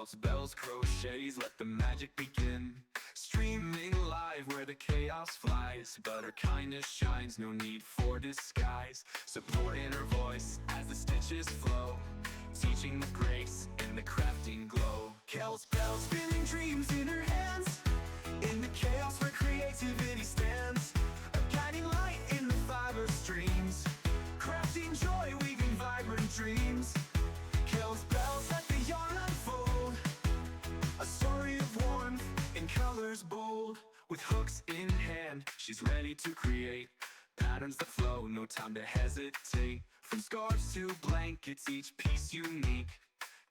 Kel's bells, crochets, let the magic begin. Streaming live where the chaos flies, but her kindness shines, no need for disguise. Support in her voice as the stitches flow, teaching the grace in the crafting glow. Kel's bells, spinning dreams in her hands, in the chaos where creativity stands. A guiding light in the fiber streams, crafting joy, weaving vibrant dreams. Kel's bells, let the yarn unfold, a story of warmth in colors bold. With hooks in hand, she's ready to create patterns that flow, no time to hesitate. From scarves to blankets, each piece unique,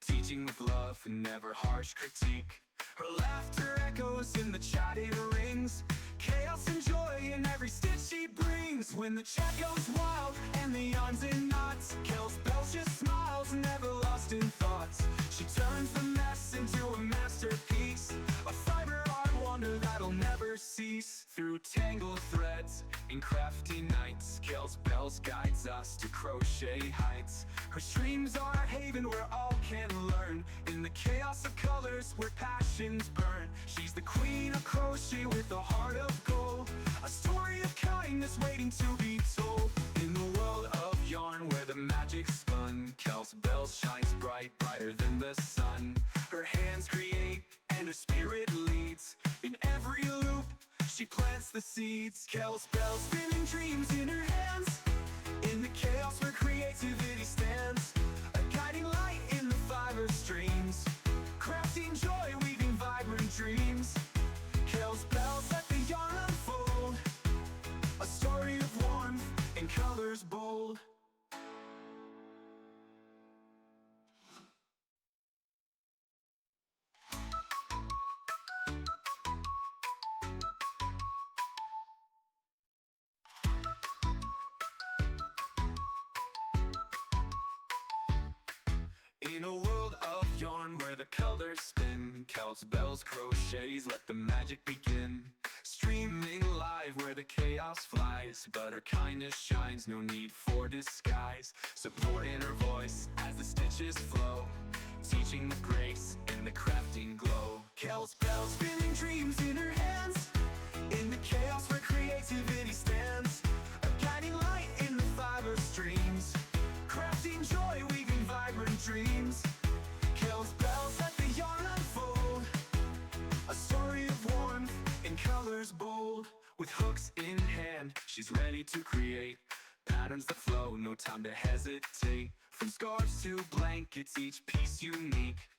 teaching with love and never harsh critique. Her laughter echoes in the chatting rings, chaos and joy in every stitch she brings. When the chat goes wild and the yarn's in knots, Kel's bells just smiles, never lost in thoughts. She turns the mess into a masterpiece, a fiber art wonder that'll never cease. Through tangled threads in crafty nights, Kel's bells guides us to crochet heights. Her streams are a haven where all can learn, in the chaos of colors where passions burn. She's the queen of crochet with a heart of gold, a story of kindness waiting to be told. In the world of yarn where the magic spun, Kel's bells shines bright, brighter than the sun. Her hands create and her spirit leads, in every loop she plants the seeds. Kel's bells, spinning dreams in her hands, in the chaos where creativity stands. A guiding light in the fiber streams, crafting joy, weaving vibrant dreams. Kel's bells, let the yarn unfold, a story of warmth in colors bold. In a world of yarn where the colors spin, Kel's bells, crochets, let the magic begin. Streaming live where the chaos flies, but her kindness shines, no need for disguise. Support in her voice as the stitches flow, teaching the grace in the crafting glow. Kel's bells, spinning dreams in her hands, in the chaos where creativity stands. A guiding light in the fiber streams, crafting joy, weaving vibrant dreams. Kel's bells, let the yarn unfold, a story of warmth in colors bold. With hooks in hand, she's ready to create patterns that flow, no time to hesitate. From scarves to blankets, each piece unique,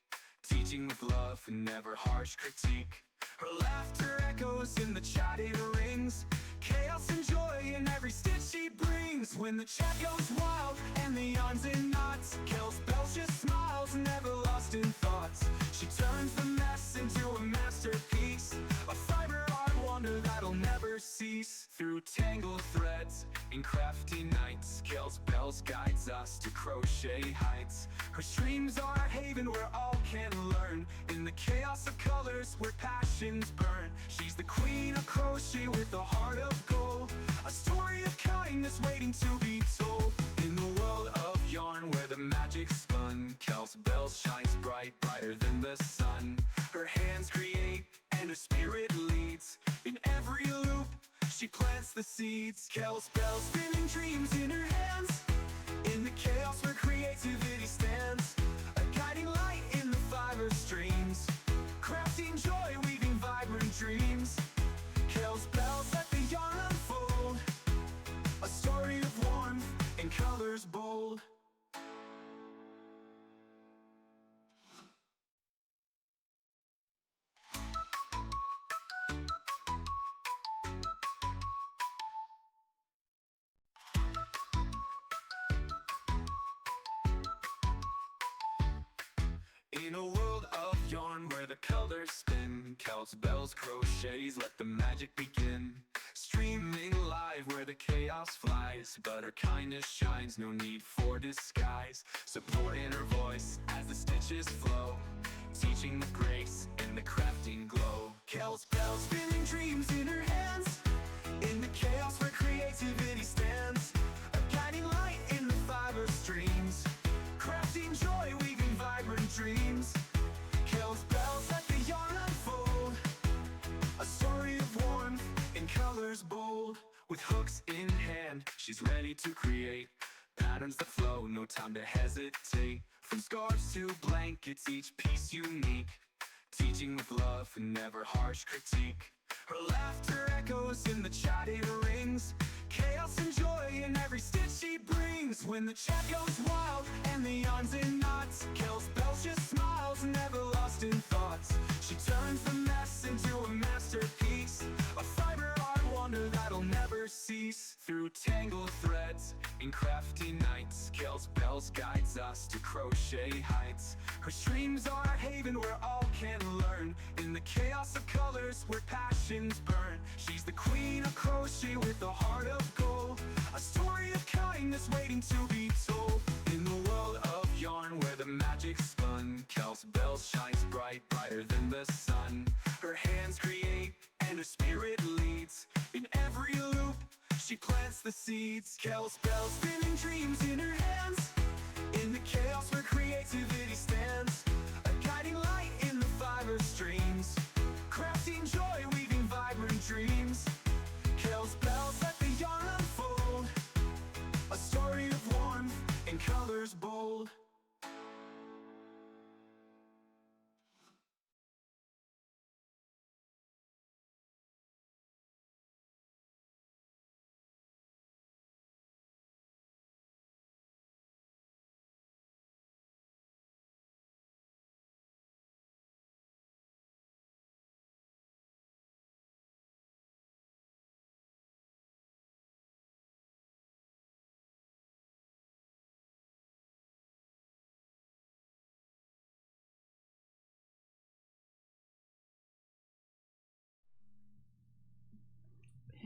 teaching with love and never harsh critique. Her laughter echoes in the chatting rings, chaos and joy in every stitch she brings. When the chat goes wild and the yarn's in knots, Kel's bells just smiles, never lost in thoughts. She turns the mess into a masterpiece, a fiber art wonder that'll never cease. Through tangled threads in crafty nights, Kel's bells guides us to crochet heights. Her streams are a haven where all can learn, in the chaos of colors where passions burn. She's the queen of crochet with a heart of gold, a story of kindness waiting to be told. In the world of yarn where the magic spun, Kel's bells shines bright, brighter than the sun. Her hands create and her spirit leads, in every loop she plants the seeds. Kel's bells, spinning dreams in her hands, in the chaos where creativity stands. A guiding light in the fiber streams, crafting joy, weaving vibrant dreams. Kel's bells, let the yarn unfold, a story of warmth in colors bold. In a world of yarn where the colors spin, Kel's bells, crochets, let the magic begin. Streaming live where the chaos flies, but her kindness shines, no need for disguise. Support in her voice as the stitches flow, teaching the grace in the crafting glow. Kel's bells, spinning dreams in her hands, in the chaos where creativity stands. A guiding light in the fiber streams, crafting joy, weaving vibrant dreams. Kel's she's ready to create patterns that flow, no time to hesitate. From scarves to blankets, each piece unique, teaching with love and never harsh critique. Her laughter echoes in the chat, it rings, chaos and joy in every stitch she brings. When the chat goes wild and the yarns in knots, Kel's Bells just smiles, never lost in thoughts. She turns the mess into a masterpiece, a fiber art wonder that'll never cease. Through tangled threads in crafty nights, Kel's Bells guides us to crochet heights. Her streams are a haven where all can learn, in the chaos of colors where passions burn. She's the queen of crochet with a heart of gold, a story of kindness waiting to be told. In the world of yarn where the magic's spun, Kel's Bells shines bright, brighter than the sun. Her hands create and her spirit leads, in every loop she plants the seeds. Kel's Bells spinning dreams in her hands, in the chaos where creativity stands, a guiding light in the fiber streams, crafting joy, weaving vibrant dreams. Kel's Bells let the yarn unfold, a story of warmth in colors bold.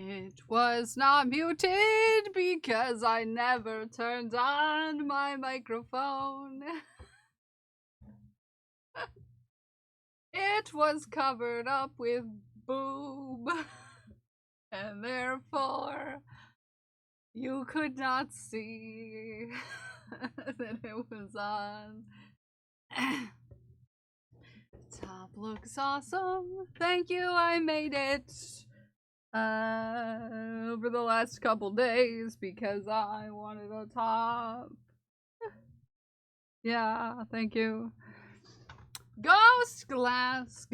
It was not muted because I never turned on my microphone. It was covered up with boob, and therefore you could not see that it was on. Top looks awesome. Thank you, I made it over the last couple days because I wanted a top. Yeah, thank you. Ghost glass,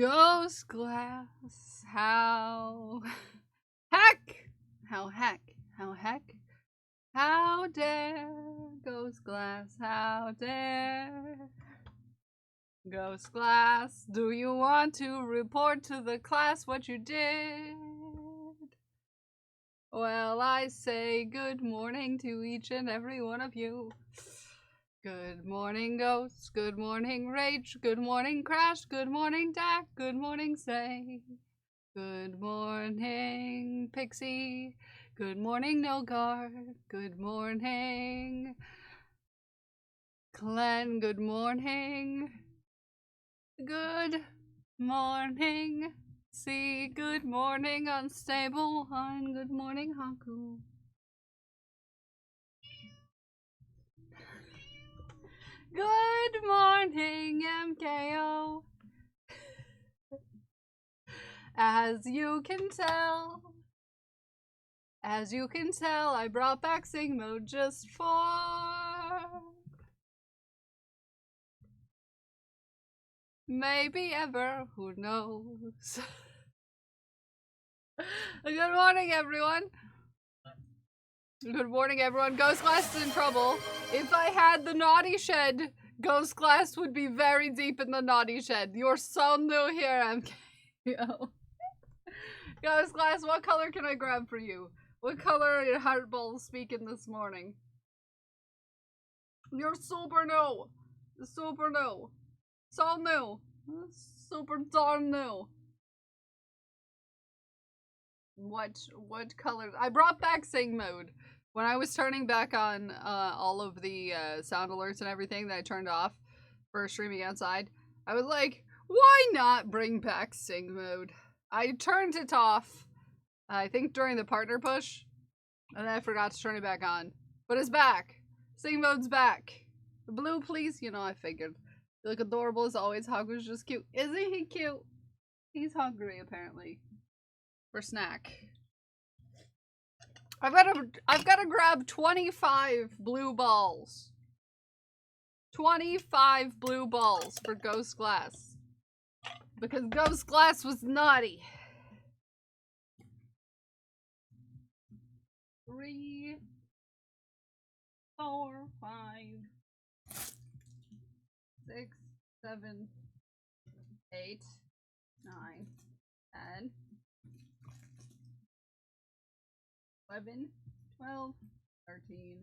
how heck, how dare, ghost glass, how dare. Ghost glass, do you want to report to the class what you did? Well, I say good morning to each and every one of you. Good morning, Ghost. Good morning, Rach. Good morning, Crash. Good morning, Dak. Good morning, Say. Good morning, Pixie. Good morning, Nogard. Good morning, Glenn. Good morning. Good morning. See, good morning, Unstable Hun. Good morning, Haku. Good morning, MKO. As you can tell, I brought back Sing Mode just for maybe ever, who knows. Good morning, everyone. Good morning, everyone. Ghost Glass is in trouble. If I had the naughty shed, Ghost Glass would be very deep in the naughty shed. You're so new here, MKO. Ghost Glass, what color can I grab for you? What color are your heart balls speaking this morning? You're super new. Super new. So new. Super darn new. What colors? I brought back Sing Mode. When I was turning back on all of the sound alerts and everything that I turned off for streaming outside, I was like, why not bring back Sing Mode? I turned it off, I think during the partner push, and then I forgot to turn it back on. But it's back. Sing Mode's back. Blue, please. You know, I figured. You look adorable as always. Haku's just cute. Isn't he cute? He's hungry, apparently. For snack. I've gotta grab 25 blue balls. 25 blue balls for Ghost Glass. Because Ghost Glass was naughty. 3, 4, 5, 6, 7, 8, 9, 10, 11, 12, 13,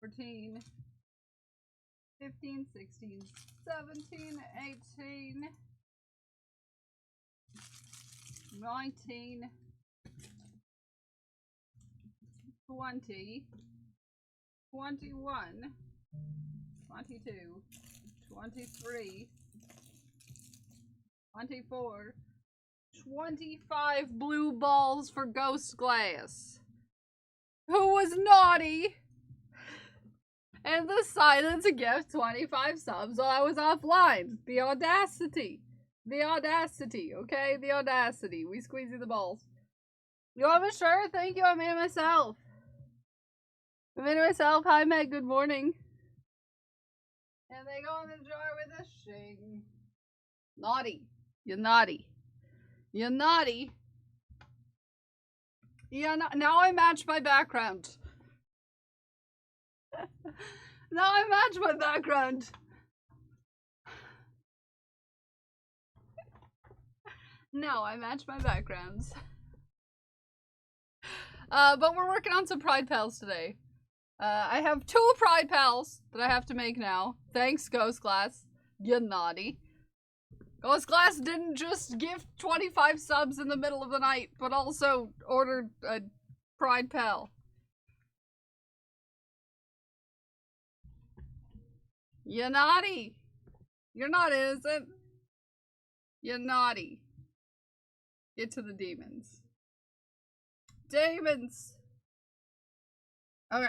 14, 15, 16, 17, 18, 19, 20, 21, 22, 23, 24, 25 blue balls for Ghost Glass, who was naughty, and the silence gift 25 subs while I was offline. The audacity. The audacity, okay? The audacity. We squeezy the balls. You want me? Sure? Thank you. I made it myself. I made it myself. Hi, Meg. Good morning. And they go in the jar with a shing. Naughty. You're naughty. You're naughty. Yeah, now I match my background. Now I match my background. No, I match my backgrounds. But we're working on some Pride Pals today. I have 2 Pride Pals that I have to make now. Thanks, Ghost Glass. You naughty. Ghost Glass didn't just give 25 subs in the middle of the night, but also ordered a Pride Pal. You naughty. You're not innocent. You're naughty. Get to the demons. Demons! Okay.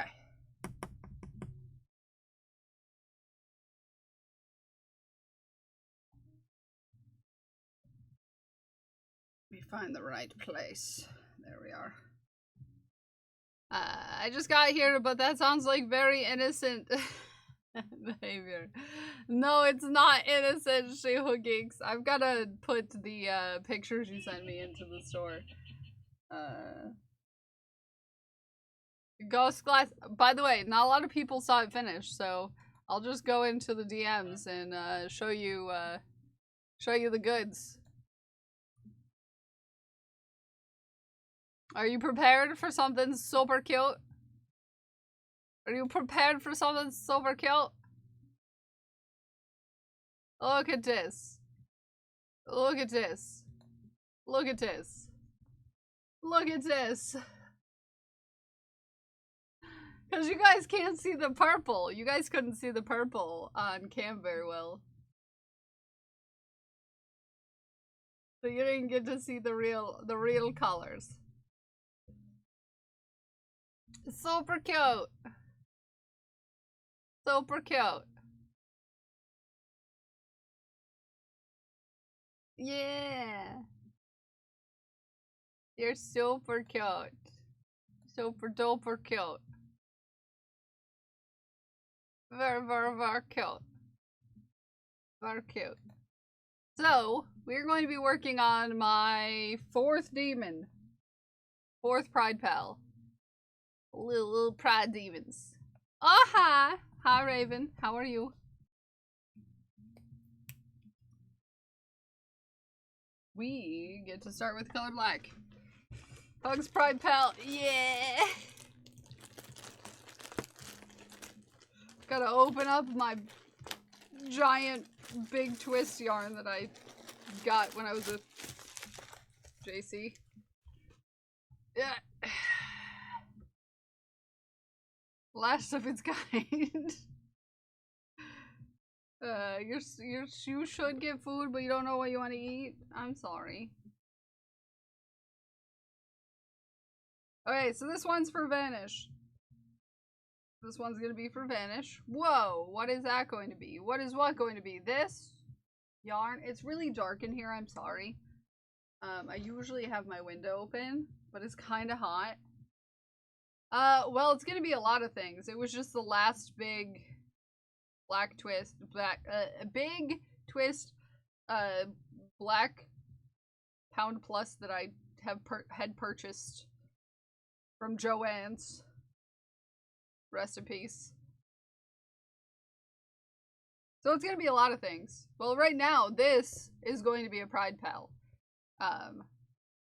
Let me find the right place. There we are. I just got here, but that sounds like very innocent behavior. No, it's not innocent, She-Ho Geeks. I've gotta put the pictures you sent me into the store. Ghost Glass. By the way, not a lot of people saw it finish, so I'll just go into the DMs and show you the goods. Are you prepared for something super cute? Are you prepared for something super cute? Look at this. Look at this. Look at this. Look at this. Because you guys can't see the purple. You guys couldn't see the purple on cam very well. So you didn't get to see the real colors. Super cute. Super cute. Yeah. You're super cute. Super duper cute. Very, very, very cute. Very cute. So, we're going to be working on my 4th demon. 4th Pride Pal. Little Pride Demons. Oh, hi! Hi, Raven. How are you? We get to start with color black. Hugs Pride Pal. Yeah! Gotta open up my giant big twist yarn that I got when I was with JC. Yeah. Last of its kind. You should get food, but you don't know what you want to eat. I'm sorry. Okay, so this one's for Vanish. This one's gonna be for Vanish. Whoa, what is that going to be? What is what going to be? This yarn. It's really dark in here, I'm sorry. I usually have my window open, but it's kind of hot. Well, it's gonna be a lot of things. It was just the last big black twist, big twist, black pound plus that I had purchased from Joann's. Rest in peace. So it's gonna be a lot of things. Well, right now, this is going to be a Pride Pal.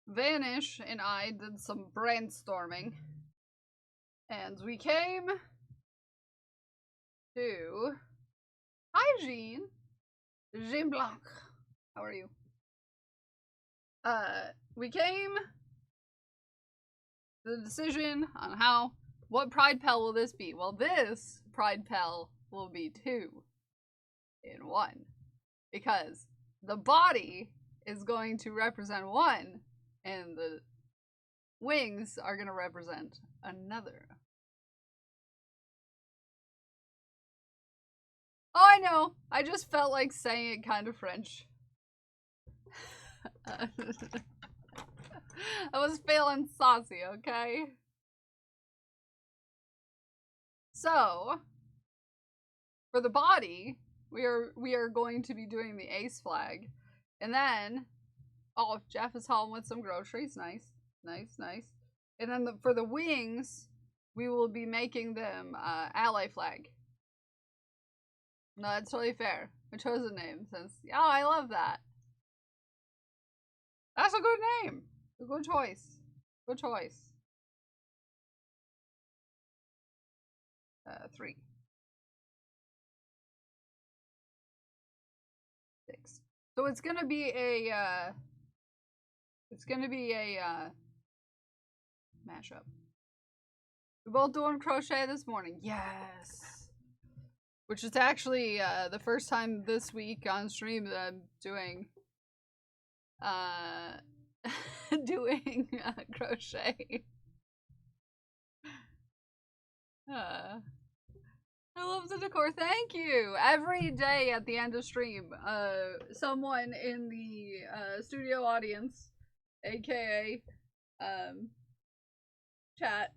Vanish and I did some brainstorming. And we came to... Hi, Jean. Jean Blanc. How are you? We came to the decision on what Pride Pal will this be? Well, this Pride Pal will be 2 in 1. Because the body is going to represent one, and the wings are going to represent another. Oh, I know. I just felt like saying it kind of French. I was feeling saucy, okay? So, for the body, we are going to be doing the ace flag. And then, oh, Jeff is home with some groceries. Nice, nice, nice. And then for the wings, we will be making them ally flag. No, that's totally fair. I chose a name since, oh, I love that. That's a good name. A good choice. Good choice. 3. 6. So it's gonna be a mashup. We're both doing crochet this morning. Yes. Which is actually the first time this week on stream that I'm doing crochet. I love the decor. Thank you. Every day at the end of stream, someone in the studio audience, aka chat,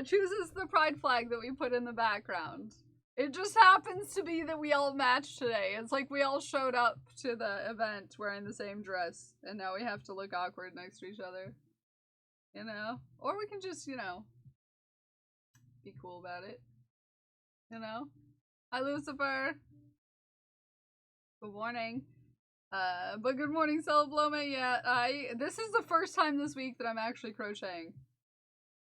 chooses the pride flag that we put in the background. It just happens to be that we all matched today. It's like we all showed up to the event wearing the same dress, and now we have to look awkward next to each other. You know? Or we can just, you know, be cool about it. You know? Hi, Lucifer. Good morning. But good morning, Celeblome. Yeah, this is the first time this week that I'm actually crocheting.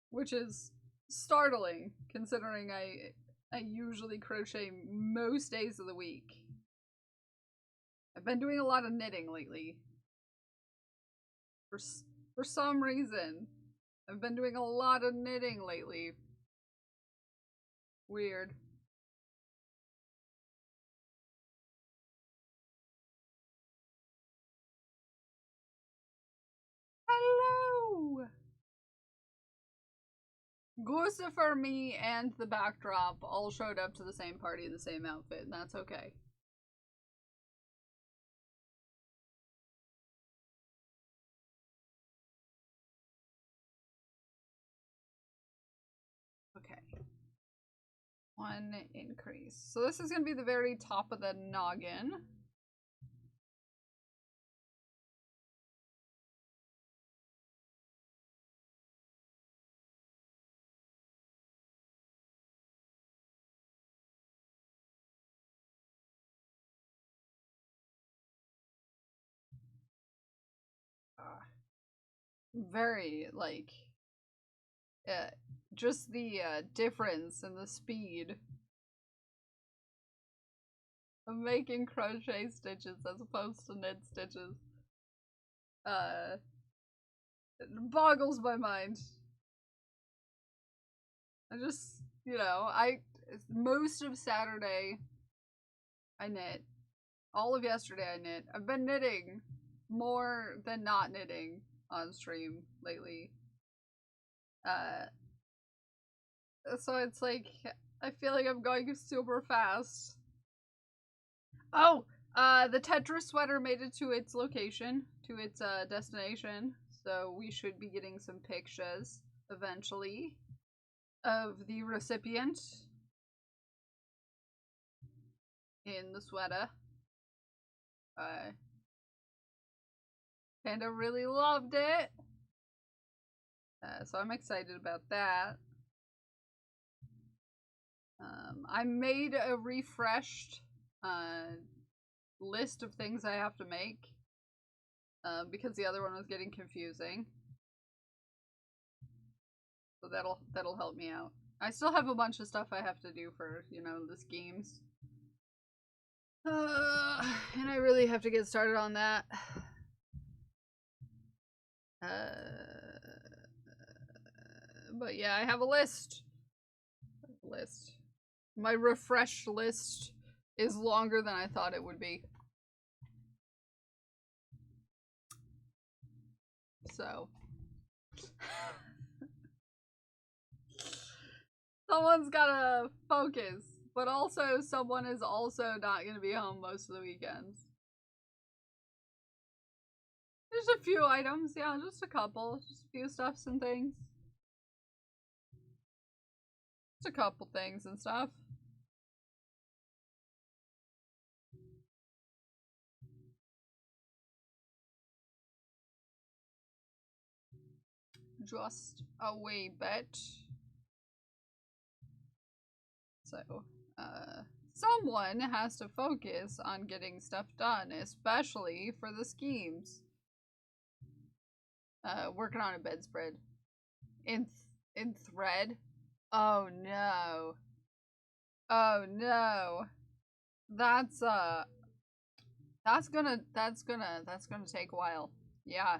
Which is startling, considering I usually crochet most days of the week. I've been doing a lot of knitting lately. For some reason. I've been doing a lot of knitting lately. Weird. Hello! Guccifer, me, and the backdrop all showed up to the same party in the same outfit, and that's okay. Okay. 1 increase. So this is going to be the very top of the noggin. Very, like, just the difference in the speed of making crochet stitches as opposed to knit stitches. It boggles my mind. I just, you know, most of Saturday I knit. All of yesterday I knit. I've been knitting more than not knitting on stream lately. So it's like, I feel like I'm going super fast. Oh, the Tetra sweater made it to its location. to its destination, so we should be getting some pictures eventually of the recipient in the sweater. Panda really loved it, so I'm excited about that. I made a refreshed list of things I have to make because the other one was getting confusing. So that'll help me out. I still have a bunch of stuff I have to do for, you know, the schemes. And I really have to get started on that. But yeah, I have a list. My refreshed list is longer than I thought it would be. So. Someone's gotta focus, but also someone is also not gonna be home most of the weekends. There's a few items, yeah, just a couple. Just a few stuffs and things. Just a couple things and stuff. Just a wee bit. So, someone has to focus on getting stuff done, especially for the schemes. Working on a bedspread. In thread? Oh no. Oh no. That's gonna take a while. Yeah.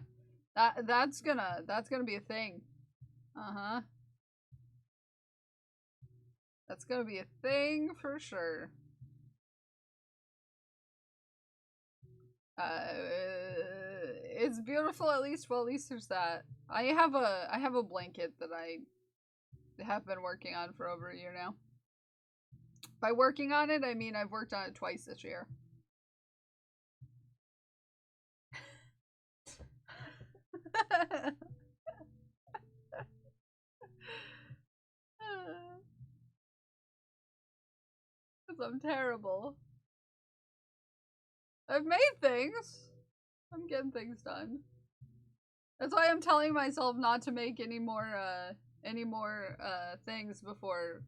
That's gonna be a thing. Uh-huh. That's gonna be a thing for sure. It's beautiful at least. Well, at least there's that. I have a blanket that I have been working on for over a year now. By working on it, I mean I've worked on it twice this year. I'm terrible. I've made things. I'm getting things done. That's why I'm telling myself not to make any more things before.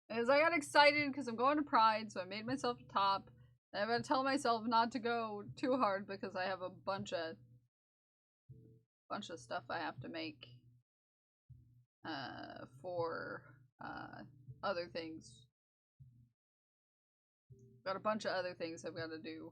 As I got excited because I'm going to Pride, so I made myself a top. And I'm gonna tell myself not to go too hard because I have a bunch of stuff I have to make for other things. Got a bunch of other things I've got to do.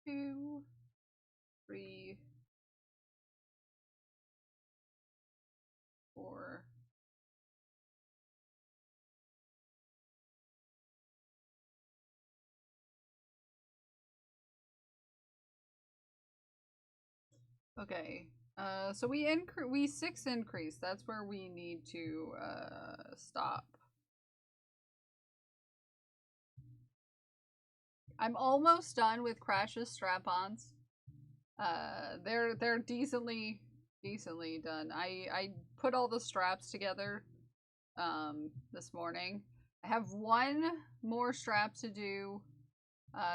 Two, 3, 4. Okay. So we 6 increase. That's where we need to stop. I'm almost done with Crash's strap-ons. They're decently done. I put all the straps together this morning. I have one more strap to do.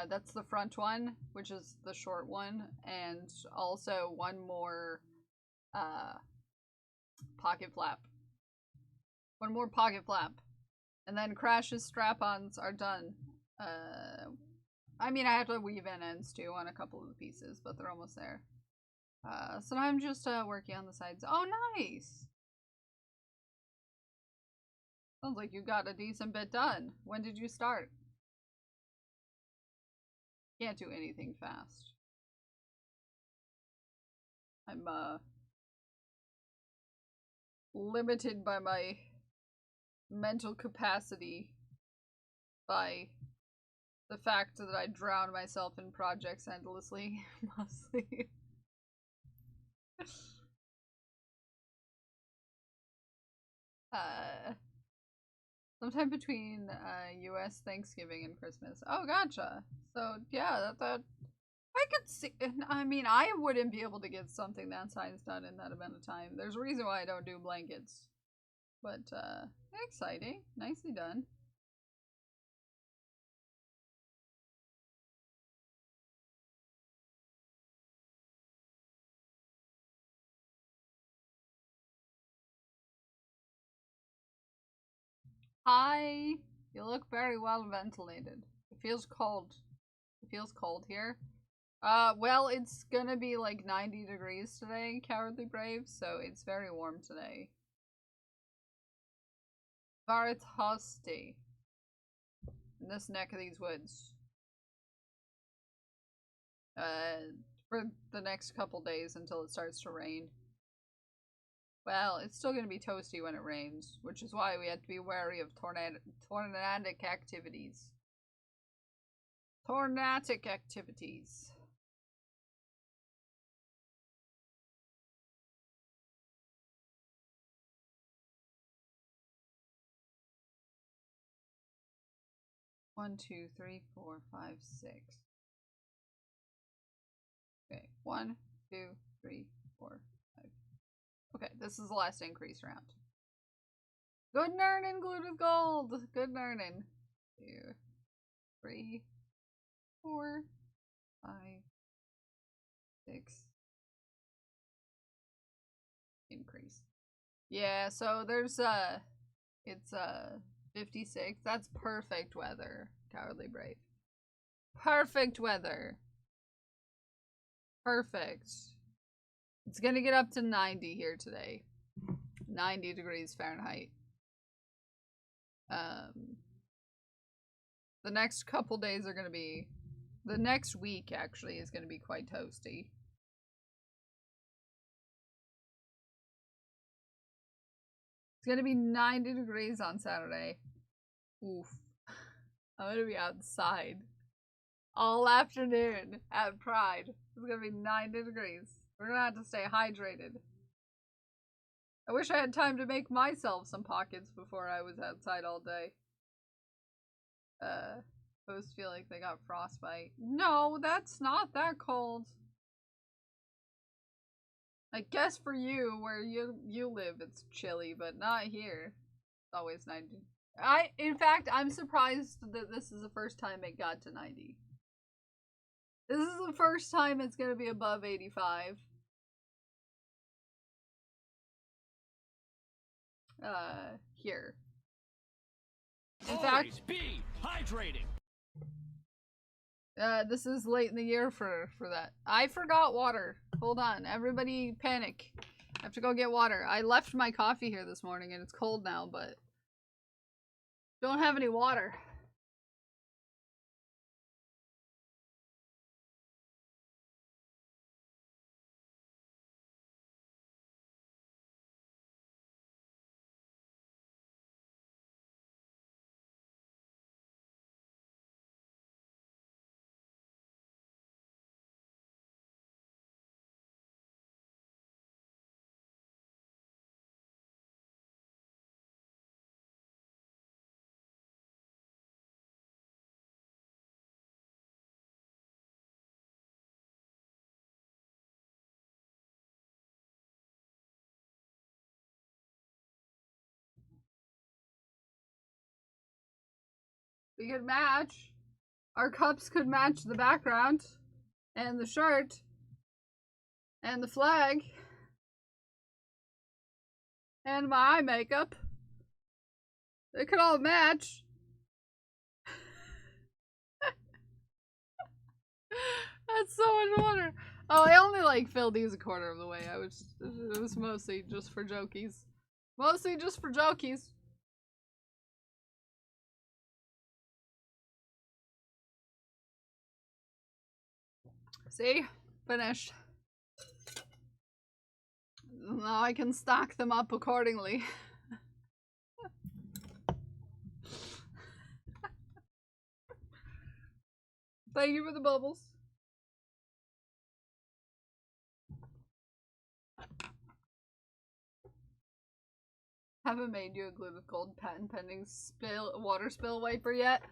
That's the front one, which is the short one, and also one more pocket flap. One more pocket flap. And then Crash's strap-ons are done. I mean, I have to weave in ends too on a couple of the pieces, but they're almost there. So now I'm just working on the sides. Oh, nice! Sounds like you got a decent bit done. When did you start? Can't do anything fast. I'm limited by my mental capacity by the fact that I drown myself in projects endlessly, mostly. Sometime between U.S. Thanksgiving and Christmas. Oh, gotcha. So yeah, that I could see. I mean, I wouldn't be able to get something that size done in that amount of time. There's a reason why I don't do blankets. But exciting, nicely done. Hi. You look very well ventilated. It feels cold. It feels cold here. Well, it's gonna be like 90 degrees today, Cowardly Brave, so it's very warm today. Varitosti. In this neck of these woods. For the next couple days until it starts to rain. Well, it's still gonna be toasty when it rains, which is why we have to be wary of tornadic activities. Tornadic activities. One, two, three, four, five, six. Okay, 1, 2, 3, 4, 5. Okay, this is the last increase round. Good Nernin, glued with gold. Good Nernin. 2, 3, 4, 5, 6. Increase. Yeah, so there's it's 56. That's perfect weather, Cowardly Brave. Perfect weather. Perfect. It's gonna get up to 90 here today. 90 degrees Fahrenheit. The next couple days are gonna be, the next week actually is gonna be quite toasty. It's gonna be 90 degrees on Saturday. Oof. I'm gonna be outside all afternoon at Pride. It's gonna be 90 degrees. We're gonna have to stay hydrated. I wish I had time to make myself some pockets before I was outside all day. Folks feel like they got frostbite. No, that's not that cold. I guess for you, where you live, it's chilly, but not here. It's always 90. In fact, I'm surprised that this is the first time it got to 90. This is the first time it's gonna be above 85. Here. In fact, be hydrating. This is late in the year for that. I forgot water. Hold on, everybody panic. I have to go get water. I left my coffee here this morning and it's cold now, but don't have any water. We could match. Our cups could match the background and the shirt and the flag and my eye makeup. They could all match. That's so much water. Oh, I only like filled these a quarter of the way. It was mostly just for jokies. Mostly just for jokies. See? Finished. Now I can stack them up accordingly. Thank you for the bubbles. Haven't made you a glue with gold patent pending water spill wiper yet.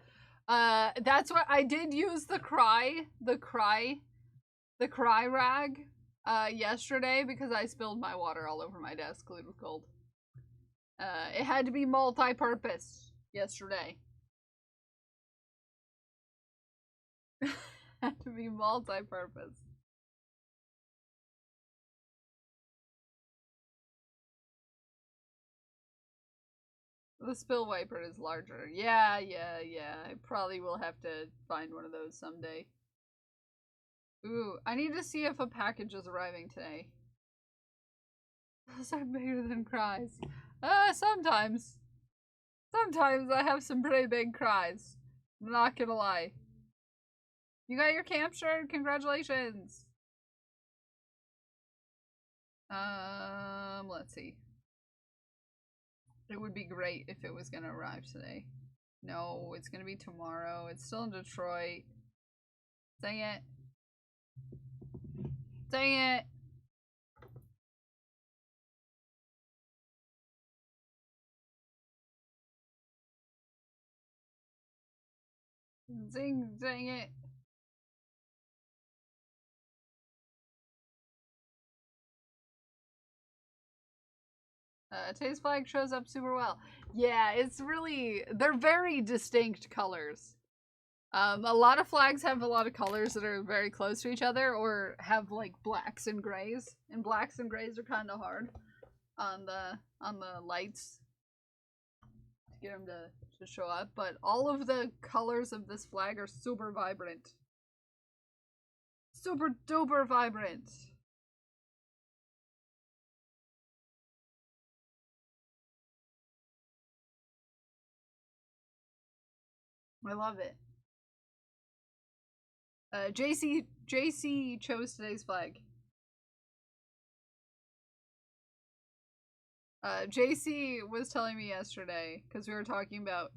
That's what I did use the cry rag yesterday because I spilled my water all over my desk glued with gold. It had to be multi-purpose yesterday. Had to be multi-purpose. The spill wiper is larger. Yeah. I probably will have to find one of those someday. Ooh, I need to see if a package is arriving today. Those are bigger than cries. Sometimes. Sometimes I have some pretty big cries. I'm not gonna lie. You got your camp shirt? Congratulations! Let's see. It would be great if it was gonna arrive today. No, it's gonna be tomorrow. It's still in Detroit. Dang it. Dang it! Dang it. Taste flag shows up super well. Yeah, it's really, they're very distinct colors. A lot of flags have a lot of colors that are very close to each other or have like blacks and grays. And blacks and grays are kind of hard on the lights to get them to show up. But all of the colors of this flag are super vibrant. Super duper vibrant. I love it. JC chose today's flag. JC was telling me yesterday, because we were talking about,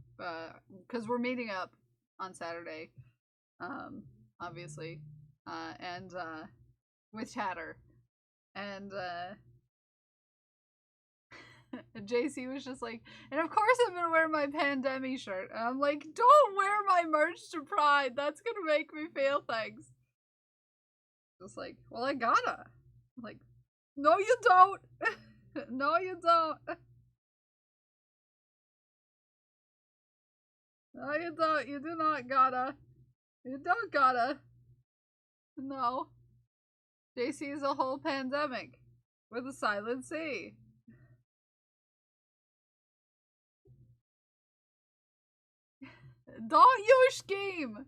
because we're meeting up on Saturday, obviously, and, with Tatter, and, JC was just like, and of course I'm gonna wear my Pandemic shirt. And I'm like, don't wear my merch to Pride. That's gonna make me feel things. Just like, well, I gotta. I'm like, no, you don't. No, you don't. No, you don't. You do not gotta. You don't gotta. No. JC is a whole pandemic with a silent C. Don't use scheme!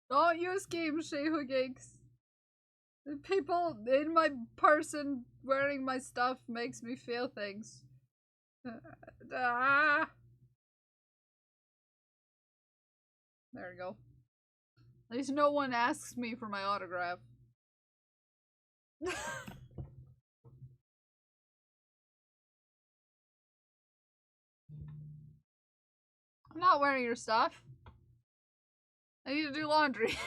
Don't use scheme, she who geeks. The people in my person wearing my stuff makes me feel things. There we go. At least no one asks me for my autograph. I'm not wearing your stuff. I need to do laundry.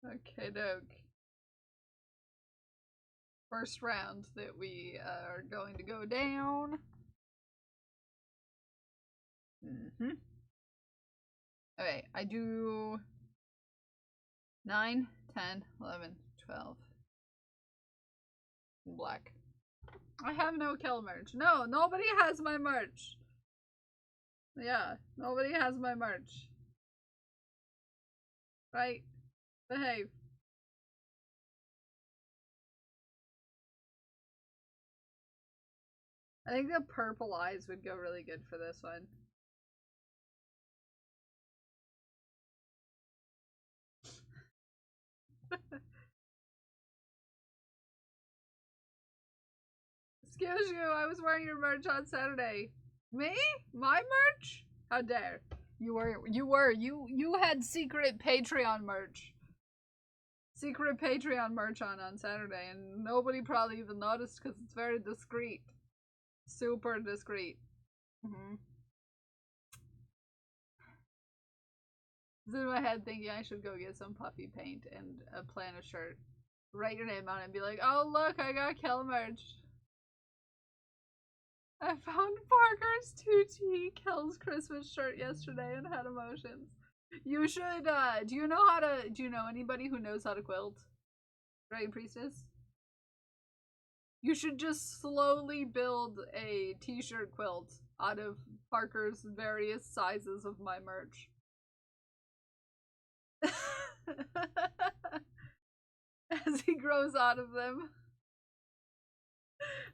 Okay, doke. First round that we are going to go down. Okay, I do 9, 10, 11, 12. Black. I have no Kel merch. No, nobody has my merch. Yeah, nobody has my merch. Right? Behave. I think the purple eyes would go really good for this one. Excuse you, I was wearing your merch on Saturday. Me? My merch? How dare. You had secret Patreon merch. secret Patreon merch on Saturday, and nobody probably even noticed because it's very discreet. Super discreet. Mm-hmm. I was in my head thinking I should go get some puffy paint and plan a shirt. Write your name on it and be like, oh look, I got Kel merch. I found Parker's 2T Kel's Christmas shirt yesterday and had emotions. You should, do you know anybody who knows how to quilt? Right, Priestess? You should just slowly build a t-shirt quilt out of Parker's various sizes of my merch. As he grows out of them.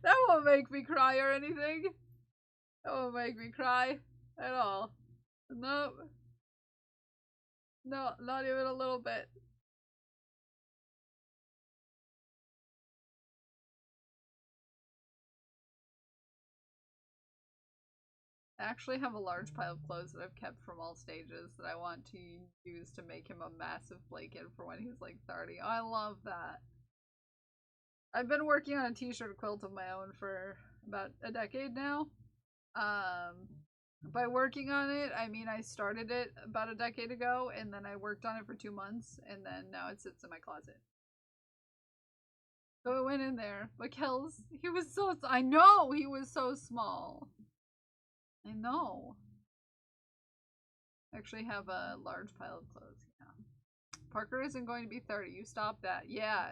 That won't make me cry or anything. That won't make me cry at all. Nope. No, not even a little bit. I actually have a large pile of clothes that I've kept from all stages that I want to use to make him a massive blanket for when he's like 30. I love that. I've been working on a t-shirt quilt of my own for about a decade now. By working on it, I mean I started it about a decade ago, and then I worked on it for 2 months, and then now it sits in my closet. So it went in there. But Kel's, he was so, I know he was so small. I know. I actually have a large pile of clothes. Yeah. Parker isn't going to be 30. You stop that. Yeah.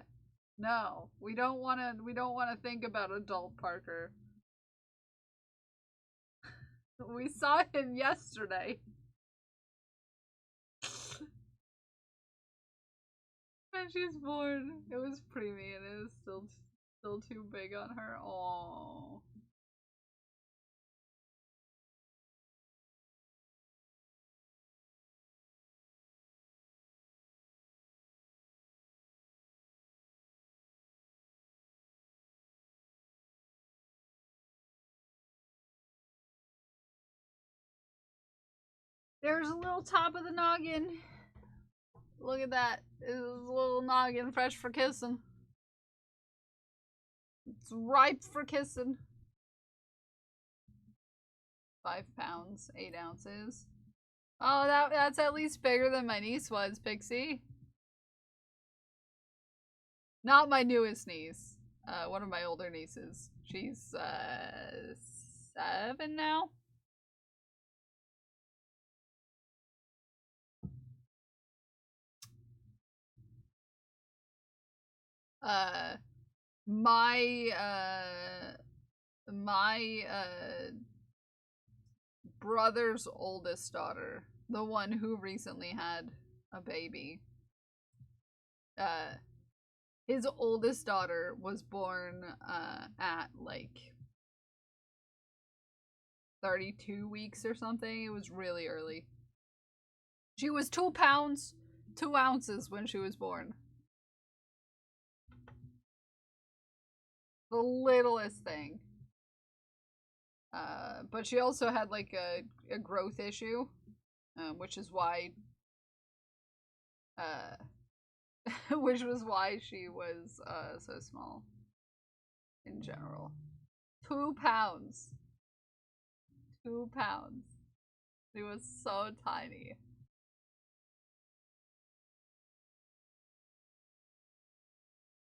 No. We don't want to think about adult Parker. We saw him yesterday. When she's born. It was preemie and it was still too big on her. Aww. There's a little top of the noggin. Look at that. It's a little noggin fresh for kissing. It's ripe for kissing. 5 pounds, 8 ounces. Oh, that's at least bigger than my niece was, Pixie. Not my newest niece. One of my older nieces. She's 7 now. My brother's oldest daughter, the one who recently had a baby, his oldest daughter was born at like 32 weeks or something. It was really early. She was 2 pounds 2 ounces when she was born. The littlest thing. But she also had like a growth issue, which is why which was why she was so small in general. 2 pounds. 2 pounds. She was so tiny.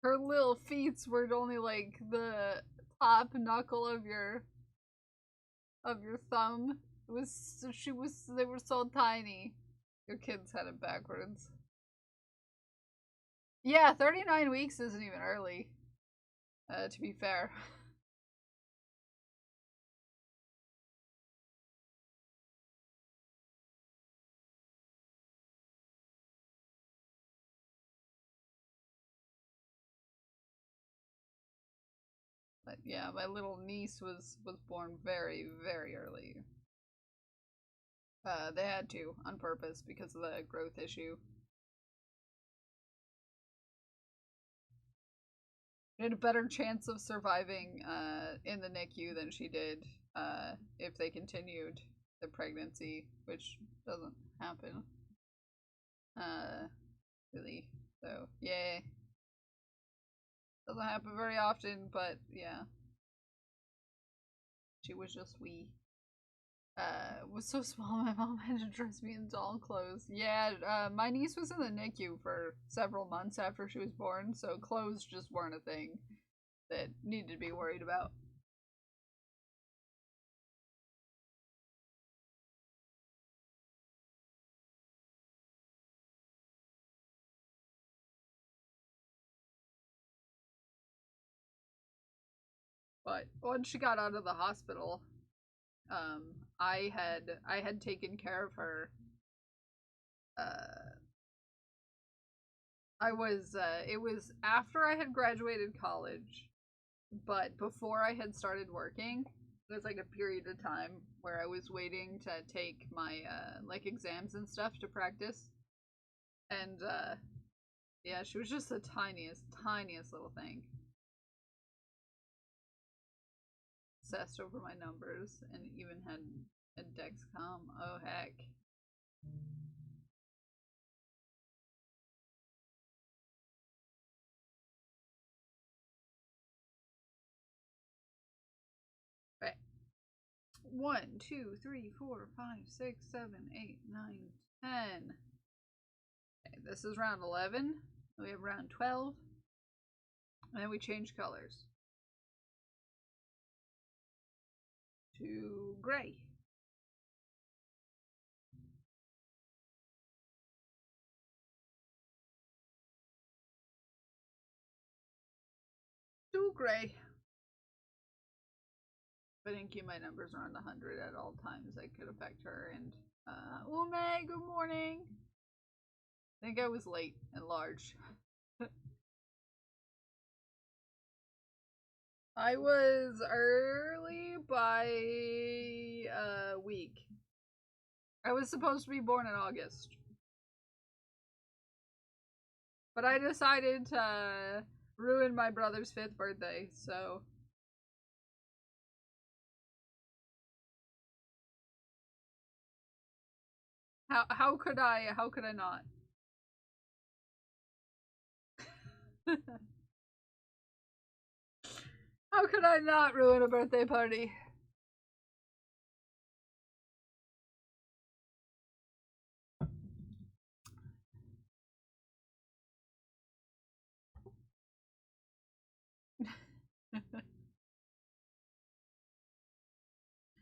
Her little feet were only like the top knuckle of your thumb. They were so tiny. Your kids had it backwards. Yeah, 39 weeks isn't even early. To be fair. But yeah, my little niece was born very, very early. They had to, on purpose, because of the growth issue. She had a better chance of surviving in the NICU than she did if they continued the pregnancy, which doesn't happen. Really. So, yeah. Doesn't happen very often, but yeah. She was just wee. Was so small my mom had to dress me in doll clothes. Yeah, my niece was in the NICU for several months after she was born, so clothes just weren't a thing that needed to be worried about. But once she got out of the hospital, um, I had taken care of her. Uh, it was after I had graduated college, but before I had started working. It was like a period of time where I was waiting to take my like exams and stuff to practice. And yeah, she was just the tiniest little thing. Obsessed over my numbers and even had a Dexcom. Oh heck. Right. 1, 2, 3, 4, 5, 6, 7, 8, 9, 10. Okay, this is round 11. We have round 12. And then we change colors to gray. To gray. If I didn't keep my numbers around 100 at all times, that could affect her. And, Ume, good morning. I think I was late and large. I was early by a week. I was supposed to be born in August. But I decided to ruin my brother's 5th birthday, so. How could I not? How could I not ruin a birthday party?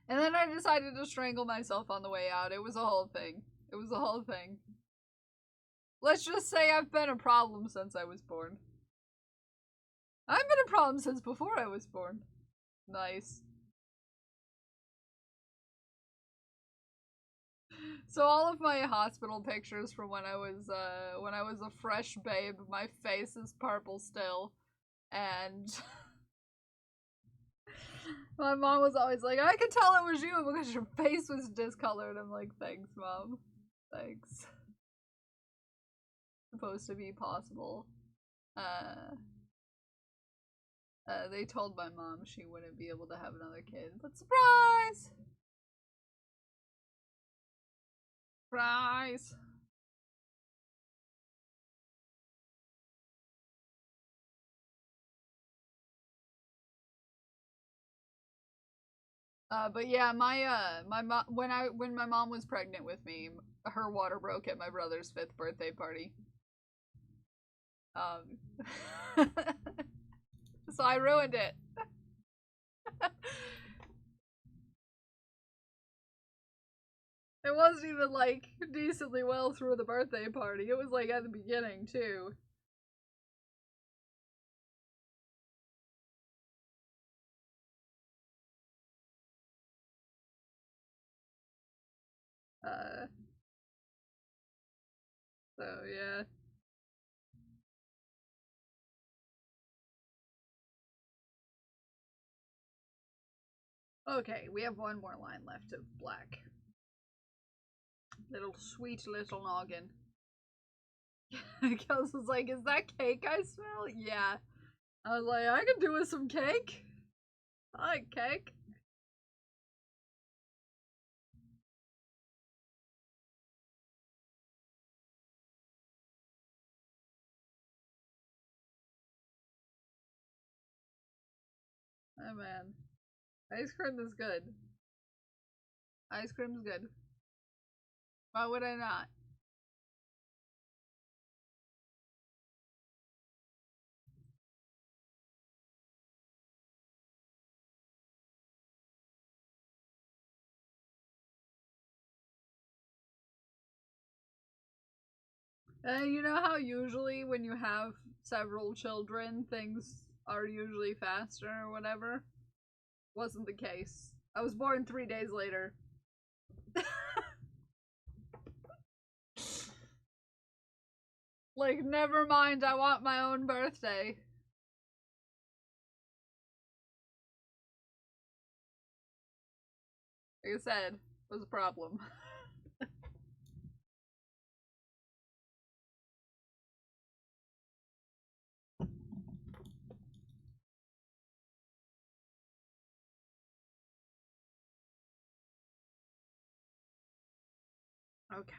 And then I decided to strangle myself on the way out. It was a whole thing. It was a whole thing. Let's just say I've been a problem since I was born. I've been a problem since before I was born. Nice. So all of my hospital pictures from when I was a fresh babe, my face is purple still. And my mom was always like, I could tell it was you because your face was discolored. I'm like, thanks, mom. Thanks. Supposed to be possible. They told my mom she wouldn't be able to have another kid, but surprise! Surprise! But yeah, my mom when my mom was pregnant with me, her water broke at my brother's 5th birthday party. So I ruined it. It wasn't even like decently well through the birthday party. It was like at the beginning too. Uh, so yeah. Okay, we have one more line left of black. Little sweet little noggin. Kels was like, is that cake I smell? Yeah. I was like, I could do with some cake. I like cake. Oh man. Ice cream is good. Ice cream's good. Why would I not? You know how usually when you have several children, things are usually faster or whatever? Wasn't the case. I was born 3 days later. Like, never mind, I want my own birthday. Like I said, was a problem. Okay.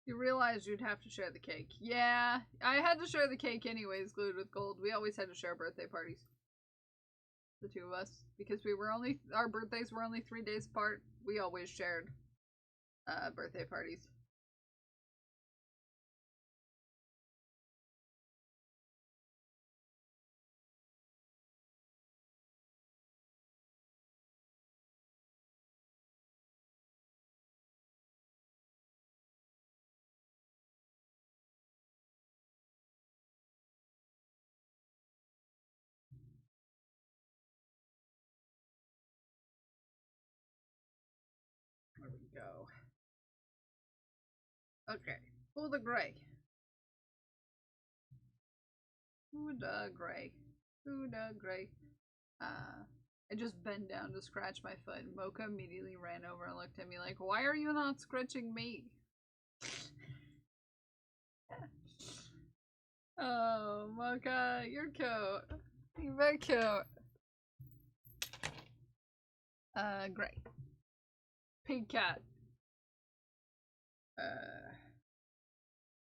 You realized you'd have to share the cake. Yeah, I had to share the cake anyways, glued with gold. We always had to share birthday parties. The two of us. Because our birthdays were only 3 days apart. We always shared birthday parties. There we go. Okay. Pull the gray. Who the gray? Who the gray? I just bent down to scratch my foot. Mocha immediately ran over and looked at me like, why are you not scratching me? Oh, Mocha, you're cute. You're very cute. Gray. Pink cat.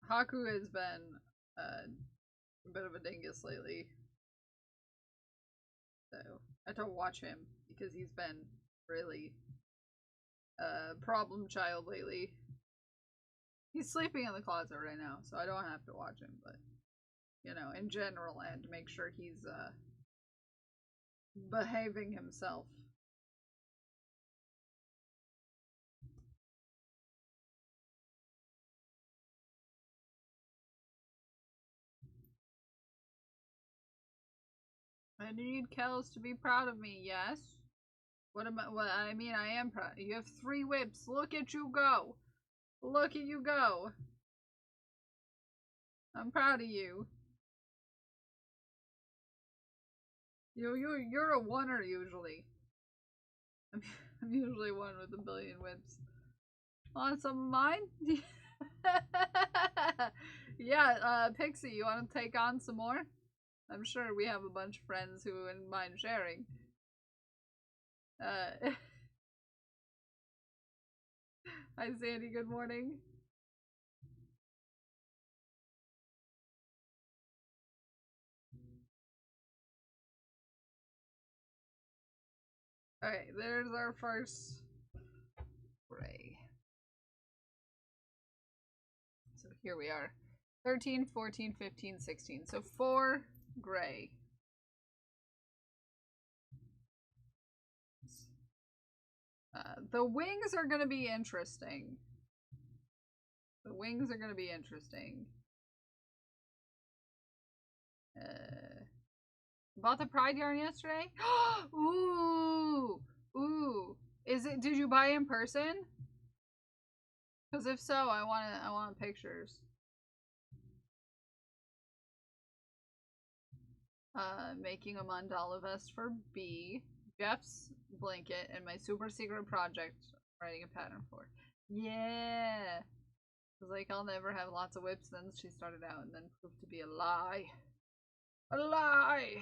Haku has been a bit of a dingus lately. So, I have to watch him because he's been really a problem child lately. He's sleeping in the closet right now, so I don't have to watch him, but you know, in general, I had to make sure he's behaving himself. I need Kels to be proud of me, yes? What am I? Well, I mean, I am proud. You have 3 whips. Look at you go. Look at you go. I'm proud of you. You're a oneer usually. I'm usually one with a billion whips. Want some of mine? Yeah, Pixie, you want to take on some more? I'm sure we have a bunch of friends who wouldn't mind sharing. Hi Sandy, good morning. Okay, there's our first gray. So here we are. 13, 14, 15, 16. So 4 gray. The wings are going to be interesting. The wings are going to be interesting. Bought the Pride yarn yesterday? Ooh! Ooh! Did you buy in person? Because if so, I want pictures. Making a mandala vest for B. Jeff's blanket and my super secret project I'm writing a pattern for. Yeah! I was like, I'll never have lots of whips. Then she started out and then proved to be a lie. A lie!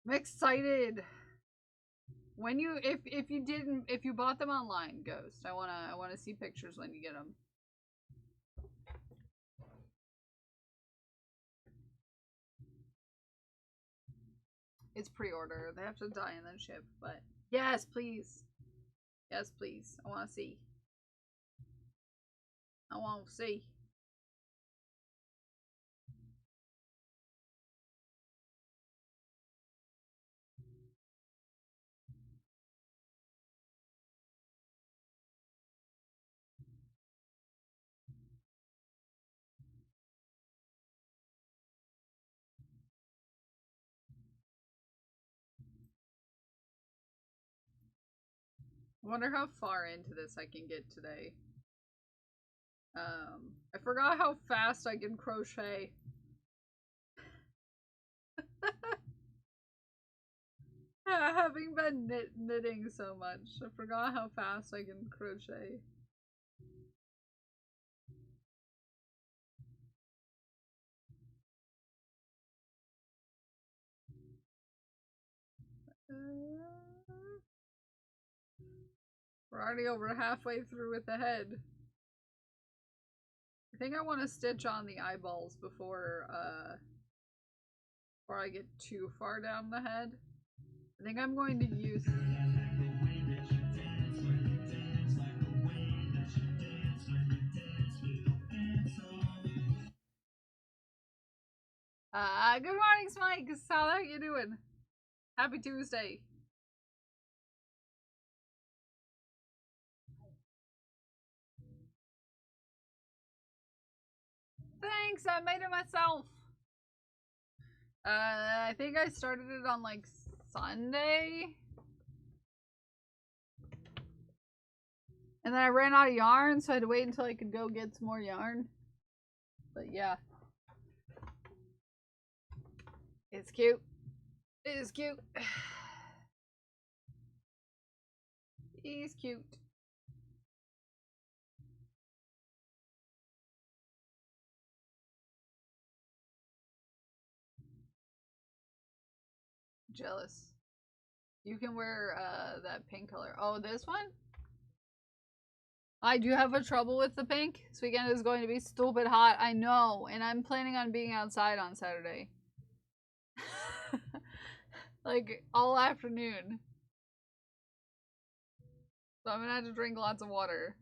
I'm excited! When you if you bought them online, Ghost, I wanna see pictures when you get them. It's pre-order. They have to die and then ship, but yes, please. Yes, please. I want to see. I want to see. I wonder how far into this I can get today. I forgot how fast I can crochet. Having been knitting so much, I forgot how fast I can crochet. We're already over halfway through with the head. I think I want to stitch on the eyeballs before I get too far down the head. I think I'm going to use... good morning, Smike! How are you doing? Happy Tuesday. Thanks, I made it myself. I think I started it on like Sunday. And then I ran out of yarn, so I had to wait until I could go get some more yarn. But yeah. It's cute. It is cute. He's cute. Jealous. You can wear that pink color. Oh, this one? I do have a trouble with the pink. This weekend is going to be stupid hot. I know. And I'm planning on being outside on Saturday. Like, all afternoon. So I'm gonna have to drink lots of water.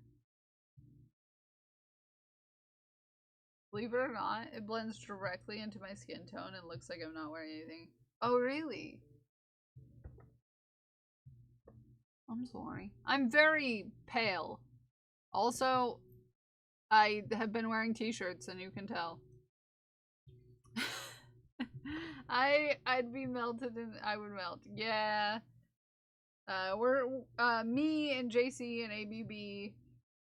Believe it or not, it blends directly into my skin tone and looks like I'm not wearing anything. Oh, really? I'm sorry. I'm very pale. Also, I have been wearing t-shirts and you can tell. I'd be melted and I would melt. Yeah. We're me and JC and ABB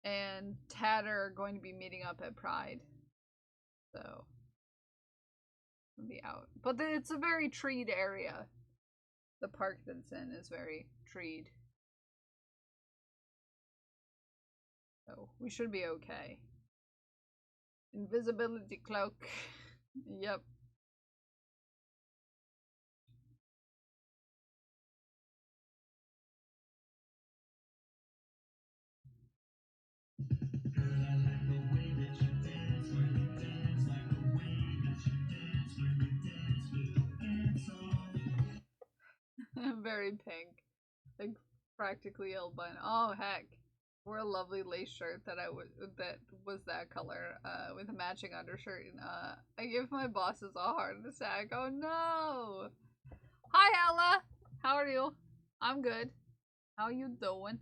and Tatter are going to be meeting up at Pride. So we'll be out. But it's a very treed area. The park that's in is very treed. So we should be okay. Invisibility cloak. Yep. Very pink. Like practically albino. Oh heck. Wore a lovely lace shirt that that was that color, with a matching undershirt, and I give my bosses a heart attack. Oh no! Hi Ella! How are you? I'm good. How you doing?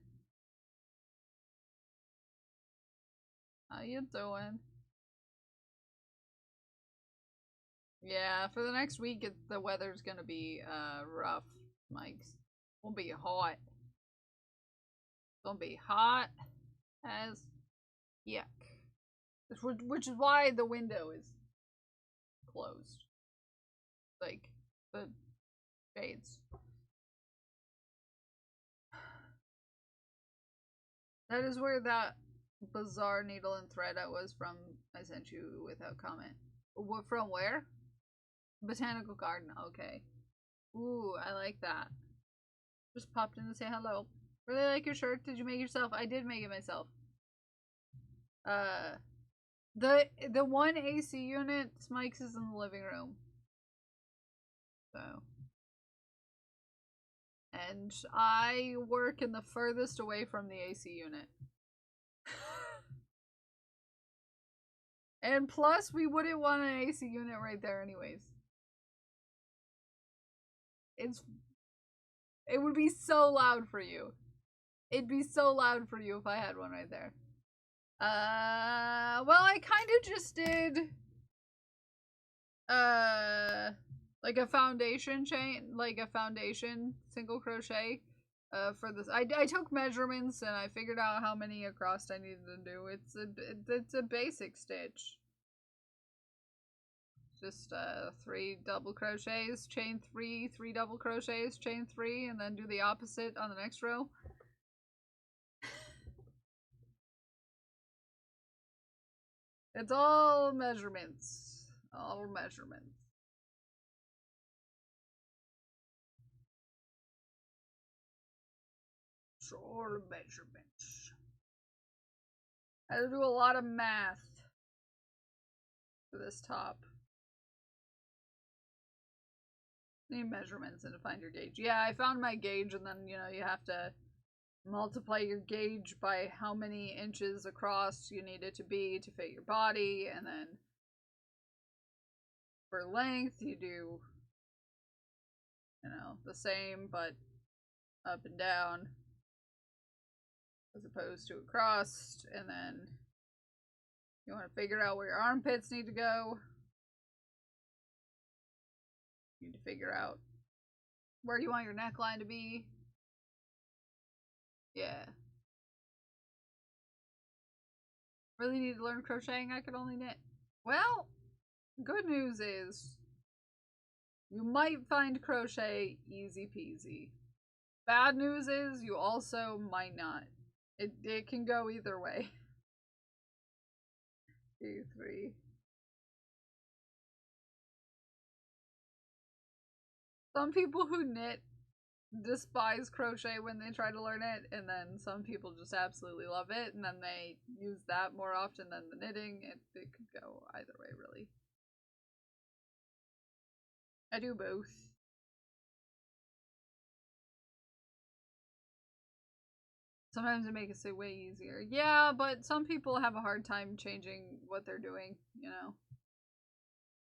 How you doing? Yeah, for the next week, the weather's gonna be rough, Mike's. It'll be hot. It's gonna be hot as yuck. Which is why the window is closed. Like, the shades. That is where that bizarre needle and thread I was from, I sent you without comment. From where? Botanical Garden, okay. Ooh, I like that. Just popped in to say hello. Really like your shirt. Did you make it yourself? I did make it myself. The one AC unit, Smike's is in the living room. So. And I work in the furthest away from the AC unit. And plus, we wouldn't want an AC unit right there anyways. It would be so loud for you. It'd be so loud for you if I had one right there. Well, I kind of just did, like a foundation chain, like a foundation single crochet, for this. I took measurements and I figured out how many across I needed to do. It's a basic stitch. Just 3 double crochets, chain 3, 3 double crochets, chain 3, and then do the opposite on the next row. It's all measurements. All measurements. It's all measurements. I had to do a lot of math for this top. Need measurements and to find your gauge. Yeah, I found my gauge, and then, you know, you have to multiply your gauge by how many inches across you need it to be to fit your body, and then for length you do, you know, the same but up and down as opposed to across, and then you want to figure out where your armpits need to go. You need to figure out where you want your neckline to be. Yeah. Really need to learn crocheting? I could only knit. Well, good news is you might find crochet easy peasy. Bad news is you also might not. It can go either way. 2, 3. Some people who knit despise crochet when they try to learn it, and then some people just absolutely love it, and then they use that more often than the knitting. It could go either way, really. I do both. Sometimes it makes it way easier. Yeah, but some people have a hard time changing what they're doing, you know,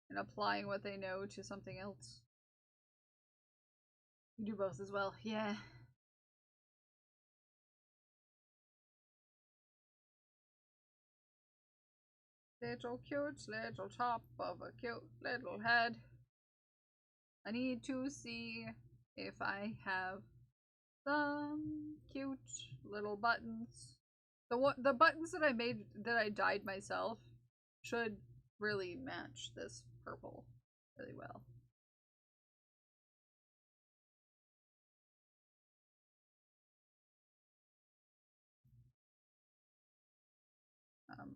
and applying what they know to something else. You do both as well, yeah. Little cute little top of a cute little head. I need to see if I have some cute little buttons. The buttons that I made, that I dyed myself, should really match this purple really well.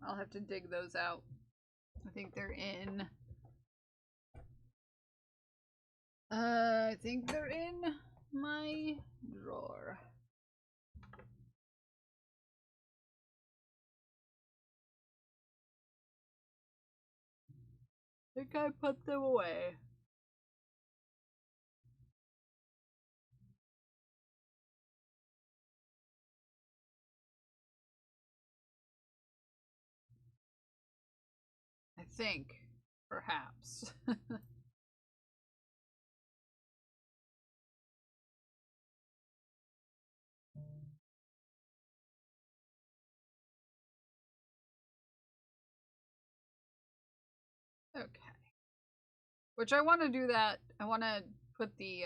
I'll have to dig those out. I think they're in. I think they're in my drawer. I think I put them away. I think, perhaps. Okay. Which I want to do that. I want to put the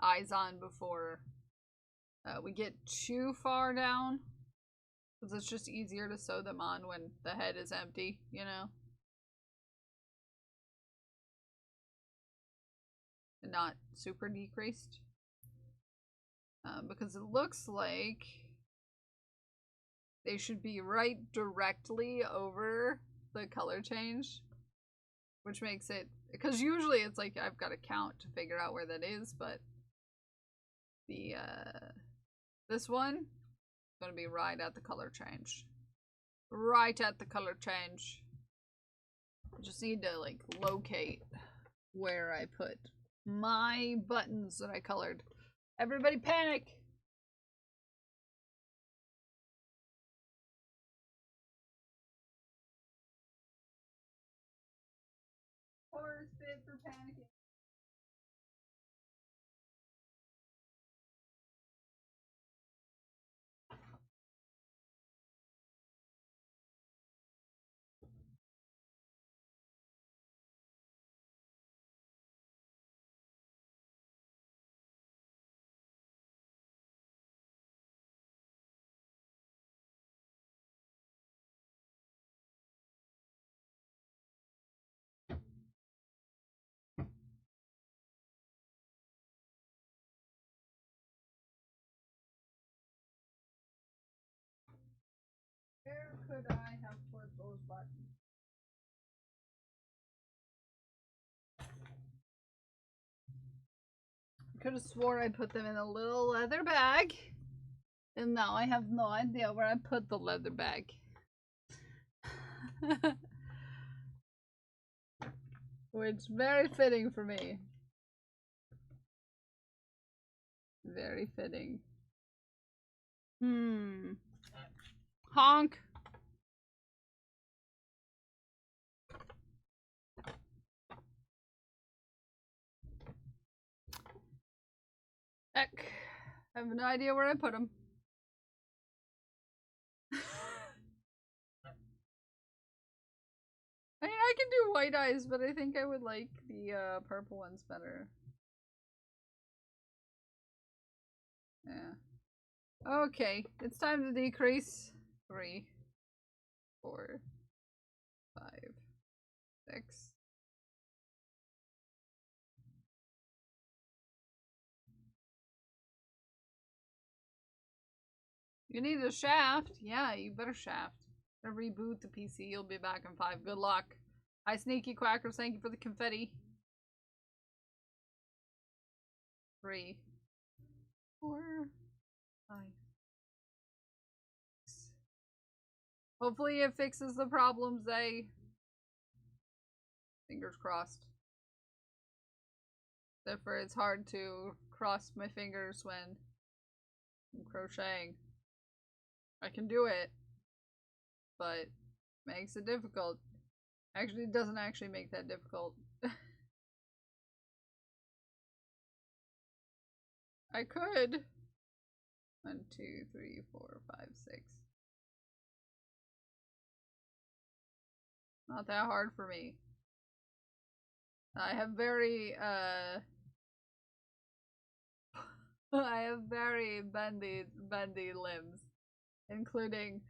eyes on before we get too far down. Because it's just easier to sew them on when the head is empty, you know? And not super decreased. Because it looks like they should be right directly over the color change. Which makes it, because usually it's like I've got to count to figure out where that is, but the this one gonna be right at the color change. Right at the color change. I just need to like locate where I put my buttons that I colored. Everybody panic! Horse bid for panicking. Where could I have put those buttons? I could have swore I put them in a little leather bag. And now I have no idea where I put the leather bag. Which very fitting for me. Very fitting. Honk! Heck. I have no idea where I put them. I mean, I can do white eyes, but I think I would like the purple ones better. Yeah. Okay, it's time to decrease. 3, 4, 5, 6. You need a shaft? Yeah, you better shaft. Gonna reboot the PC. You'll be back in 5. Good luck. Hi, Sneaky Quackers. Thank you for the confetti. 3, 4, 5. Hopefully it fixes the problems, eh? Fingers crossed. Therefore, it's hard to cross my fingers when I'm crocheting. I can do it, but it makes it difficult. Actually, it doesn't actually make that difficult. I could. 1, 2, 3, 4, 5, 6. Not that hard for me. I have very I have very bendy limbs, including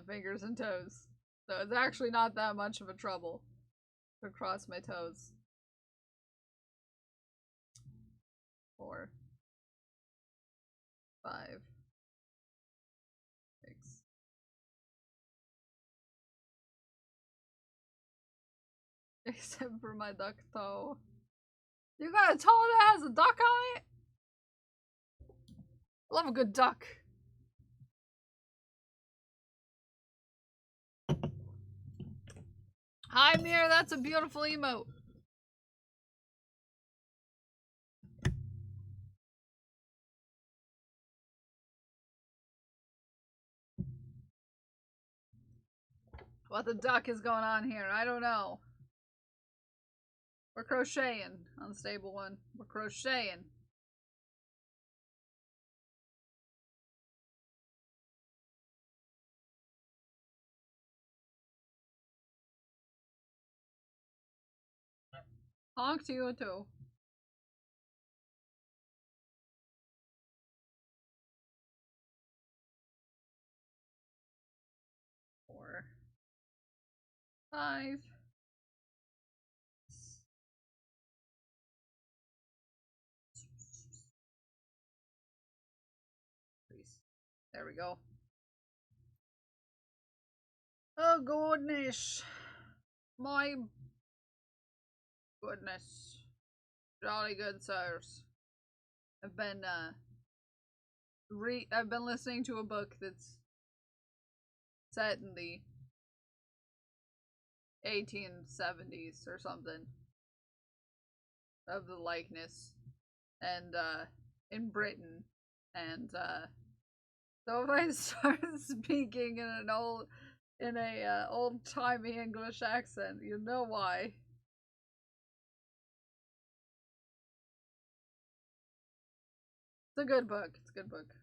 fingers and toes. So it's actually not that much of a trouble to cross my toes. 4, 5, 6. Except for my duck toe. You got a toe that has a duck on it? I love a good duck. Hi, Mir, that's a beautiful emote. What the duck is going on here? I don't know. We're crocheting. Unstable one. We're crocheting. Honk to you too. Four, 5. There we go. Oh goodness. My goodness. Jolly good sirs. I've been I've been listening to a book that's set in the 1870s or something of the likeness, and in Britain, and so if I start speaking in an old-timey English accent, you know why. It's a good book. It's a good book.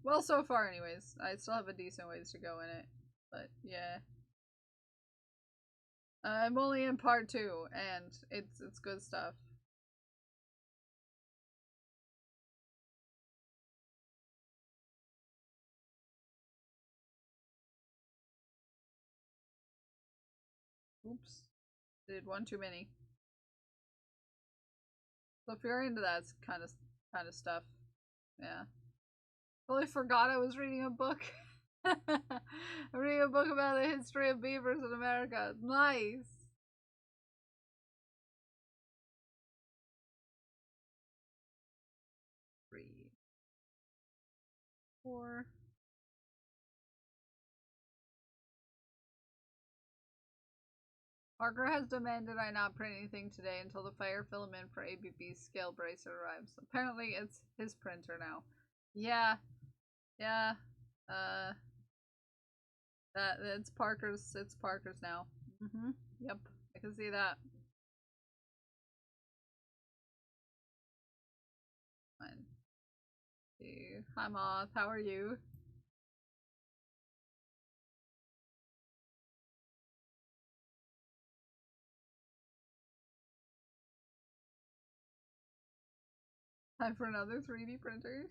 Well, so far anyways. I still have a decent ways to go in it. But yeah. I'm only in part 2 and it's good stuff. Oops. Did one too many. So if you're into that kind of stuff, yeah. Totally forgot I was reading a book. I'm reading a book about the history of beavers in America. Nice. Three, 4. Parker has demanded I not print anything today until the fire filament for ABB's scale bracer arrives. Apparently it's his printer now. Yeah. Yeah. It's Parker's now. Yep. I can see that. One, 2. Hi Moth, how are you? Time for another 3D printer.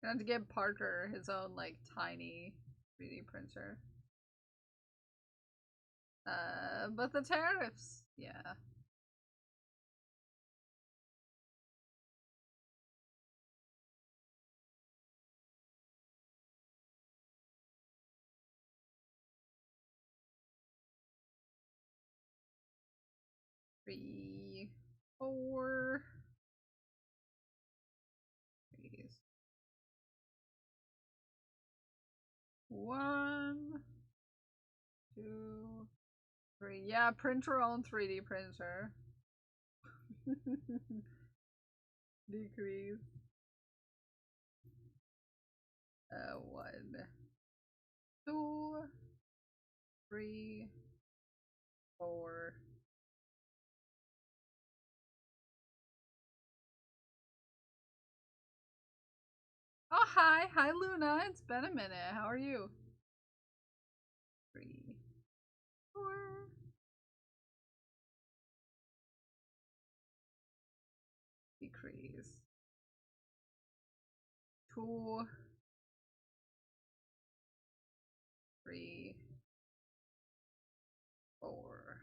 I have to get Parker his own like tiny 3D printer. But the tariffs, yeah. Three, 4. Please. 1, 2, 3. Yeah, print your own 3D printer. Decrease. 1, 2, 3, 4. Oh, hi Luna. It's been a minute. How are you? 3, 4. Decrease. 2, 3, 4.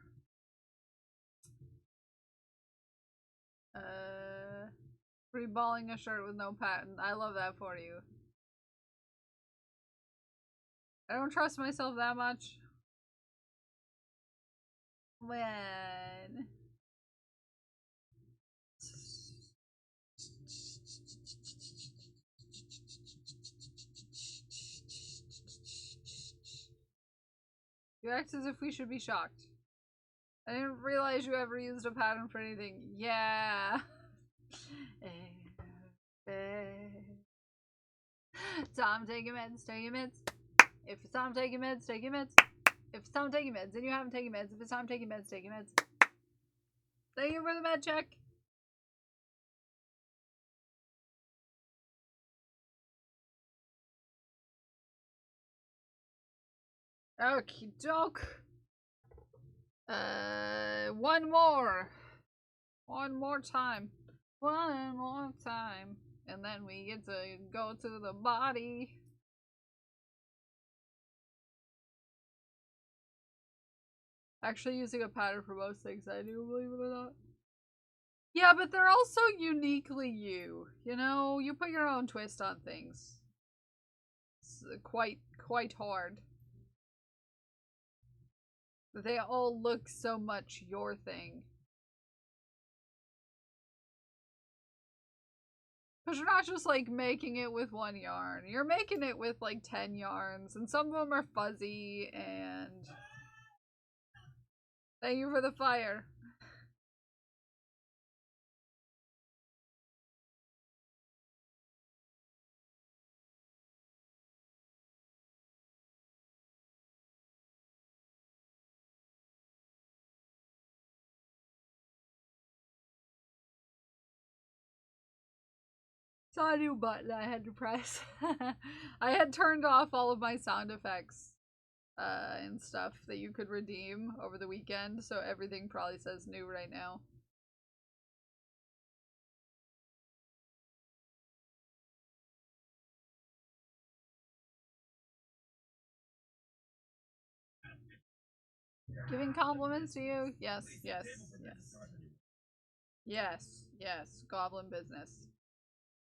Reballing a shirt with no patent. I love that for you. I don't trust myself that much. When? You act as if we should be shocked. I didn't realize you ever used a pattern for anything. Yeah. Tom, take your meds, take your meds. If it's time taking meds, take your meds. If it's time taking meds and you haven't taken meds, if it's time taking meds, take your meds. Thank you for the med check. Okie doke. One more. One more time. One more time. And then we get to go to the body. Actually using a pattern for most things I do, believe it or not. Yeah, but they're also uniquely you. You know, you put your own twist on things. It's quite hard. But they all look so much your thing. Because you're not just like making it with one yarn. You're making it with like 10 yarns. And some of them are fuzzy and... Thank you for the fire. Saw a new button I had to press. I had turned off all of my sound effects and stuff that you could redeem over the weekend, so everything probably says new right now. Giving compliments to you? Yes, yes, yes. Yes, yes, goblin business.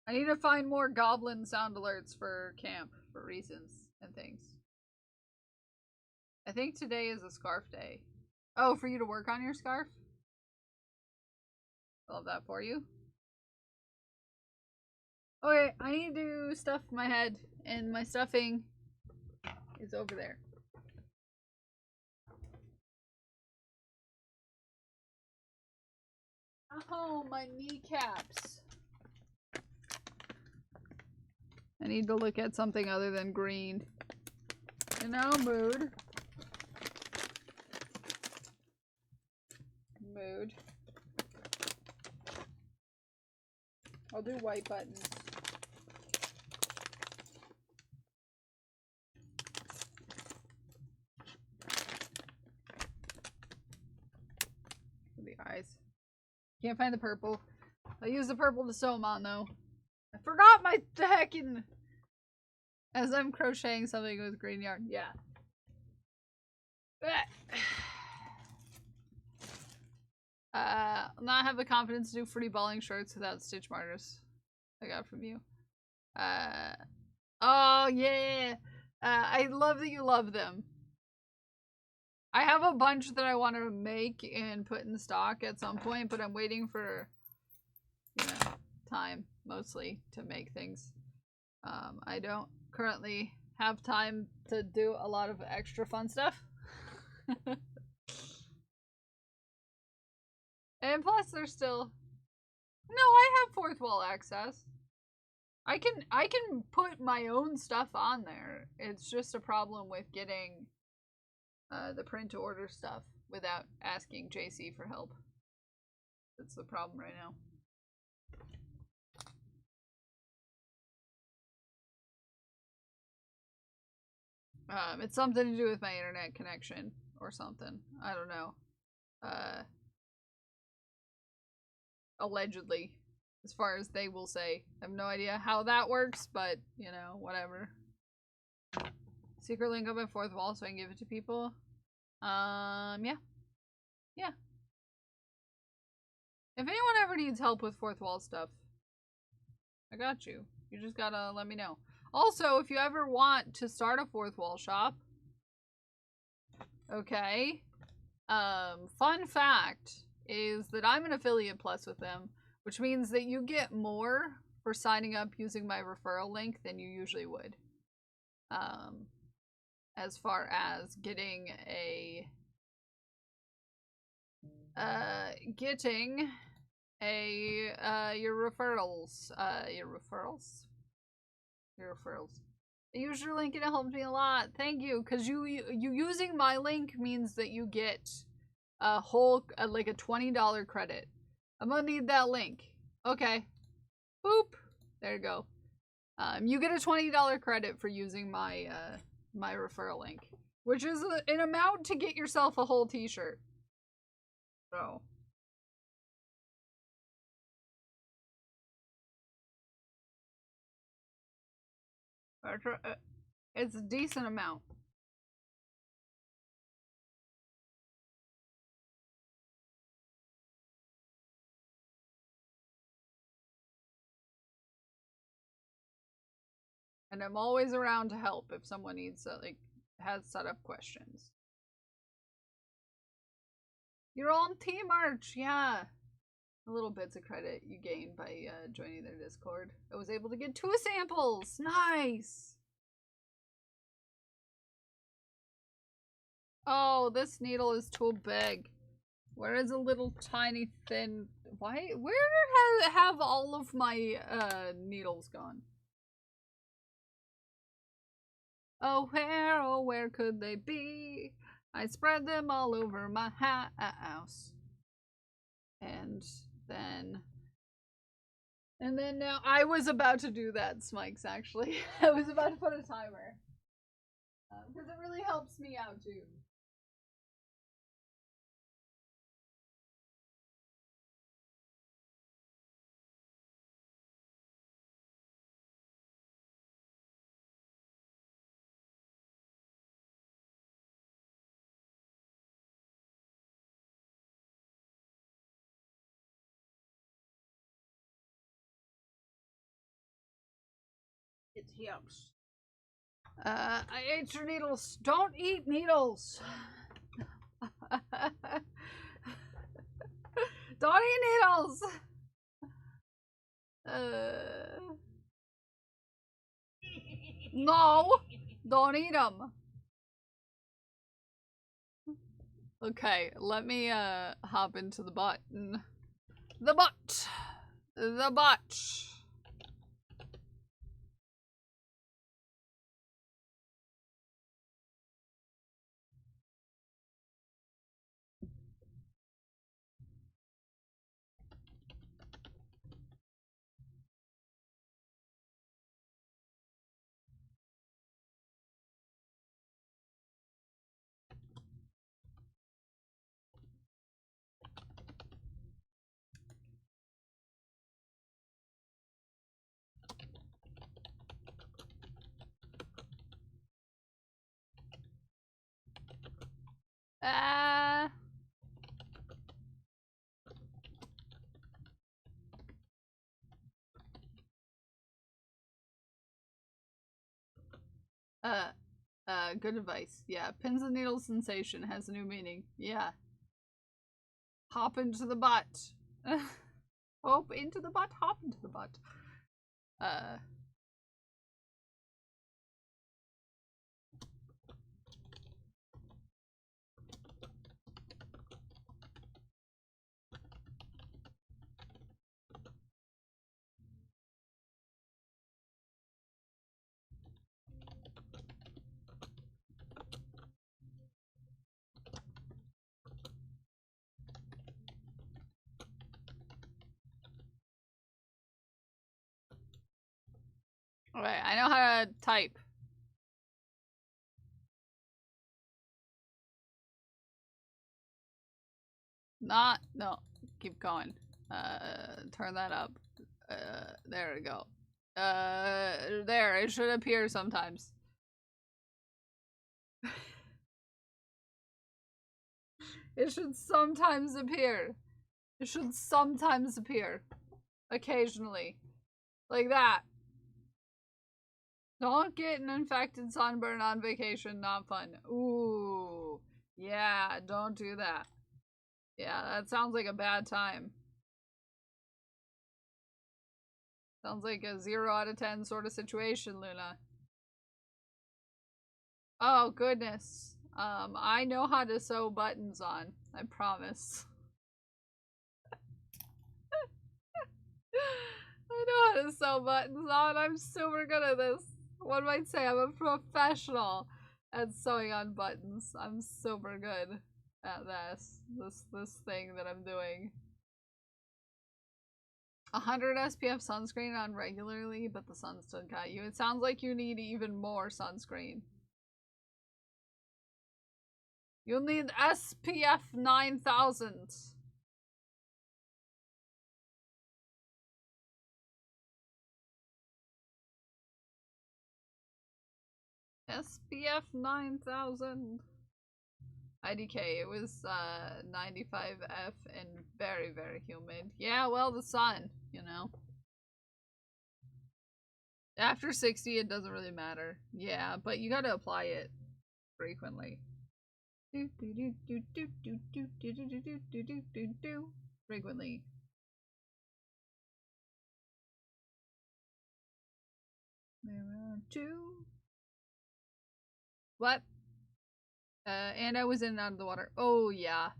I need to find more goblin sound alerts for camp, for reasons and things. I think today is a scarf day. Oh, for you to work on your scarf? I love that for you. Okay, I need to stuff my head, and my stuffing is over there. Oh, my kneecaps. I need to look at something other than green. You know, mood. Mood. I'll do white buttons. For the eyes. Can't find the purple. I use the purple to sew them on though. I forgot my heckin'. As I'm crocheting something with green yarn. Yeah. Not have the confidence to do free balling shirts without stitch markers. I got from you. Oh yeah. I love that you love them. I have a bunch that I want to make and put in stock at some point, but I'm waiting for, you know, time mostly to make things. I don't currently have time to do a lot of extra fun stuff. And plus there's still... No, I have fourth wall access. I can put my own stuff on there. It's just a problem with getting the print to order stuff without asking JC for help. That's the problem right now. It's something to do with my internet connection or something. I don't know. Allegedly, as far as they will say. I have no idea how that works, but, you know, whatever. Secret link on my fourth wall so I can give it to people. Yeah. Yeah. If anyone ever needs help with fourth wall stuff, I got you. You just gotta let me know. Also, if you ever want to start a fourth wall shop, okay, fun fact is that I'm an affiliate plus with them, which means that you get more for signing up using my referral link than you usually would. As far as getting a your referrals. Use your link and it helps me a lot. Thank you, because you using my link means that you get a whole like a $20 credit. I'm gonna need that link. Okay. Boop. There you go. You get a $20 credit for using my my referral link, which is an amount to get yourself a whole t-shirt. So. It's a decent amount. And I'm always around to help if someone needs has setup questions. You're on Team Arch, yeah. The little bits of credit you gain by joining their Discord. I was able to get 2 samples. Nice. Oh, this needle is too big. Where is a little tiny thin? Why? Where have all of my needles gone? Oh, where could they be? I spread them all over my house. And then now I was about to do that, Smikes, actually. I was about to put a timer. Because it really helps me out, too. It helps. I ate your needles. Don't eat needles. Don't eat needles. No, don't eat them. Okay, let me hop into the button. The butt. The butt. Good advice. Yeah, pins and needles sensation has a new meaning. Yeah. Hop into the butt. Hop into the butt, hop into the butt. Okay, I know how to type. No, keep going. Turn that up. There we go. There, it should appear sometimes. It should sometimes appear. It should sometimes appear. Occasionally. Like that. Don't get an infected sunburn on vacation, not fun. Ooh. Yeah, don't do that. Yeah, that sounds like a bad time. Sounds like a 0 out of 10 sort of situation, Luna. Oh, goodness. I know how to sew buttons on. I promise. I know how to sew buttons on. I'm super good at this. One might say I'm a professional at sewing on buttons. I'm super good at this thing that I'm doing. 100 SPF sunscreen on regularly, but the sun still got you. It sounds like you need even more sunscreen. You'll need SPF 9000. SPF 9000. IDK, it was 95F and very, very humid. Yeah, well, the sun, you know. After 60, it doesn't really matter. Yeah, but you gotta apply it frequently. Frequently. Two. What? And I was in and out of the water. Oh, yeah.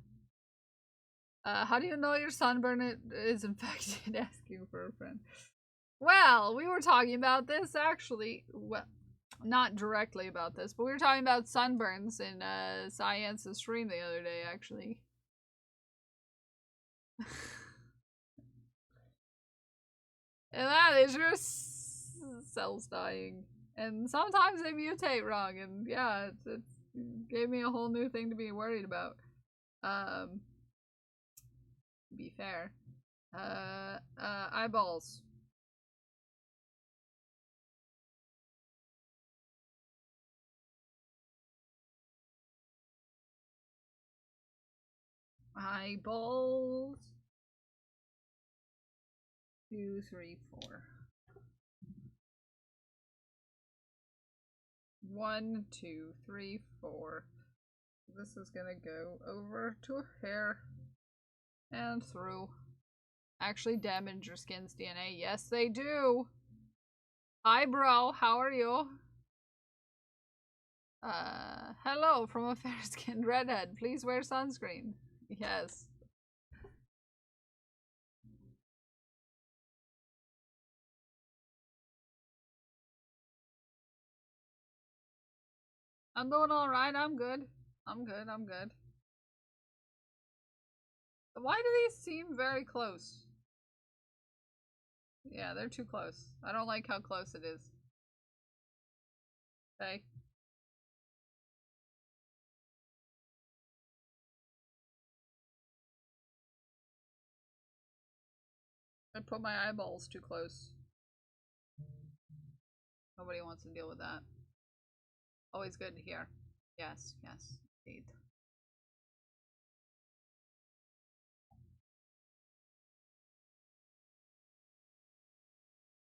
How do you know your sunburn is infected? Asking for a friend. Well, we were talking about this actually. Well, not directly about this, but we were talking about sunburns in Science's stream the other day, actually. And that is your cells dying. And sometimes they mutate wrong, and yeah, it gave me a whole new thing to be worried about. To be fair. Eyeballs. Eyeballs. 2, 3, 4. 1, 2, 3, 4. This is gonna go over to her hair and through. Actually damage your skin's DNA. Yes, they do. Hi, bro. How are you? Hello from a fair-skinned redhead. Please wear sunscreen. Yes. I'm doing alright. I'm good. I'm good. I'm good. Why do these seem very close? Yeah, they're too close. I don't like how close it is. Okay. I put my eyeballs too close. Nobody wants to deal with that. Always good to hear. Yes, yes, indeed.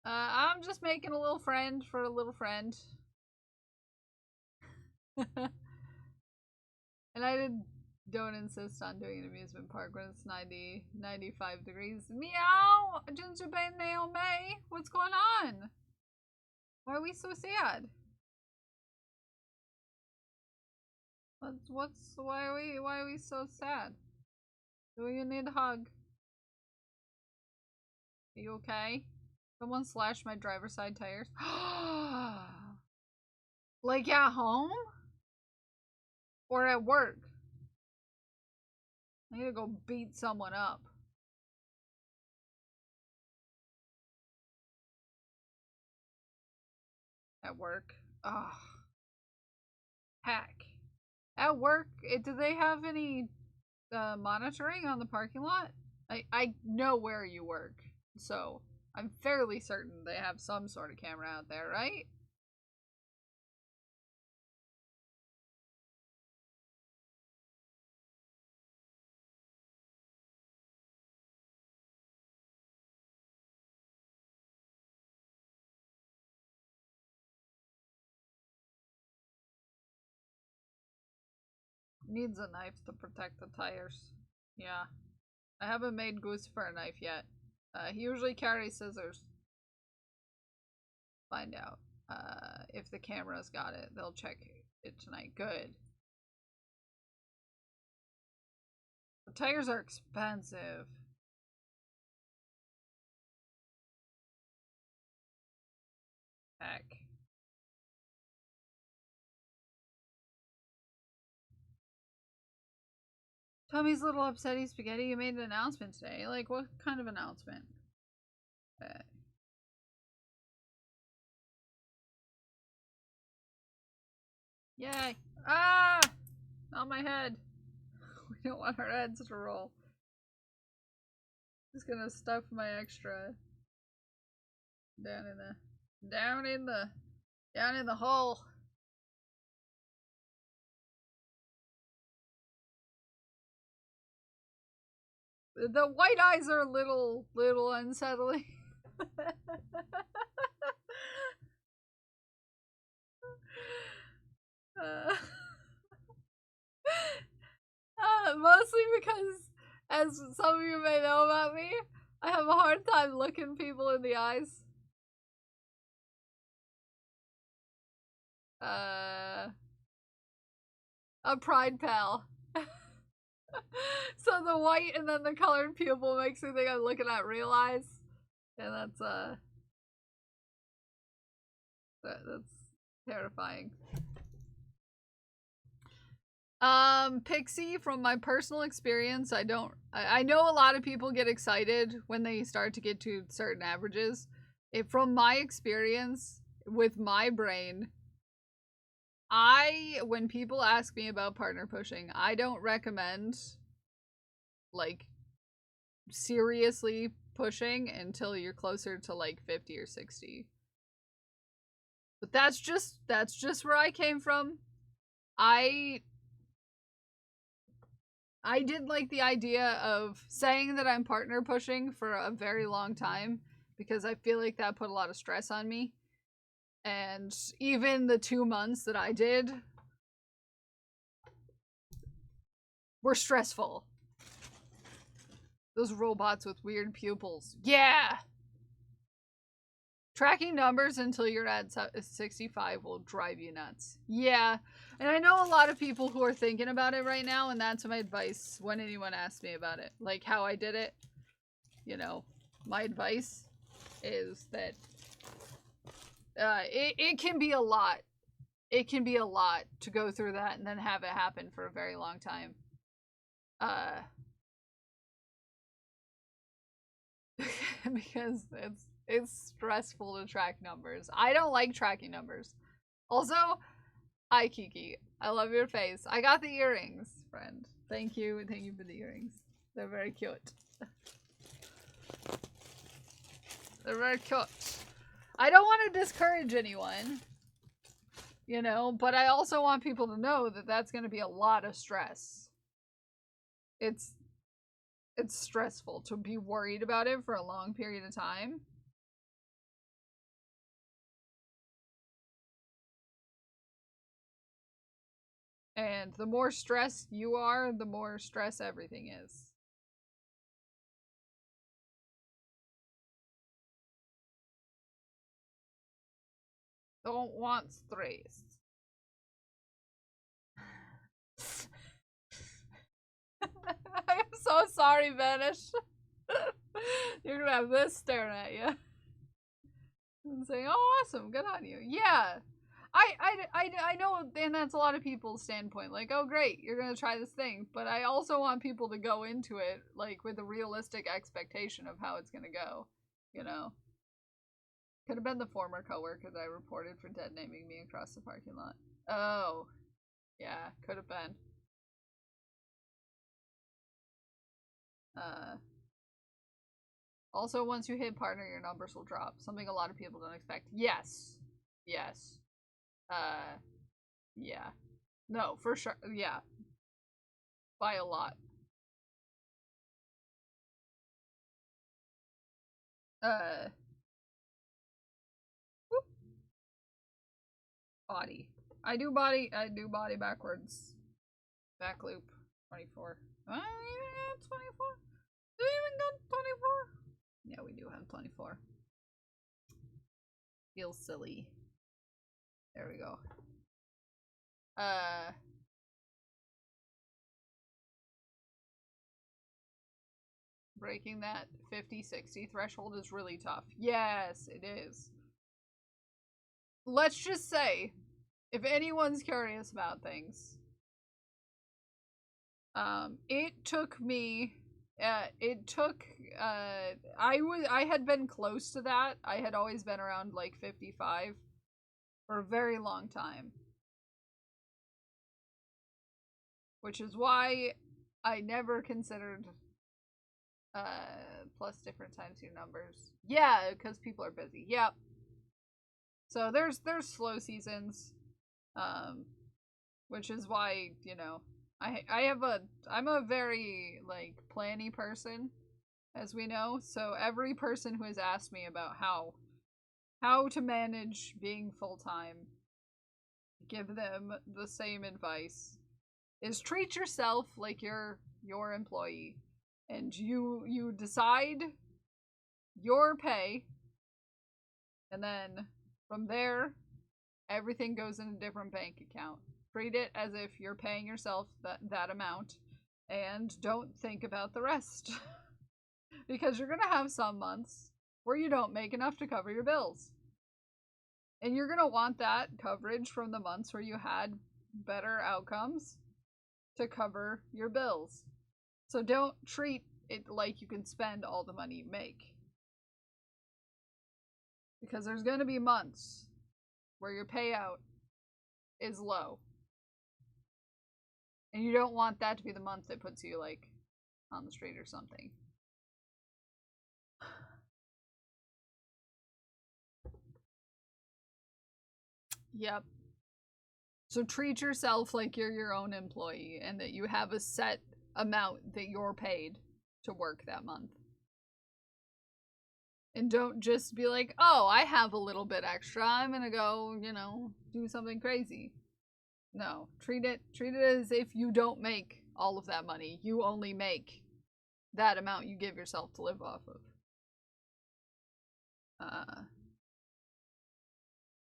I'm just making a little friend for a little friend. And I don't insist on doing an amusement park when it's 90, 95 degrees. Meow! Gingerbread Naomi! What's going on? Why are we so sad? Why are we so sad? Do you need a hug? Are you okay? Someone slashed my driver's side tires. Like at home? Or at work? I need to go beat someone up. At work? Ugh. Heck. At work, do they have any monitoring on the parking lot? I know where you work, so I'm fairly certain they have some sort of camera out there, right? Needs a knife to protect the tires. Yeah. I haven't made Goose for a knife yet. He usually carries scissors. Find out. If the camera's got it, they'll check it tonight. Good. The tires are expensive. Heck. Tommy's little upsetty spaghetti. You made an announcement today. Like, what kind of announcement? Yay! Ah! On my head. We don't want our heads to roll. Just gonna stuff my extra down in the hole. The white eyes are a little unsettling. as some of you may know about me, I have a hard time looking people in the eyes. A pride pal. So the white and then the colored pupil makes me think I'm looking at real eyes. And that's terrifying. Pixie, from my personal experience, I know a lot of people get excited when they start to get to certain averages. From my experience with my brain, when people ask me about partner pushing, I don't recommend, like, seriously pushing until you're closer to, like, 50 or 60. But that's just where I came from. I didn't like the idea of saying that I'm partner pushing for a very long time because I feel like that put a lot of stress on me. And even the 2 months that I did were stressful. Those robots with weird pupils. Yeah! Tracking numbers until you're at 65 will drive you nuts. Yeah. And I know a lot of people who are thinking about it right now, and that's my advice when anyone asks me about it. Like how I did it. You know, my advice is that it can be a lot. It can be a lot to go through that and then have it happen for a very long time. Because it's stressful to track numbers. I don't like tracking numbers. Also, hi Kiki. I love your face. I got the earrings, friend. Thank you. Thank you for the earrings. They're very cute. They're very cute. I don't want to discourage anyone, you know, but I also want people to know that that's going to be a lot of stress. It's stressful to be worried about it for a long period of time. And the more stressed you are, the more stress everything is. Don't want stress. I am so sorry, Vanish. You're gonna have this staring at you. And saying, oh, awesome, good on you. Yeah. I know, and that's a lot of people's standpoint. Like, oh, great, you're gonna try this thing. But I also want people to go into it, like, with a realistic expectation of how it's gonna go. You know? Could have been the former coworker that I reported for dead naming me across the parking lot. Oh. Yeah, could have been. Also, once you hit partner, your numbers will drop. Something a lot of people don't expect. Yes. Yes. Yeah. No, for sure. Yeah. By a lot. Whoop. Body. I do body backwards. Back loop. 24. 24? Do we even got 24? Yeah, we do have 24. Feels silly. There we go. Breaking that 50-60 threshold is really tough. Yes, it is. Let's just say, if anyone's curious about things, it took me, I had been close to that. I had always been around like 55 for a very long time. Which is why I never considered plus different times your numbers. Yeah, because people are busy. Yep. So there's slow seasons, which is why, you know, I'm a very, like, planny person, as we know. So every person who has asked me about how to manage being full-time, give them the same advice, is treat yourself like you're your employee. And you decide your pay, and then from there, everything goes in a different bank account. Treat it as if you're paying yourself that amount, and don't think about the rest. Because you're gonna have some months where you don't make enough to cover your bills. And you're gonna want that coverage from the months where you had better outcomes to cover your bills. So don't treat it like you can spend all the money you make. Because there's gonna be months where your payout is low. And you don't want that to be the month that puts you, like, on the street or something. Yep. So treat yourself like you're your own employee and that you have a set amount that you're paid to work that month. And don't just be like, oh, I have a little bit extra, I'm gonna go, do something crazy. No, treat it as if you don't make all of that money. You only make that amount you give yourself to live off of.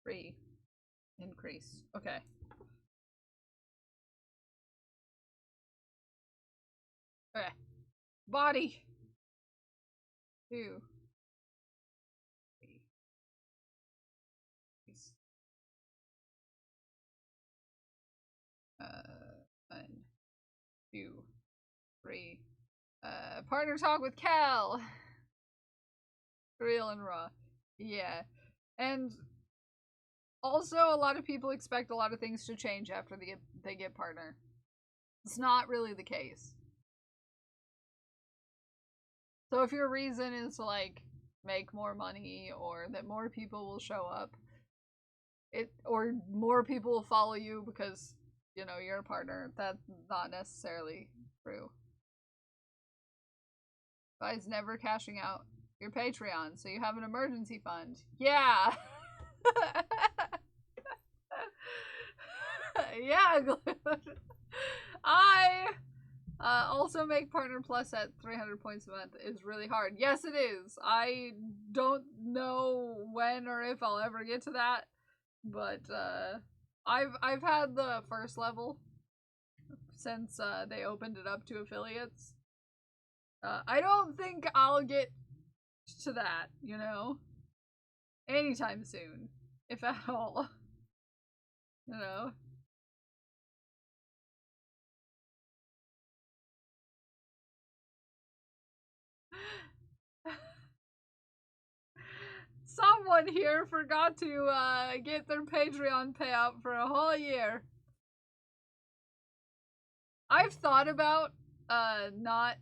Free increase. Okay. Okay. Body. 2. 3. 1, 2, 3. Partner talk with Cal. Real and raw. Yeah. And also, a lot of people expect a lot of things to change after they get partner. It's not really the case. So if your reason is to, like, make more money, or that more people will show up, or more people will follow you because, you're a partner, that's not necessarily true. Guys, never cashing out your Patreon, so you have an emergency fund. Yeah! Yeah, I also make Partner Plus at 300 points a month. Is really hard. Yes, it is. I don't know when or if I'll ever get to that, but I've had the first level since they opened it up to affiliates. I don't think I'll get to that, anytime soon, if at all. Someone here forgot to get their Patreon payout for a whole year. I've thought about not,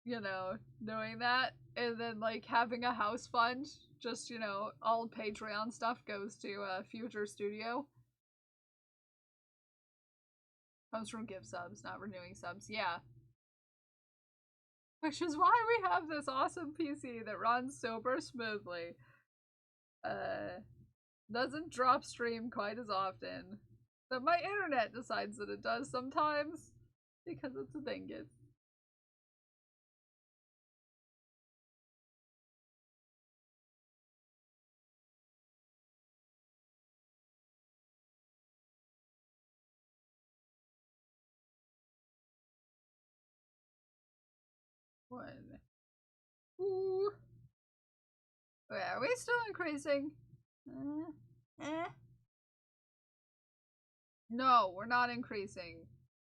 doing that, and then, like, having a house fund. Just, all Patreon stuff goes to Future Studio. Comes from gift subs, not renewing subs. Yeah. Which is why we have this awesome PC that runs super smoothly. Doesn't drop stream quite as often. But my internet decides that it does sometimes, because it's a dingus. One. Ooh. Wait, are we still increasing? No, we're not increasing.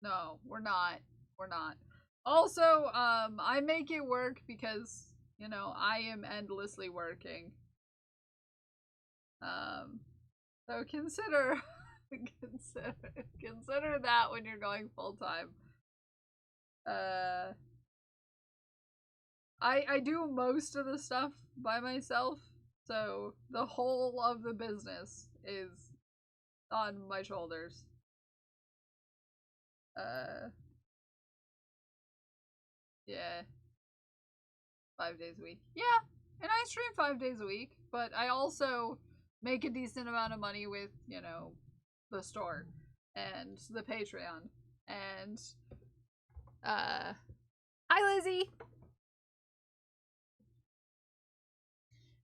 No, we're not. We're not. Also, I make it work because, I am endlessly working. So consider consider that when you're going full time. I do most of the stuff by myself, so the whole of the business is on my shoulders. Yeah. 5 days a week. Yeah, and I stream 5 days a week, but I also make a decent amount of money with, the store and the Patreon. And hi Lizzie.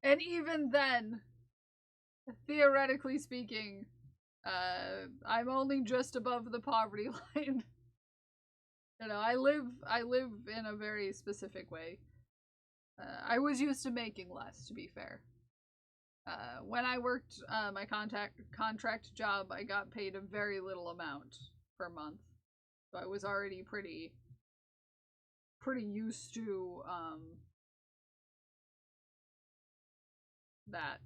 And even then, theoretically speaking, I'm only just above the poverty line. You know, I live in a very specific way. I was used to making less, to be fair. When I worked my contract job, I got paid a very little amount per month, so I was already pretty used to that.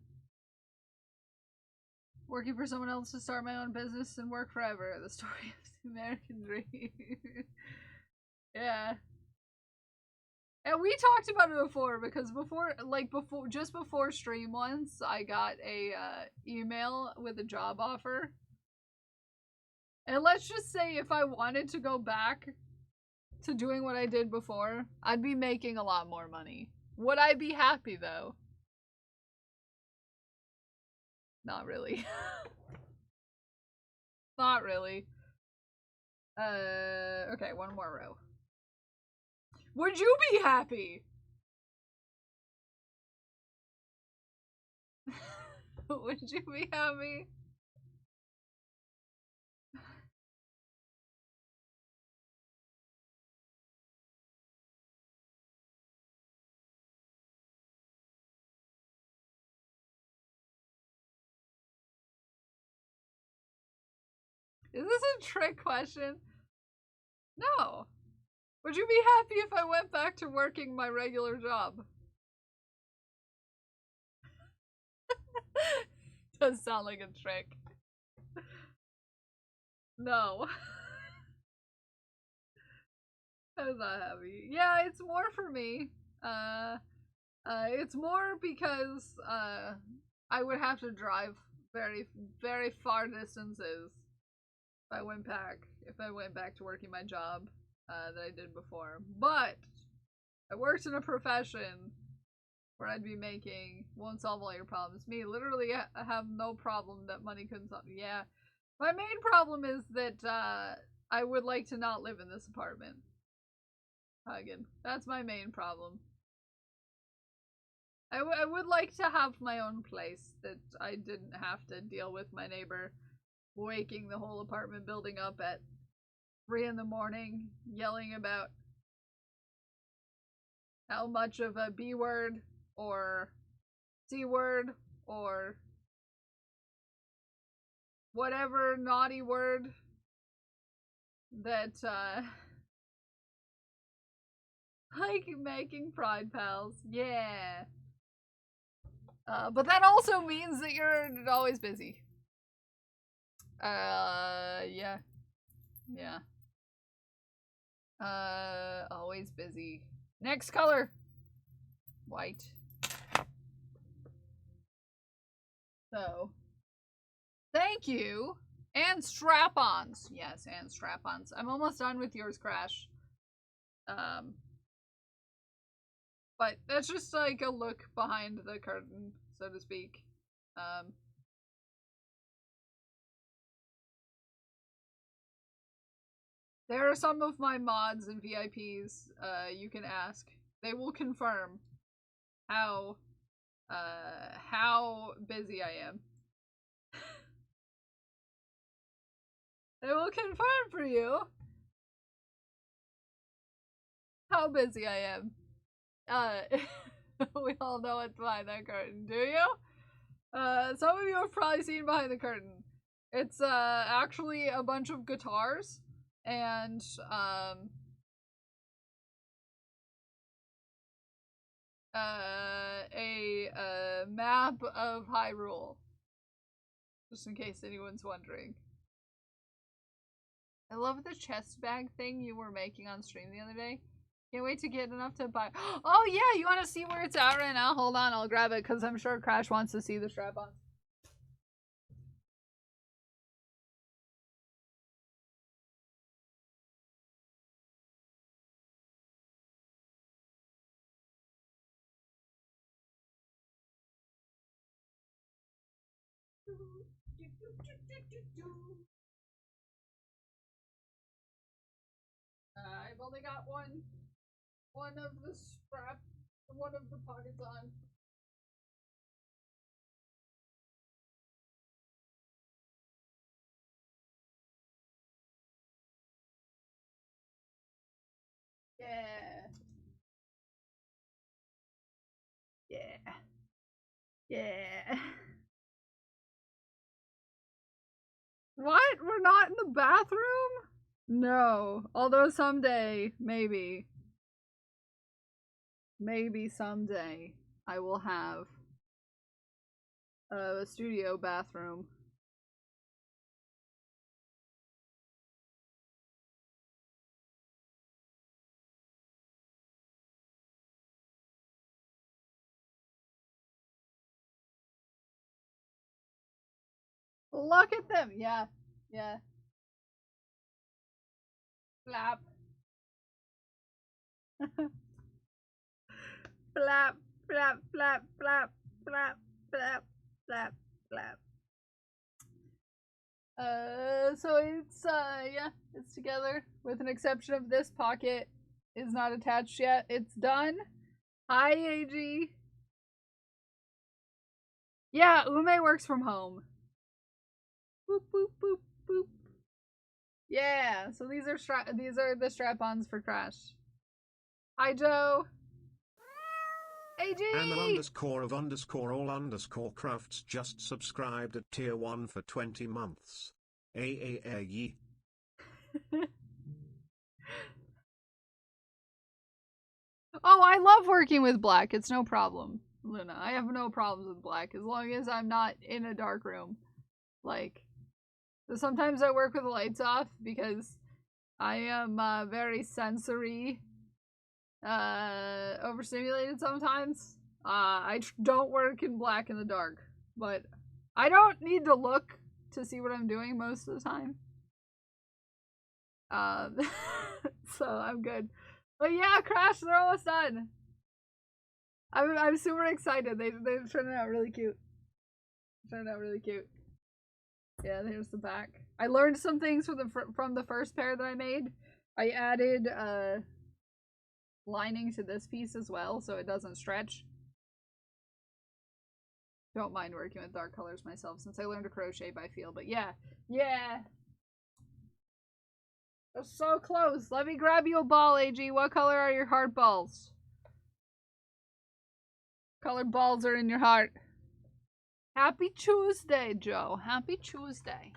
Working for someone else to start my own business and work forever. The story of the American dream. Yeah. And we talked about it before because just before stream once, I got a email with a job offer. And let's just say if I wanted to go back to doing what I did before, I'd be making a lot more money. Would I be happy though? Not really. Not really. Okay, one more row. Would you be happy? Would you be happy? Is this a trick question? No. Would you be happy if I went back to working my regular job? Does sound like a trick. No. I'm not happy. Yeah, it's more for me. It's more because I would have to drive very, very far distances if I went back to working my job that I did before. But I worked in a profession where I'd be making won't solve all your problems. Me, literally, I have no problem that money couldn't solve. Yeah, my main problem is that I would like to not live in this apartment. Hagen, that's my main problem. I would like to have my own place that I didn't have to deal with my neighbor waking the whole apartment building up at 3 in the morning, yelling about how much of a B word or C word or whatever naughty word that like making pride pals. Yeah. But that also means that you're always busy. Yeah. Yeah. Always busy. Next color. White. So. Thank you. And strap-ons. Yes, and strap-ons. I'm almost done with yours, Crash. But that's just like a look behind the curtain, so to speak. There are some of my mods and VIPs you can ask. They will confirm how busy I am. They will confirm for you how busy I am. We all know what's behind that curtain, do you? Some of you have probably seen behind the curtain. It's actually a bunch of guitars and a map of Hyrule. Just in case anyone's wondering. I love the chest bag thing you were making on stream the other day. Can't wait to get enough to buy. Oh yeah, you want to see where it's at right now? Hold on, I'll grab it because I'm sure Crash wants to see the strap-on. I've only got one of the strap, one of the pockets on. Yeah. What? We're not in the bathroom? No. Although someday, maybe. Maybe someday I will have a studio bathroom. Look at them. Yeah. Yeah. Flap. Flap, flap, flap, flap, flap, flap, flap, flap. So it's, yeah, it's together, with an exception of this pocket is not attached yet. It's done. Hi, AG. Yeah, Ume works from home. Boop, boop, boop, boop. Yeah, so these are the strap-ons for Crash. Hi, Joe. AG! And _of_all_crafts just subscribed at tier 1 for 20 months. Ye. Oh, I love working with black. It's no problem, Luna. I have no problems with black as long as I'm not in a dark room. Like, sometimes I work with the lights off because I am very sensory overstimulated sometimes. I don't work in black in the dark, but I don't need to look to see what I'm doing most of the time. So I'm good. But yeah, Crash, they're almost done. I'm super excited. They're turning out really cute. Turned out really cute. Yeah, there's the back. I learned some things from the first pair that I made. I added lining to this piece as well, so it doesn't stretch. Don't mind working with dark colors myself since I learned to crochet by feel, but yeah. Yeah. They're so close. Let me grab you a ball, AG. What color are your heart balls? Colored balls are in your heart. Happy Tuesday, Joe. Happy Tuesday.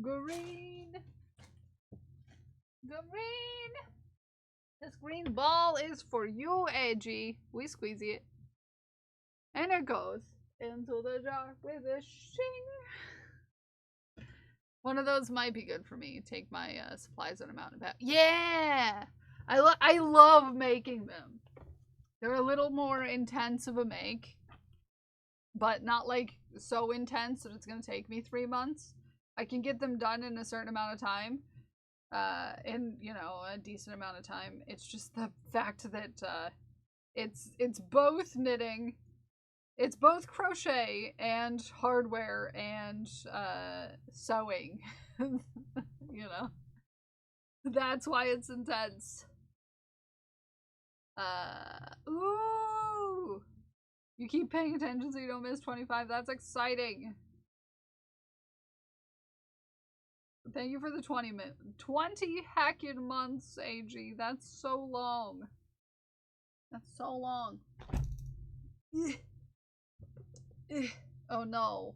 Green. Green. This green ball is for you, AG. We squeeze it. And it goes into the jar with a shing. One of those might be good for me. Take my supplies on a mountain path. Yeah! I love making them. They're a little more intense of a make. But not like so intense that it's going to take me 3 months. I can get them done in a certain amount of time. In, you know, a decent amount of time. It's just the fact that it's both knitting. It's both crochet and hardware and sewing. You know? That's why it's intense. Ooh! You keep paying attention so you don't miss 25. That's exciting. Thank you for the 20 heckin' months, AG. That's so long. That's so long. Oh no.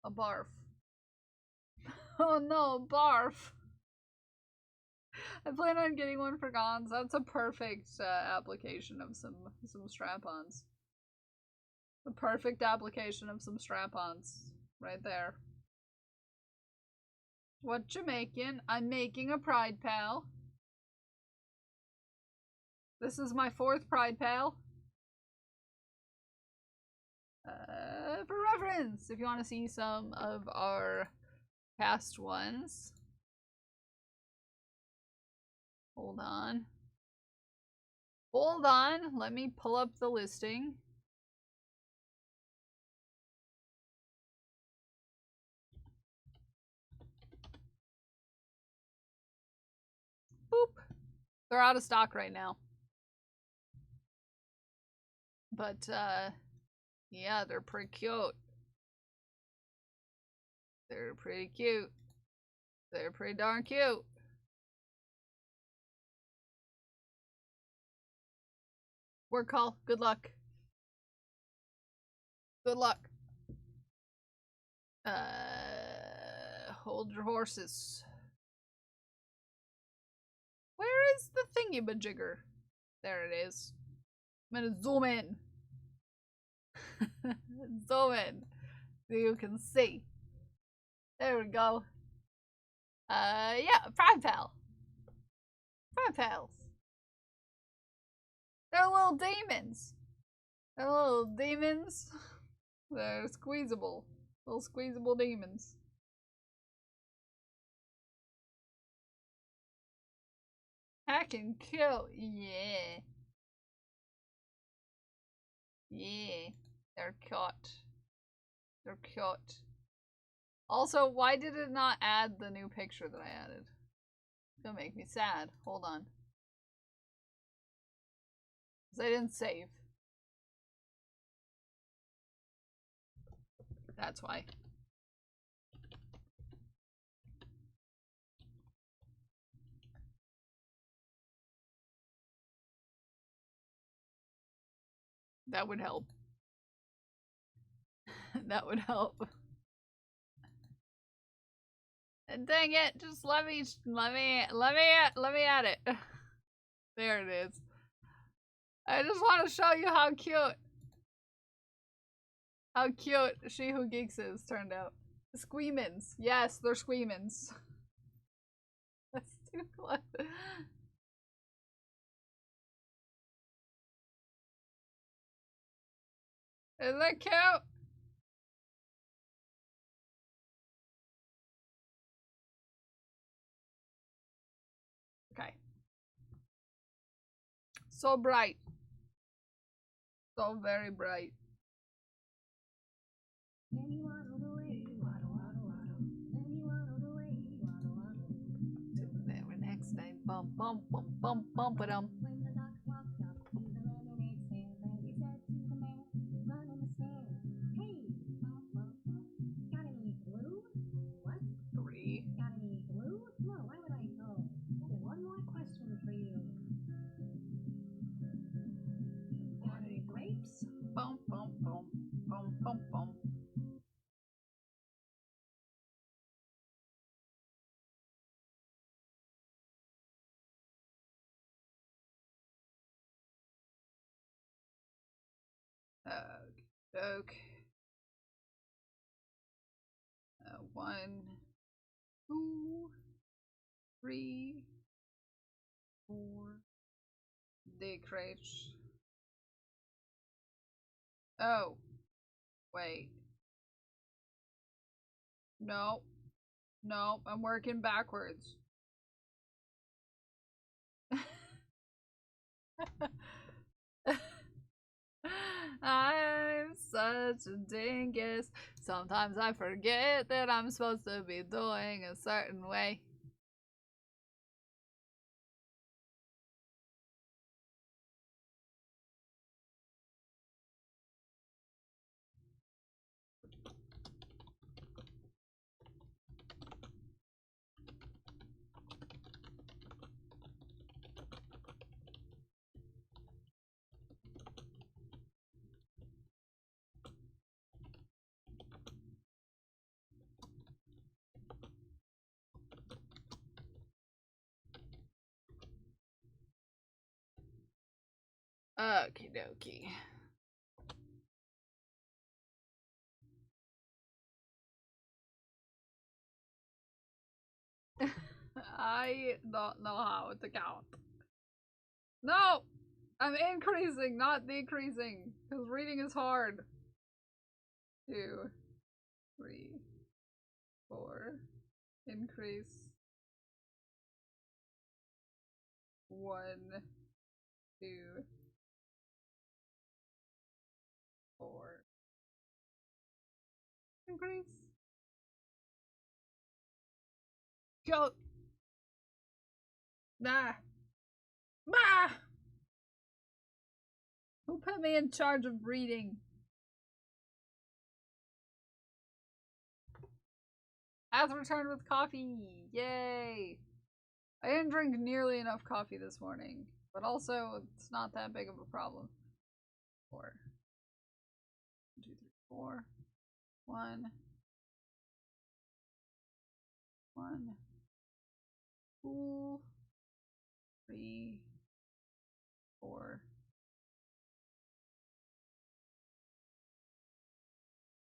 A barf. Oh no, barf. I plan on getting one for Gons. That's a perfect application of some strap-ons. The perfect application of some strap-ons. Right there. What you making? I'm making a Pride Pal. This is my 4th Pride Pal. For reference, if you want to see some of our past ones. Hold on. Hold on. Let me pull up the listing. Boop. They're out of stock right now. But, yeah, they're pretty cute. They're pretty cute. They're pretty darn cute. Work call. Good luck. Good luck. Hold your horses. Where is the thingy-majigger? There it is. I'm gonna zoom in. Zoom in. So you can see. There we go. Yeah, Frog Pal. Frog Pals. They're little demons. They're little demons. They're squeezable. Little squeezable demons. Hack and kill. Yeah. Yeah. They're cute. They're cute. Also, why did it not add the new picture that I added? It's gonna make me sad. Hold on. Because I didn't save. That's why. That would help. That would help. And dang it, just let me add it. There it is. I just want to show you how cute She Who Geeks is turned out. Squeamins. Yes, they're squeamins. That's too close. Isn't that cute? Okay. So bright. So very bright. Very next day. Bum bum bum bum bum ba-dum. Three. Got any glue? No, why would I? Oh, one more question for you. Got any grapes? Bum bum bum bum bum bum. Okay. 1, 2, 3, 4. Decrease. Oh. Wait. No. No, I'm working backwards. I'm such a dingus. Sometimes I forget that I'm supposed to be doing a certain way. Okie dokie. I don't know how to count. No! I'm increasing, not decreasing. Because reading is hard. 2, 3, 4. Increase. 1, 2, 4. Increase. Go. Nah. Bah! Who put me in charge of reading? Has returned with coffee. Yay! I didn't drink nearly enough coffee this morning, but also it's not that big of a problem. 4, 1, 2, 3, 4, 1, 1, 2, 3, 4,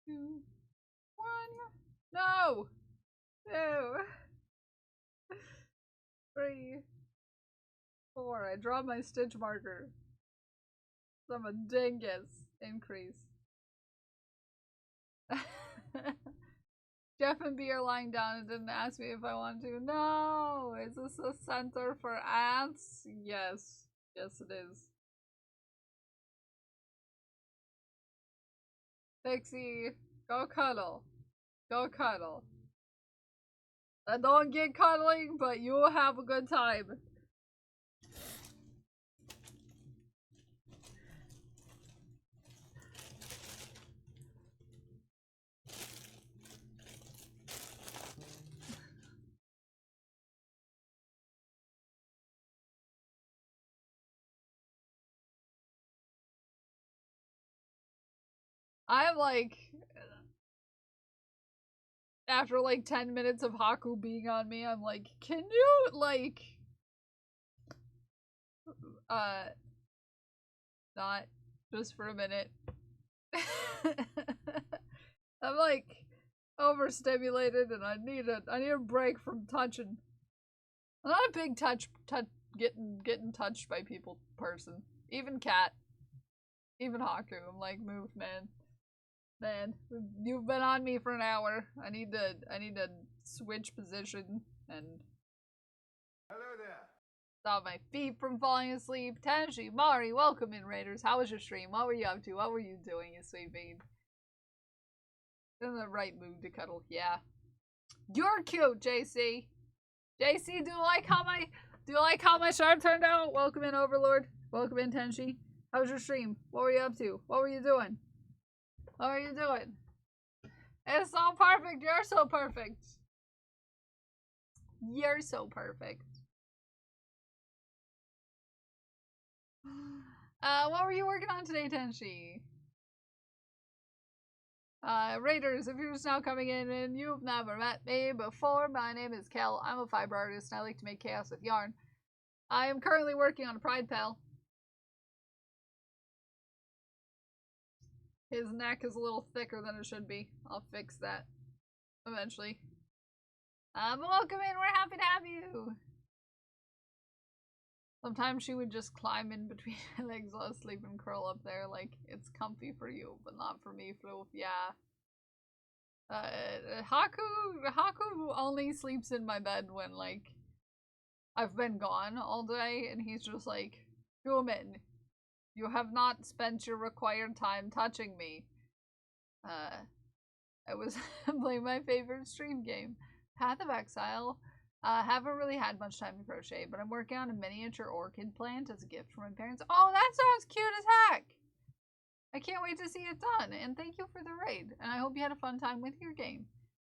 2, 1. No! 2, 3, 4. I draw my stitch marker. I'm a dingus. Increase. Jeff and B are lying down and didn't ask me if I want to. No! Is this a center for ants? Yes. Yes, it is. Pixie, go cuddle. Go cuddle. I don't get cuddling, but you will have a good time. I'm like, after like 10 minutes of Haku being on me, I'm like, can you like, not just for a minute. I'm like overstimulated and I need a break from touching. I'm not a big getting touched by people person. Even Cat. Even Haku. I'm like, move, man. Man, you've been on me for an hour. I need to switch position and Hello there. stop my feet from falling asleep. Tenshi, Mari, welcome in, Raiders. How was your stream? What were you up to? What were you doing, you sweet babe? In the right mood to cuddle. Yeah. You're cute, JC. JC, do you like how my sharp turned out? Welcome in, Overlord. Welcome in, Tenshi. How was your stream? What were you up to? What were you doing? What are you doing? It's so perfect. You're so perfect. You're so perfect. What were you working on today, Tenshi? Raiders, if you're just now coming in and you've never met me before, my name is Kel. I'm a fiber artist and I like to make chaos with yarn. I am currently working on a Pride Pal. His neck is a little thicker than it should be. I'll fix that eventually. But welcome in. We're happy to have you. Sometimes she would just climb in between my legs while I was asleep and curl up there. Like, it's comfy for you, but not for me, Floof. Yeah. Haku only sleeps in my bed when, like, I've been gone all day, and he's just like, human, you have not spent your required time touching me. I was playing my favorite stream game, Path of Exile. Haven't really had much time to crochet, but I'm working on a miniature orchid plant as a gift from my parents. Oh, that sounds cute as heck! I can't wait to see it done, and thank you for the raid, and I hope you had a fun time with your game.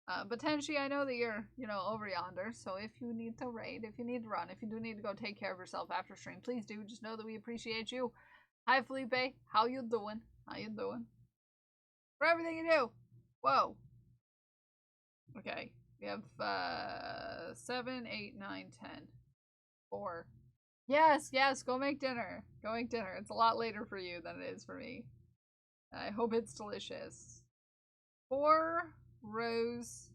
But Tenshi, I know that you're, over yonder, so if you need to raid, if you need to run, if you do need to go take care of yourself after stream, please do. Just know that we appreciate you. Hi, Felipe. How you doing? How you doing? For everything you do. Whoa. Okay. We have 7, 8, 9, 10. 4. Yes, go make dinner. Go make dinner. It's a lot later for you than it is for me. I hope it's delicious. 4 rows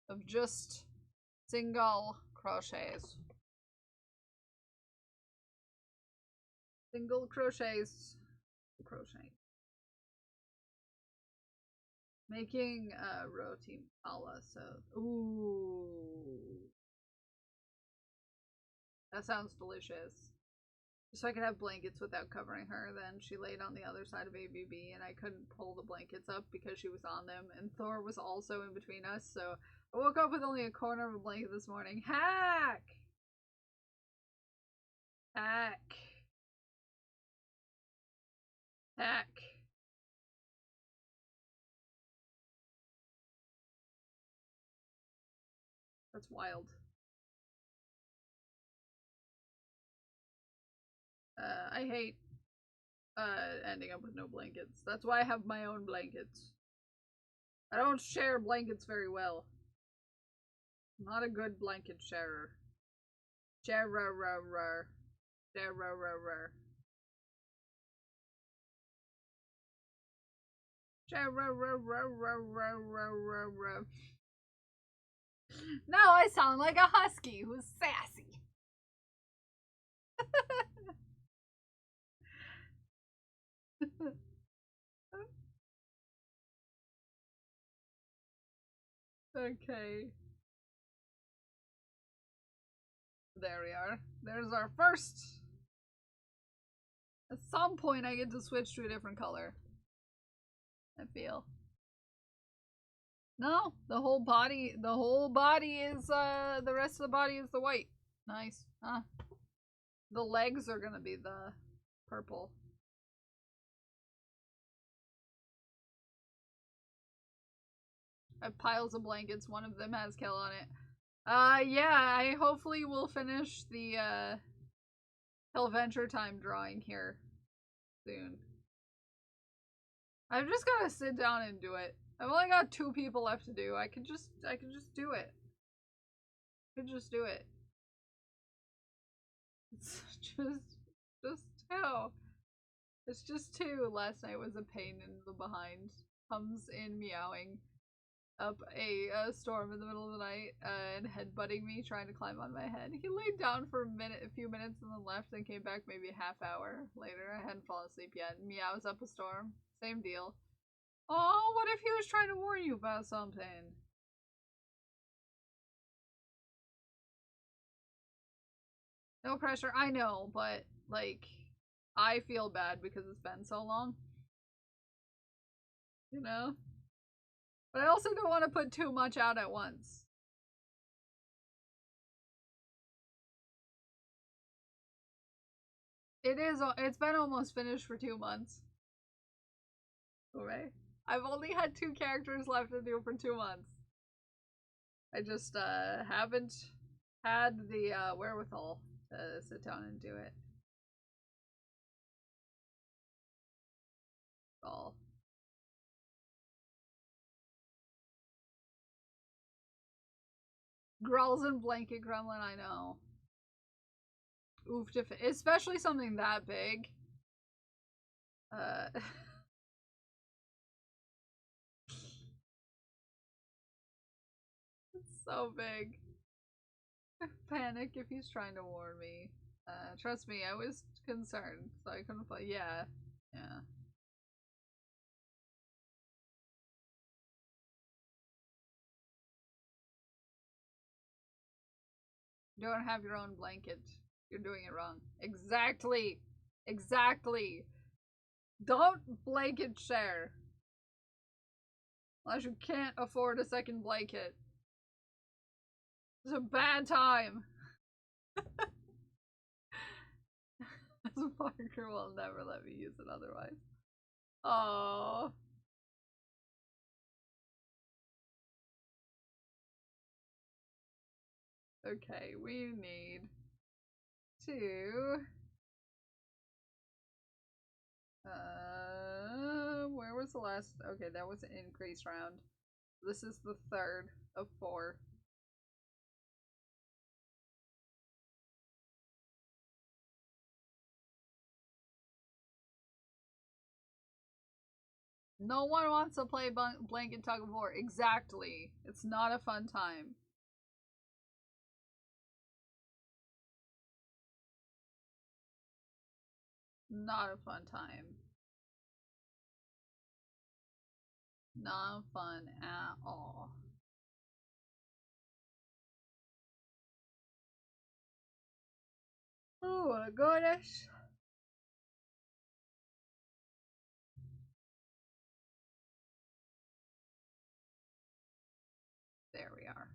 of just single crochets. Single crochets. Crochet. Making roti mala, so ooh, that sounds delicious. So I could have blankets without covering her. Then she laid on the other side of ABB, and I couldn't pull the blankets up because she was on them, and Thor was also in between us. So I woke up with only a corner of a blanket this morning. Hack. That's wild. I hate ending up with no blankets. That's why I have my own blankets. I don't share blankets very well. I'm not a good blanket sharer. Sharer. Sharer. Now I sound like a husky who's sassy. Okay. There we are. There's our first. At some point I get to switch to a different color. I feel. No, the whole body is the rest of the body is the white. Nice. Huh. The legs are gonna be the purple. I have piles of blankets, one of them has Kel on it. Yeah, I hopefully will finish the Adventure Time drawing here soon. I've just gotta sit down and do it. I've only got 2 people left to do. I could just do it. I could just do it. It's just 2. It's just 2. Last night was a pain in the behind. Comes in meowing up a storm in the middle of the night and headbutting me, trying to climb on my head. He laid down for a few minutes and then left and came back maybe a half hour later. I hadn't fallen asleep yet. Meows up a storm. Same deal. Oh, what if he was trying to warn you about something? No pressure, I know, but, like, I feel bad because it's been so long. You know? But I also don't want to put too much out at once. It's been almost finished for 2 months. Alright. I've only had 2 characters left to do for 2 months. I just, haven't had the, wherewithal to sit down and do it. All. Growls and blanket gremlin, I know. Oof, especially something that big. It's so big. Panic if he's trying to warn me. Trust me, I was concerned, so I couldn't play. Yeah. Yeah. You don't have your own blanket. You're doing it wrong. Exactly. Exactly. Don't blanket share. Unless you can't afford a second blanket. It's a bad time. Parker will never let me use it otherwise. Oh. Okay, we need to where was the last? Okay, that was an increase round. This is the 3rd of 4. No one wants to play blanket tug of war. Exactly. It's not a fun time. Not a fun time. Not fun at all. Oh my goodness. There we are.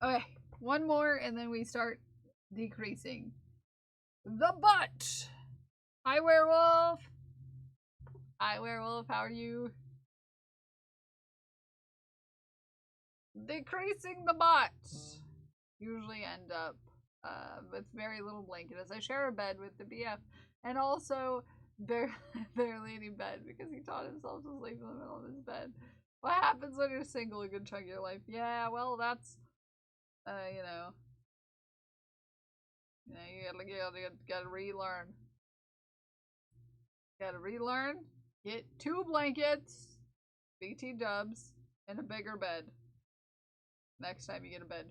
Okay, one more and then we start decreasing. The butt! Hi, werewolf! Hi, werewolf, how are you? Decreasing the butt! Usually end up with very little blanket as I share a bed with the BF. And also, barely any bed because he taught himself to sleep in the middle of his bed. What happens when you're single a good chunk of your life? Yeah, well, that's, you know, you gotta relearn. Gotta relearn. Get 2 blankets, BT dubs, and a bigger bed. Next time you get a bed.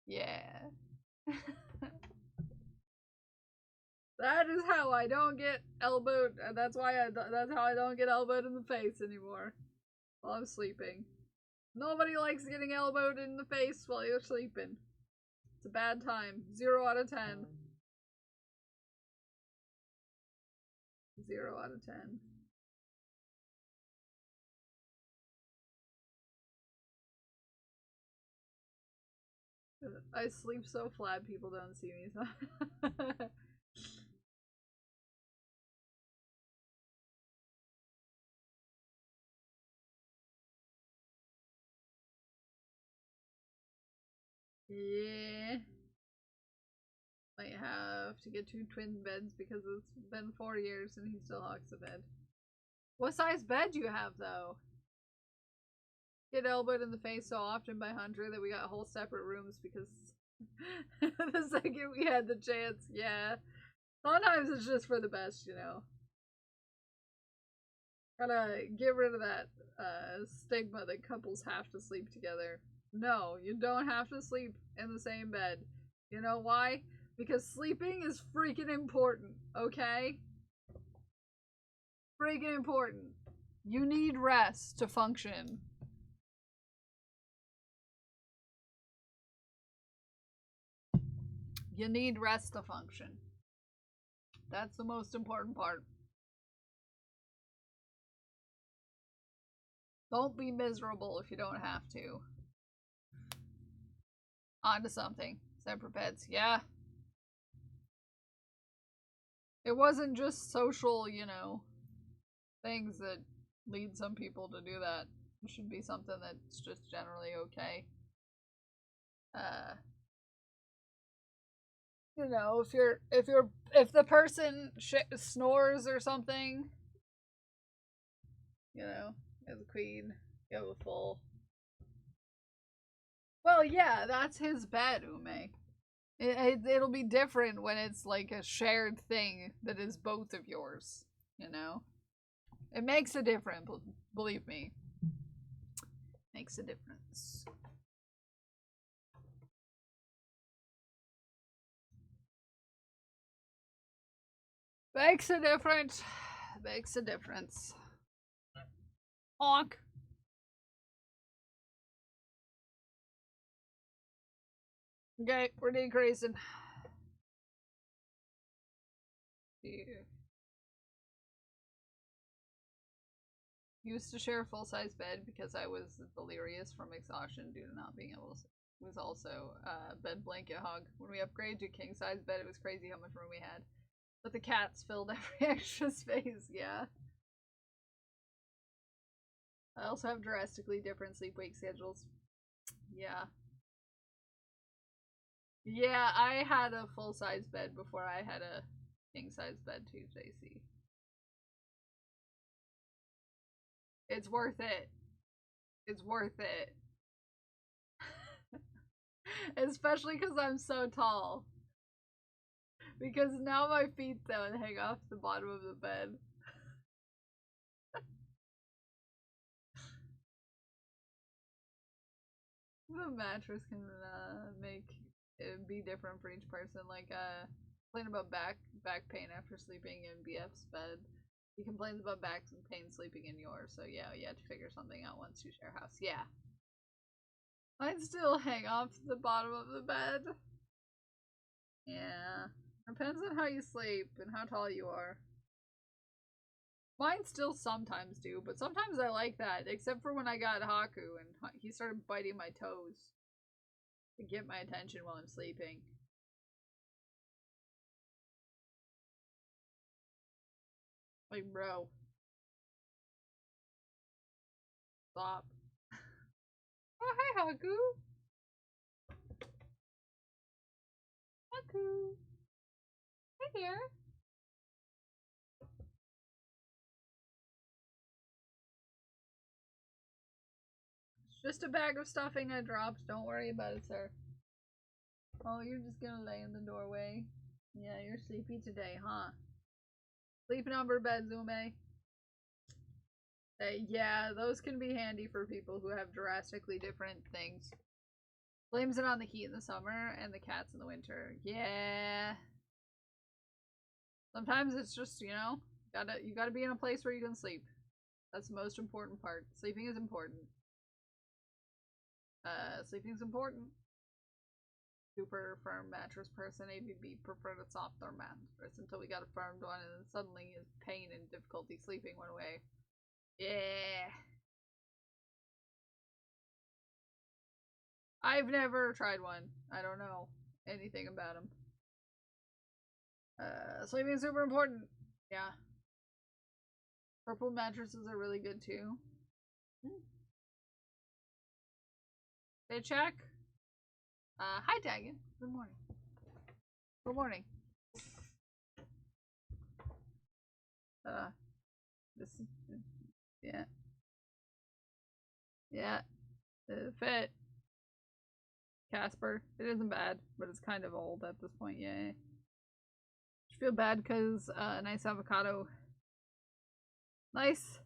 Yeah. That is how I don't get elbowed. That's how I don't get elbowed in the face anymore while I'm sleeping. Nobody likes getting elbowed in the face while you're sleeping. It's a bad time. 0 out of 10. 0 out of 10. I sleep so flat people don't see me. So yeah. Might have to get 2 twin beds because it's been 4 years and he still hawks a bed. What size bed do you have though? Get elbowed in the face so often by Hunter that we got whole separate rooms because the second we had the chance, yeah. Sometimes it's just for the best, you know. Gotta get rid of that stigma that couples have to sleep together. No, you don't have to sleep in the same bed. You know why? Because sleeping is freaking important, okay? Freaking important. You need rest to function. You need rest to function. That's the most important part. Don't be miserable if you don't have to. On to something. Separate beds. Yeah. It wasn't just social, you know, things that lead some people to do that. It should be something that's just generally okay. You know, if the person snores or something, you know, as a queen, you have a full. Well, yeah, that's his bed, Ume. It'll be different when it's like a shared thing that is both of yours, you know? It makes a difference, believe me. Makes a difference. Makes a difference. Makes a difference. Honk. Okay, we're decreasing. Yeah. Used to share a full-size bed because I was delirious from exhaustion due to not being able to sleep. It was also a bed blanket hog. When we upgraded to king-size bed, it was crazy how much room we had. But the cats filled every extra space, yeah. I also have drastically different sleep-wake schedules. Yeah. Yeah, I had a full-size bed before I had a king-size bed too, JC. It's worth it. It's worth it. Especially because I'm so tall. Because now my feet don't hang off the bottom of the bed. The mattress can make it be different for each person. Like, complain about back pain after sleeping in BF's bed. He complains about back pain sleeping in yours. So yeah, you have to figure something out once you share a house. Yeah. Mine still hang off the bottom of the bed. Yeah. Depends on how you sleep and how tall you are. Mine still sometimes do, but sometimes I like that, except for when I got Haku and he started biting my toes to get my attention while I'm sleeping. Like, bro. Stop. Oh, hi, Haku. Haku. Hey there. It's just a bag of stuffing I dropped. Don't worry about it, sir. Oh, you're just gonna lay in the doorway. Yeah, you're sleepy today, huh? Sleep number bed, Zume. Yeah, those can be handy for people who have drastically different things. Blames it on the heat in the summer and the cats in the winter. Yeah. Sometimes it's just, you know, you gotta be in a place where you can sleep. That's the most important part. Sleeping is important. Sleeping's important. Super firm mattress person, ABB preferred a softer mattress until we got a firmed one, and then suddenly his pain and difficulty sleeping went away. Yeah. I've never tried one. I don't know anything about them. Sleeping is super important. Yeah. Purple mattresses are really good too. They check. Hi Dagon. Good morning. Good morning. This is, yeah. Yeah. Fit. Casper. It isn't bad, but it's kind of old at this point, yeah. I feel bad because nice avocado mattress.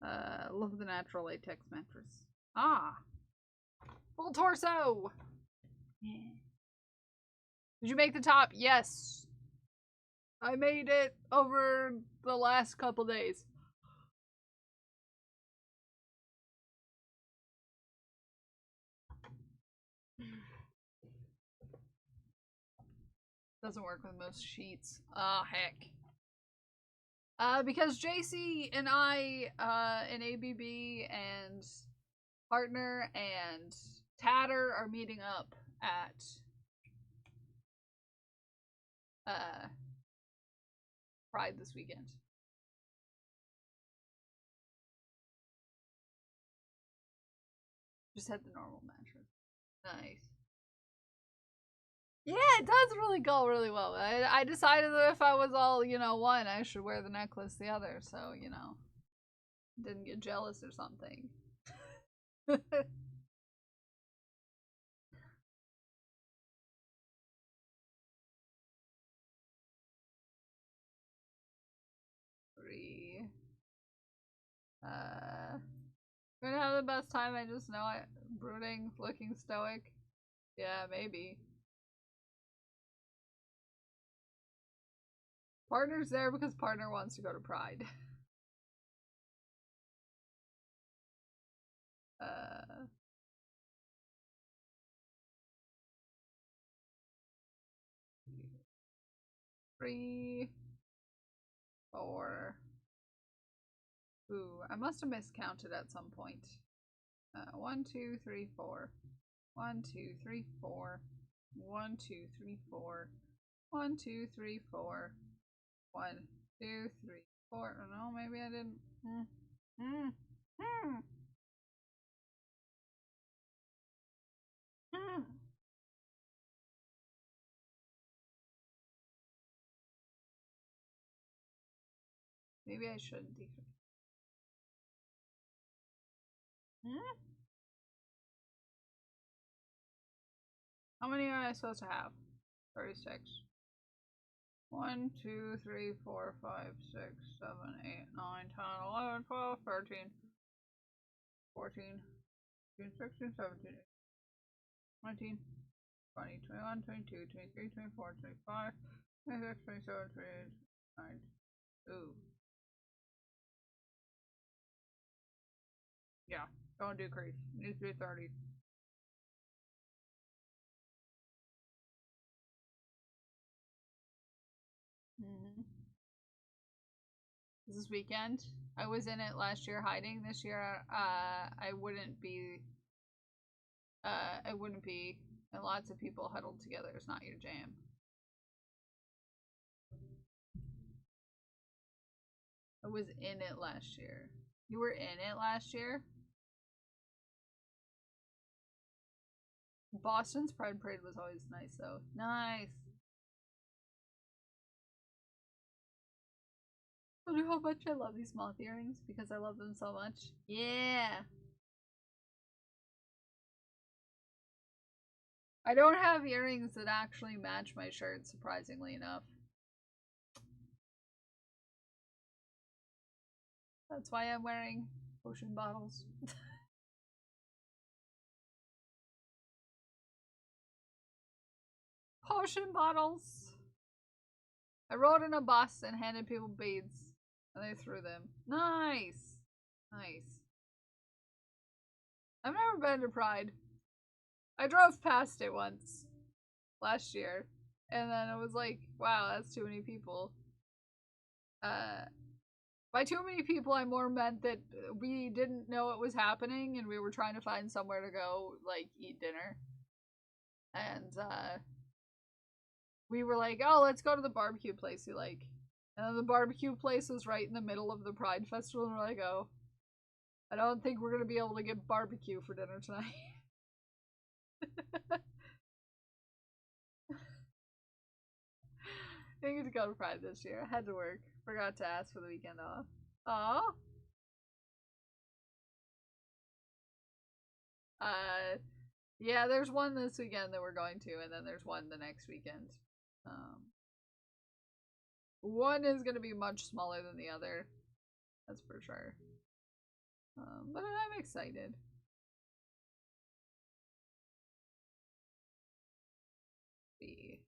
Love the natural latex mattress. Ah, full torso. Yeah. Did you make the top? Yes, I made it over the last couple days. Doesn't work with most sheets. Ah, heck. Because JC and I, and ABB and Partner and Tatter are meeting up at Pride this weekend. Just had the normal mattress. Nice. Yeah, it does really go really well. I decided that if I was all, you know, one, I should wear the necklace the other, so, you know, didn't get jealous or something. 3. Gonna have the best time, I just know it. Brooding, looking stoic. Yeah, maybe. Partner's there because Partner wants to go to Pride. 3, 4. Ooh, I must have miscounted at some point. 1, 2, 3, 4. 1, 2, 3, 4. 1, 2, 3, 4. 1, 2, 3, 4. 1, 2, 3, 4. Oh, no, maybe I didn't. Maybe I should decrease. How many are I supposed to have? 36. 1, 2, 3, 4, 5, 6, 7, 8, 9, 10, 11, 12, 13, 14, 15, 16, 17, 19, 20, 21, 22, 23, 24, 25, 26, 27, 28, 29. Ooh. Yeah, don't decrease. It needs to be 30. This weekend. I was in it last year hiding. This year, I wouldn't be. And lots of people huddled together is not your jam. I was in it last year. You were in it last year? Boston's Pride Parade was always nice, though. Nice. I know how much I love these moth earrings because I love them so much. Yeah. I don't have earrings that actually match my shirt, surprisingly enough. That's why I'm wearing potion bottles. Potion bottles! I rode in a bus and handed people beads, and they threw them. Nice! Nice. I've never been to Pride. I drove past it once last year, and then it was like, wow, that's too many people. By too many people, I more meant that we didn't know it was happening, and we were trying to find somewhere to go, like, eat dinner. And, we were like, oh, let's go to the barbecue place you like. And then the barbecue place was right in the middle of the Pride Festival, and we're like, oh, I don't think we're gonna be able to get barbecue for dinner tonight. I didn't get to go to Pride this year. I had to work. Forgot to ask for the weekend off. Aw. Yeah, there's one this weekend that we're going to, and then there's one the next weekend. One is gonna be much smaller than the other. That's for sure. But I'm excited. See.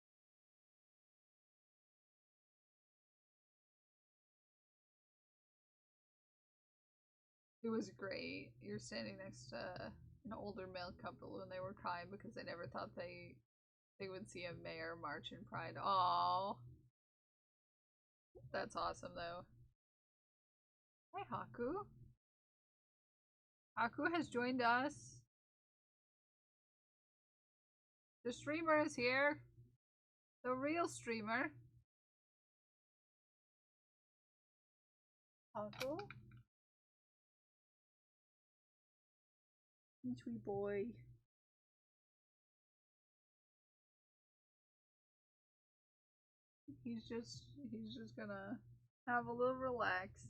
It was great. You're standing next to an older male couple and they were crying because they never thought they would see a mayor march in Pride. Aww. That's awesome though. Hi Haku. Haku has joined us. The streamer is here. The real streamer. Haku? Sweet boy. He's just gonna have a little relax.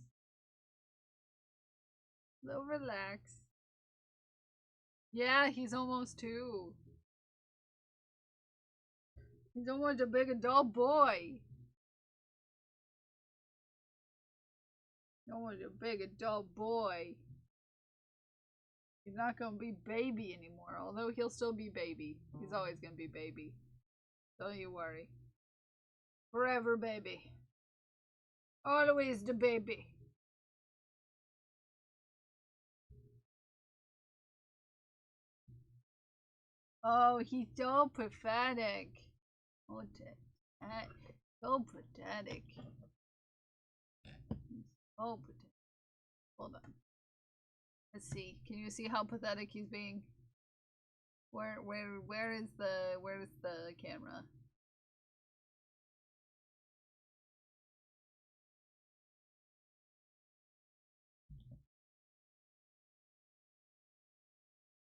Little relax. Yeah, he's almost 2. He's almost a big adult boy. Almost a big adult boy. He's not gonna be baby anymore, although he'll still be baby. He's always gonna be baby. Don't you worry. Forever baby. Always the baby. Oh, he's so pathetic. Oh, so pathetic. So pathetic. Hold on. Let's see. Can you see how pathetic he's being? Where is the camera?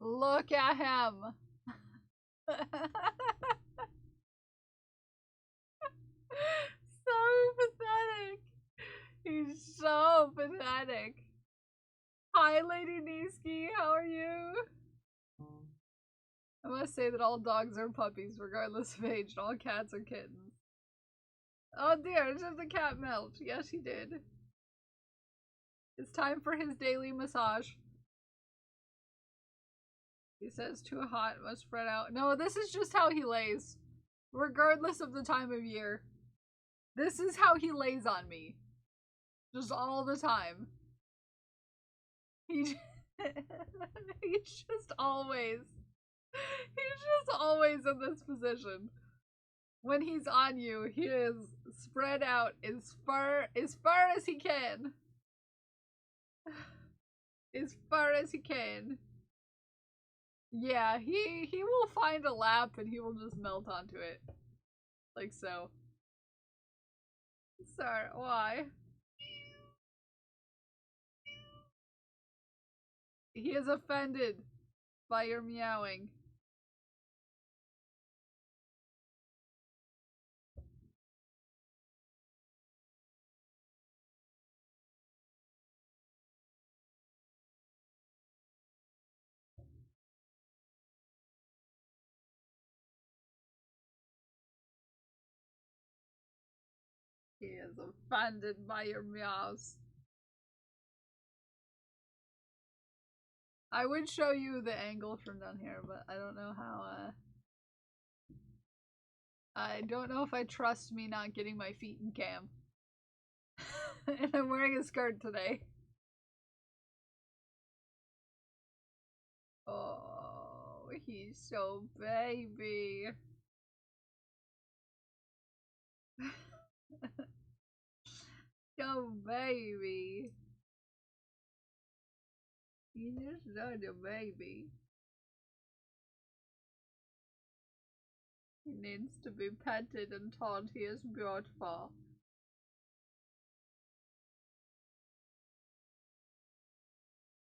Look at him. So pathetic. He's so pathetic. Hi, Lady Niski. How are you? I must say that all dogs are puppies, regardless of age, and all cats are kittens. Oh dear, just the cat melt. Yes, he did. It's time for his daily massage. He says too hot, must spread out. No, this is just how he lays. Regardless of the time of year. This is how he lays on me. Just all the time. He's just always in this position. When he's on you, he is spread out as far as he can. As far as he can. Yeah, he will find a lap and he will just melt onto it. Like so. Sorry, why? He is offended by your meowing. He is offended by your meows. I would show you the angle from down here, but I don't know how, I don't know if I trust me not getting my feet in cam. And I'm wearing a skirt today. Oh, he's so baby. So baby. He's just such a baby. He needs to be petted and told he is beautiful.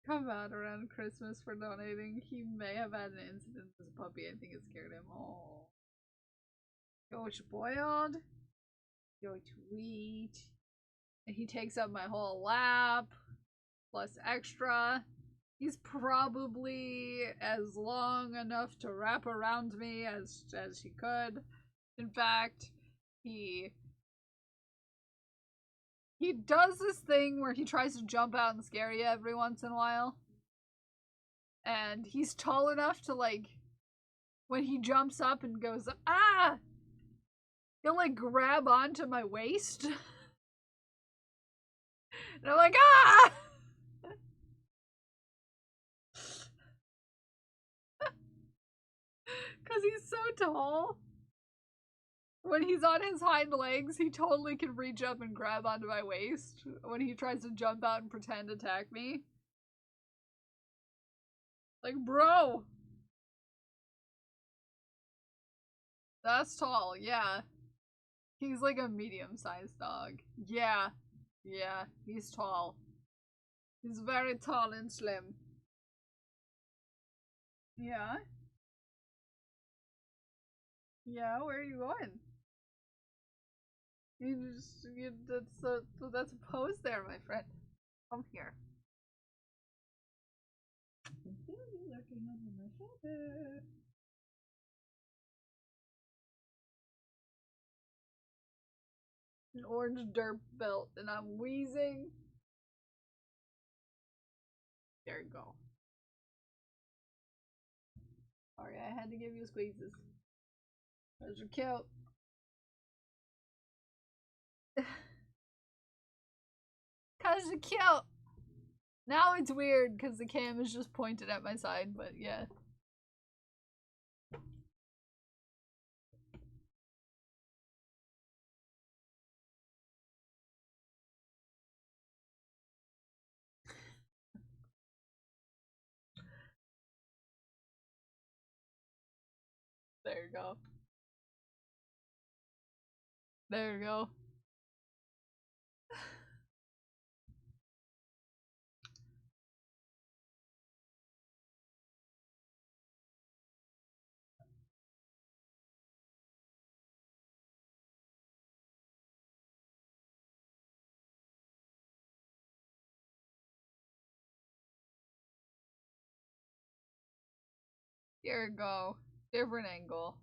Come out around Christmas for donating. He may have had an incident as a puppy. I think it scared him. Oh. You're spoiled. You're sweet. And he takes up my whole lap. Plus extra. He's probably as long enough to wrap around me as he could. In fact, he does this thing where he tries to jump out and scare you every once in a while. And he's tall enough to, like, when he jumps up and goes, ah! He'll, like, grab onto my waist. And I'm like, ah! Because he's so tall. When he's on his hind legs, he totally can reach up and grab onto my waist when he tries to jump out and pretend to attack me. Like, bro! That's tall, yeah. He's like a medium-sized dog. Yeah. Yeah, he's tall. He's very tall and slim. Yeah? Yeah, where are you going? That's a pose there, my friend. Come here. I can feel you lurking over my shoulder. An orange derp belt, and I'm wheezing. There you go. Sorry, I had to give you squeezes. Those are cute. Cause you're cute. Now it's weird because the cam is just pointed at my side, but yeah. There you go. There you go. Here you go. Different angle.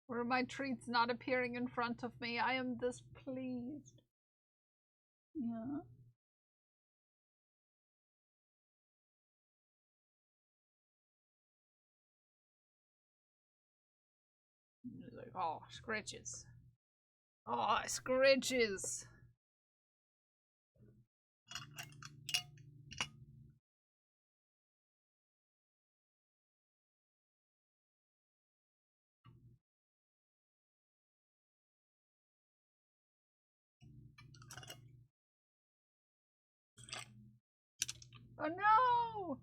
Were my treats not appearing in front of me? I am displeased. Yeah. He's like, oh, scritches. Oh, scritches. Oh no!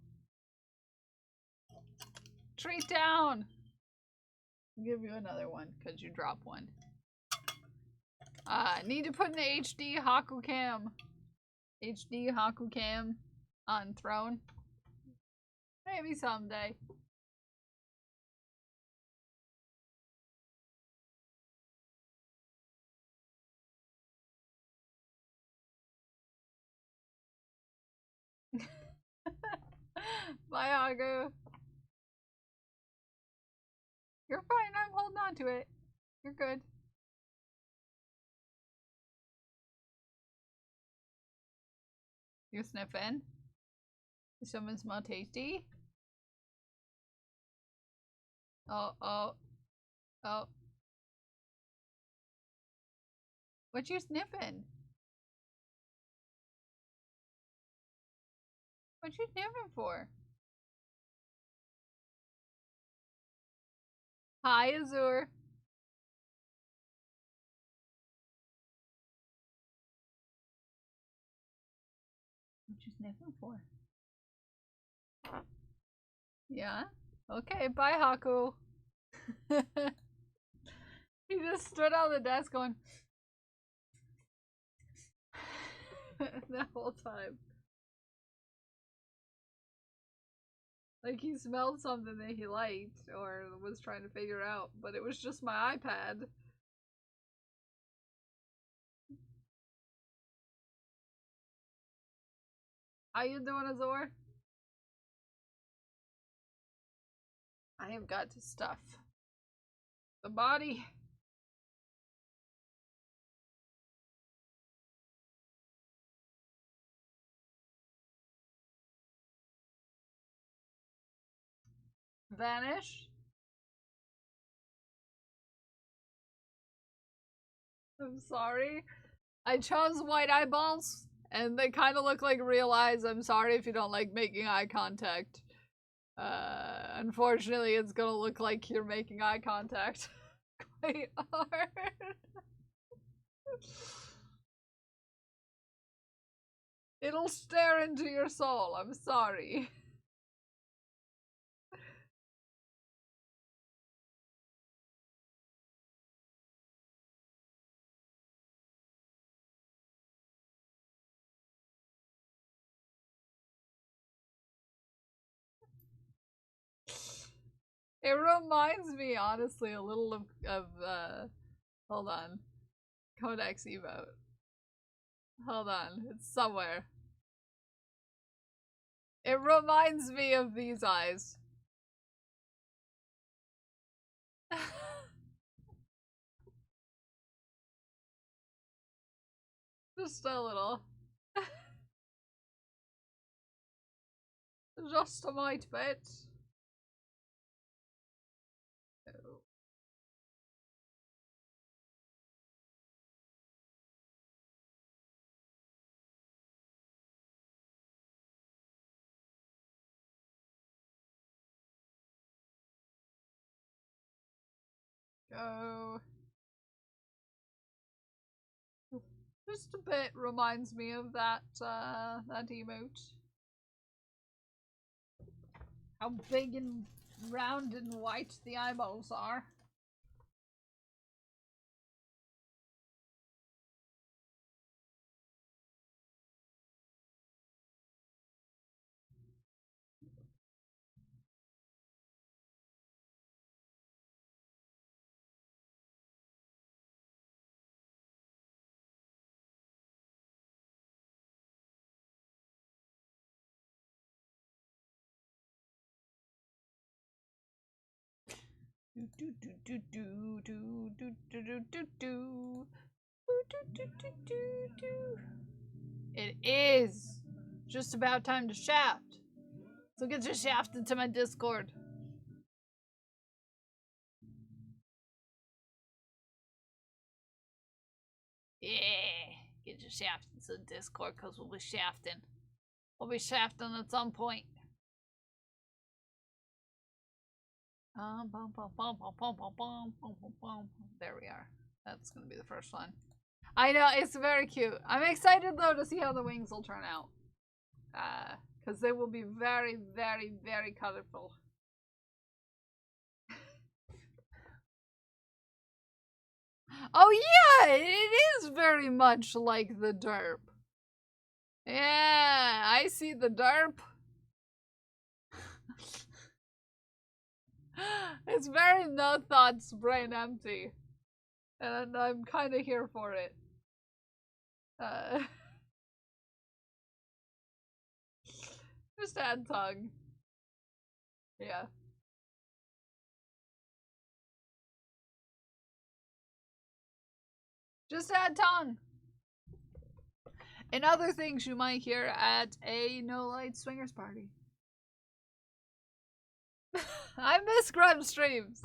Treat down! I'll give you another one, because you dropped one. Need to put an HD Hakucam. HD Hakucam on Throne. Maybe someday. Bye, Haku. You're fine. I'm holding on to it. You're good. You sniffing? Does someone smell tasty? Oh, oh, oh. What you sniffing? What you sniffing for? Hi, Azur. What you sniffing for? Yeah? Okay, bye, Haku. He just stood on the desk going the whole time. Like he smelled something that he liked or was trying to figure out, but it was just my iPad. How you doing, Azor? I have got to stuff the body. Vanish. I'm sorry. I chose white eyeballs, and they kind of look like real eyes. I'm sorry if you don't like making eye contact. Unfortunately, it's gonna look like you're making eye contact quite hard. It'll stare into your soul. I'm sorry. It reminds me, honestly, a little of hold on. Codex emote. Hold on, it's somewhere. It reminds me of these eyes. Just a little. Just a mite bit. Go. Just a bit reminds me of that that emote. How big and round and white the eyeballs are. Do do do do do do do do do do do do do do do. It is just about time to shaft. So get your shaft into my Discord. Yeah, get your shaft into the Discord because we'll be shafting. We'll be shafting at some point. There we are. That's gonna be the first one. I know, it's very cute. I'm excited though to see how the wings will turn out. Because they will be very, very, very colorful. Oh yeah, it is very much like the derp. Yeah, I see the derp. It's very no thoughts, brain empty. And I'm kind of here for it. Just add tongue. Yeah. Just add tongue. And other things you might hear at a no light swingers party. I miss Grub streams.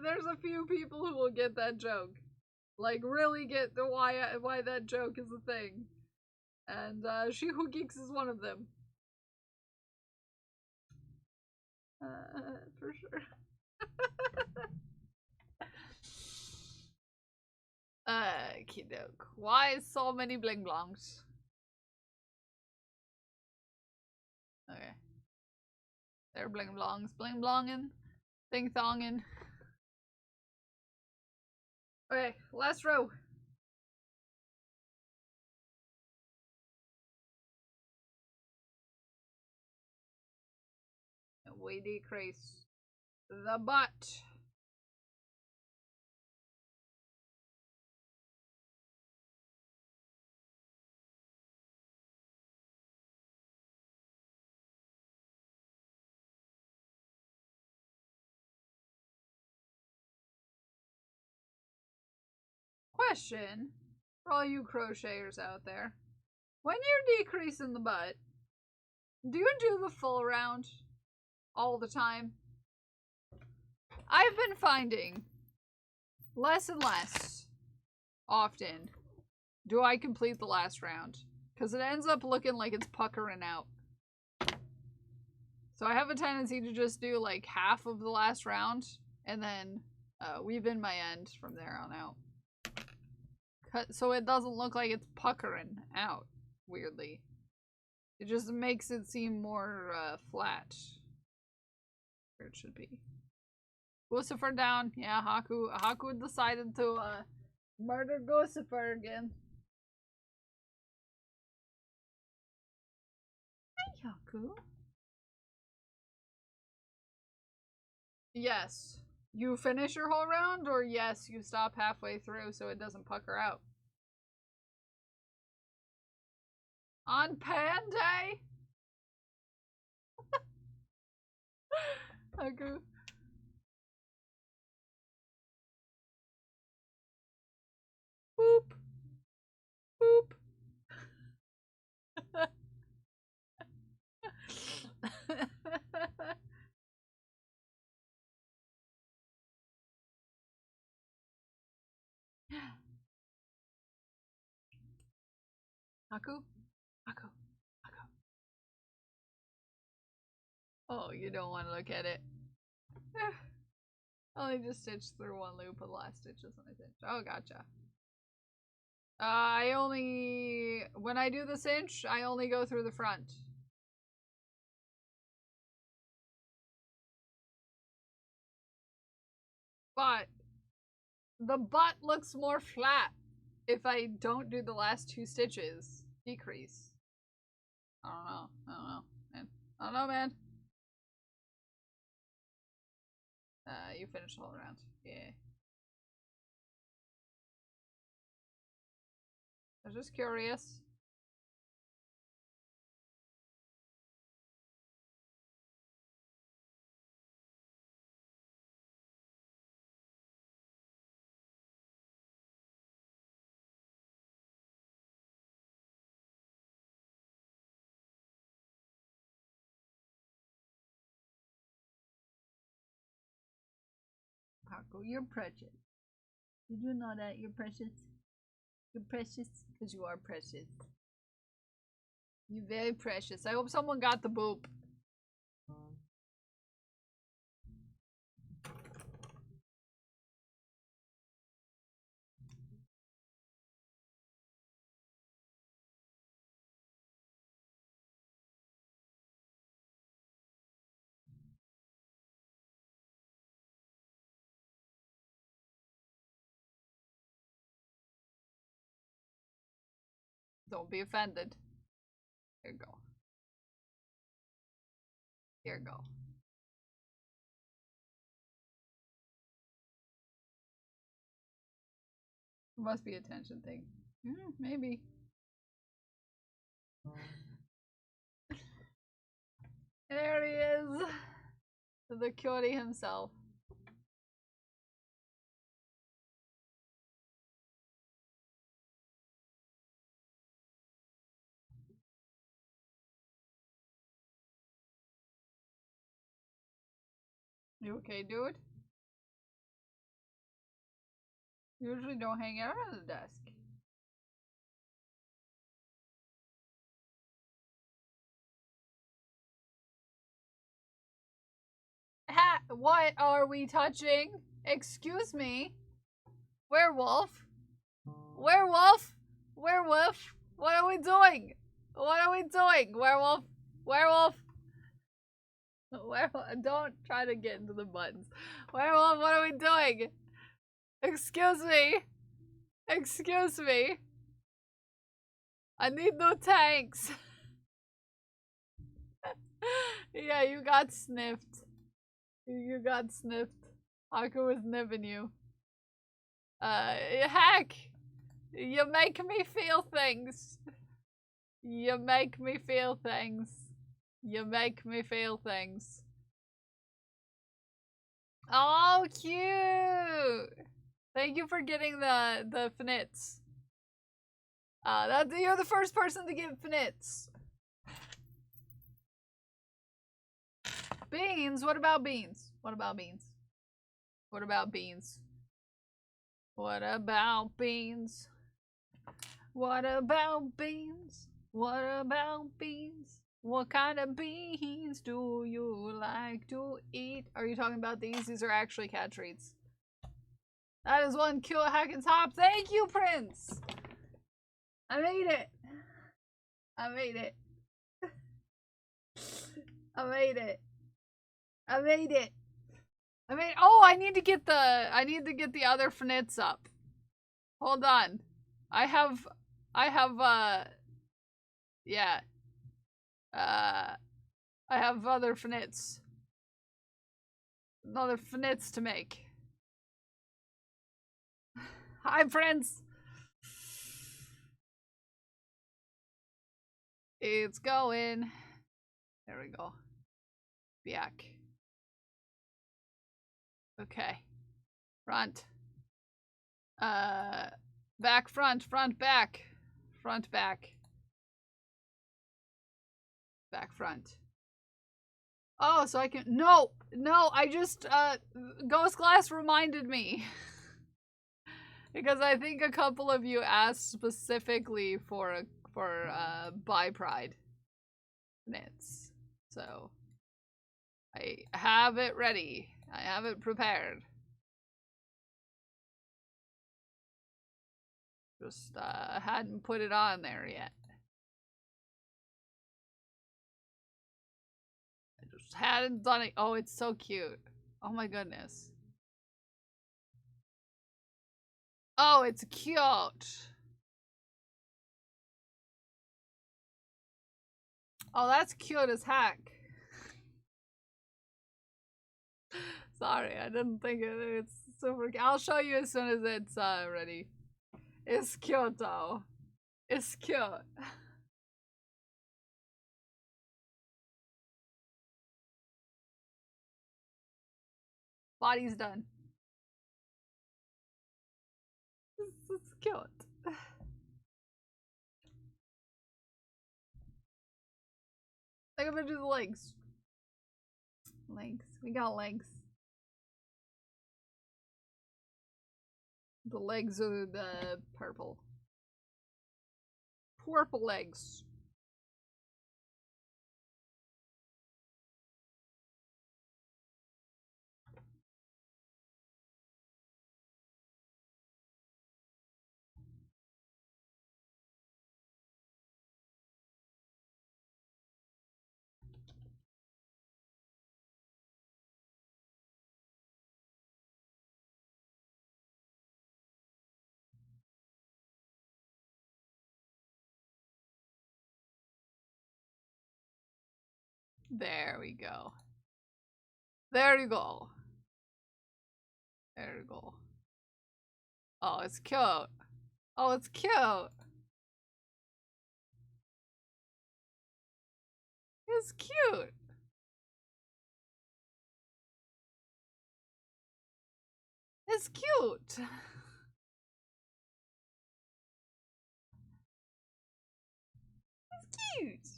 There's a few people who will get that joke. Like, really get the why that joke is a thing. And She Who Geeks is one of them. For sure. Kidok. Why so many bling blongs? Okay. They're bling blongs. Bling blongin'. Ding thongin'. Okay, last row. And we decrease the butt. Question for all you crocheters out there. When you're decreasing the butt, do you do the full round all the time? I've been finding less and less often do I complete the last round, because it ends up looking like it's puckering out. So I have a tendency to just do like half of the last round and then weave in my end from there on out. So it doesn't look like it's puckering out, weirdly. It just makes it seem more flat. Where it should be. Lucifer down. Yeah, Haku decided to murder Lucifer again. Hey, Haku. Yes. You finish your whole round, or yes, you stop halfway through so it doesn't pucker out. On Pan Day? Haku. Boop. Boop. Haku? Haku. Haku. Oh, you don't want to look at it. Only just stitched through one loop of the last stitches when I stitched. Oh, gotcha. When I do the cinch, I only go through the front. But the butt looks more flat if I don't do the last two stitches. Decrease. I don't know, man. I don't know, man. You finished the whole round. Yeah. I was just curious. Haku, you're precious. Did you know that you're precious? You're precious because you are precious. You're very precious. I hope someone got the boop. Don't be offended. Here you go. Here you go. Must be a tension thing. Maybe. There he is. The cutie himself. You okay, dude? Usually don't hang out on the desk. Ha! What are we touching? Excuse me? Werewolf? Werewolf? Werewolf? What are we doing? What are we doing? Werewolf? Werewolf? Werewolf? Don't try to get into the buttons. Werewolf, what are we doing? Excuse me? Excuse me? I need new tanks. Yeah, you got sniffed. You got sniffed. Haku was sniffing you. Heck! You make me feel things. You make me feel things. You make me feel things. Oh, cute! Thank you for getting the FNITs. You're the first person to get FNITs. Beans? What about beans? What about beans? What about beans? What about beans? What about beans? What about beans? What kind of beans do you like to eat? Are you talking about these? These are actually cat treats. That is one cute hack and top. Thank you, Prince! I made it! I made it. I made it. I made it. Oh, I need to get the other FNITs up. Hold on. I have yeah. I have other FNITs. Other FNITs to make. Hi, friends. It's going. There we go. Back. Okay. Front. Back, front, front, back. Front, back. Back, front. Oh, so I can— No! No, I just, Ghost Glass reminded me. Because I think a couple of you asked specifically for Bi Pride knits. So I have it ready. I have it prepared. Just hadn't put it on there yet. I just hadn't done it. Oh, it's so cute. Oh my goodness. Oh, it's cute. Oh, that's cute as heck. Sorry, I didn't think it's super cute. I'll show you as soon as it's ready. It's cute though. It's cute. Body's done. It's cute. Like, I'm gonna do the legs. Legs. We got legs. The legs are the purple. Purple legs. There we go. There you go. There you go. Oh, it's cute. Oh, it's cute. It's cute. It's cute. It's cute.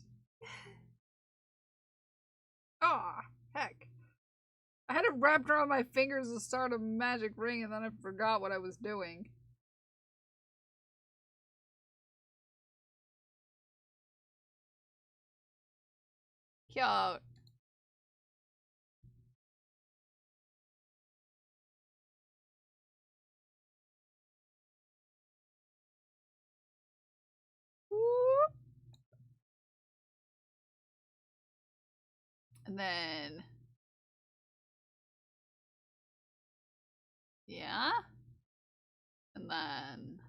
Aw, heck. I had it wrapped around my fingers to start a magic ring and then I forgot what I was doing. Cute. Whoop. And then... yeah? And then...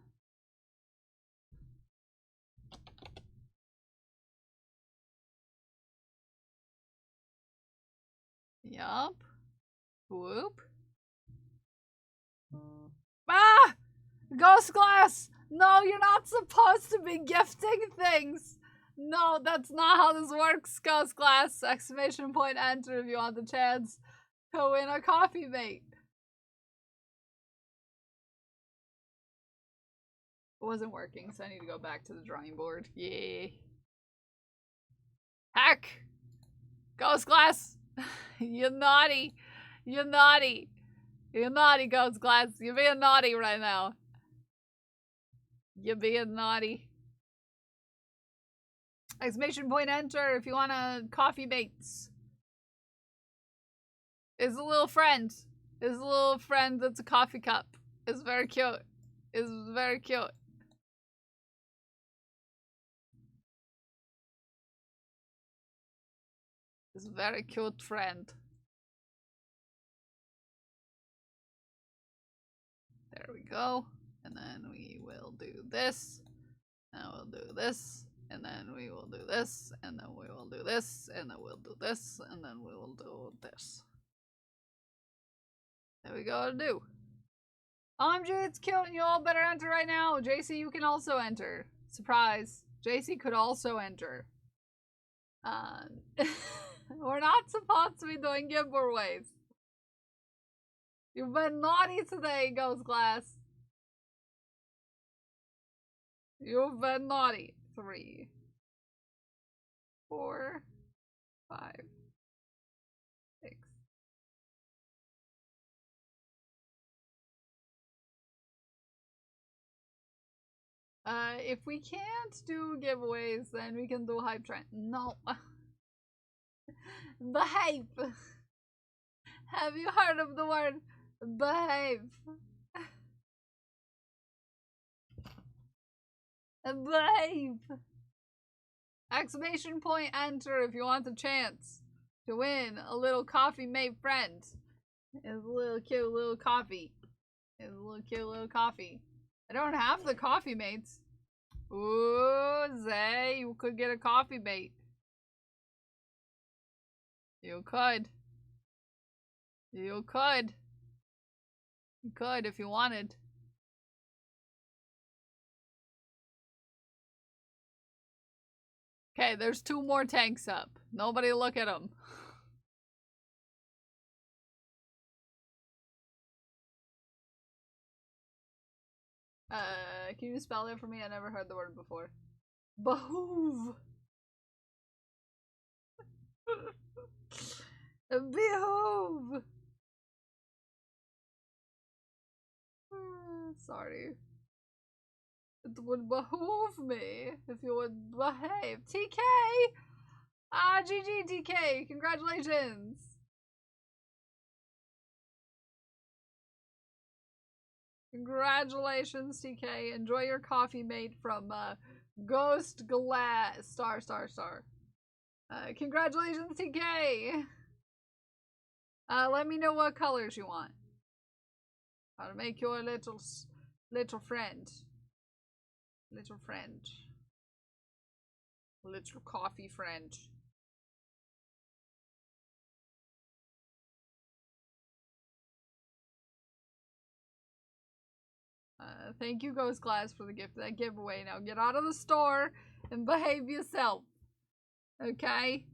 yup. Whoop. Ah! Ghost glass! No, you're not supposed to be gifting things! No, that's not how this works, Ghost glass! Exclamation point enter if you want the chance to win a coffee mate. It wasn't working, so I need to go back to the drawing board. Yay. Heck! Ghost glass! You naughty! You naughty! You naughty, Ghost glass! You're being naughty right now. You're being naughty. Exclamation point enter if you want a coffee mates. It's a little friend. It's a little friend that's a coffee cup. It's very cute. It's very cute. It's a very cute friend. There we go. And then we will do this. And we'll do this. And then we will do this. And then we will do this. And then we'll do this. And then we will do this. There we go to do. OMG, it's cute and you all better enter right now. JC, you can also enter. Surprise. JC could also enter. We're not supposed to be doing giveaways. You've been naughty today, Ghost Glass. You've been naughty. 3, 4, 5, 6. If we can't do giveaways, then we can do hype train. No. Behave. Have you heard of the word behave? Behave. Exclamation point enter if you want the chance to win a little coffee mate friend. It's a little cute little coffee. It's a little cute little coffee. I don't have the coffee mates. Ooh, Zay, you could get a coffee mate. You could. You could. You could if you wanted. Okay, there's 2 more tanks up. Nobody look at them. Can you spell it for me? I never heard the word before. Behoove. Behoove. Sorry. It would behoove me if you would behave. TK! Ah, GG, TK. Congratulations. Congratulations, TK. Enjoy your coffee mate from Ghost Glass. Star. Congratulations, TK. Let me know what colors you want. I'll make you a little friend. Little friend. Little coffee friend. Thank you, Ghost Glass, for the gift of that giveaway. Now get out of the store and behave yourself. Okay?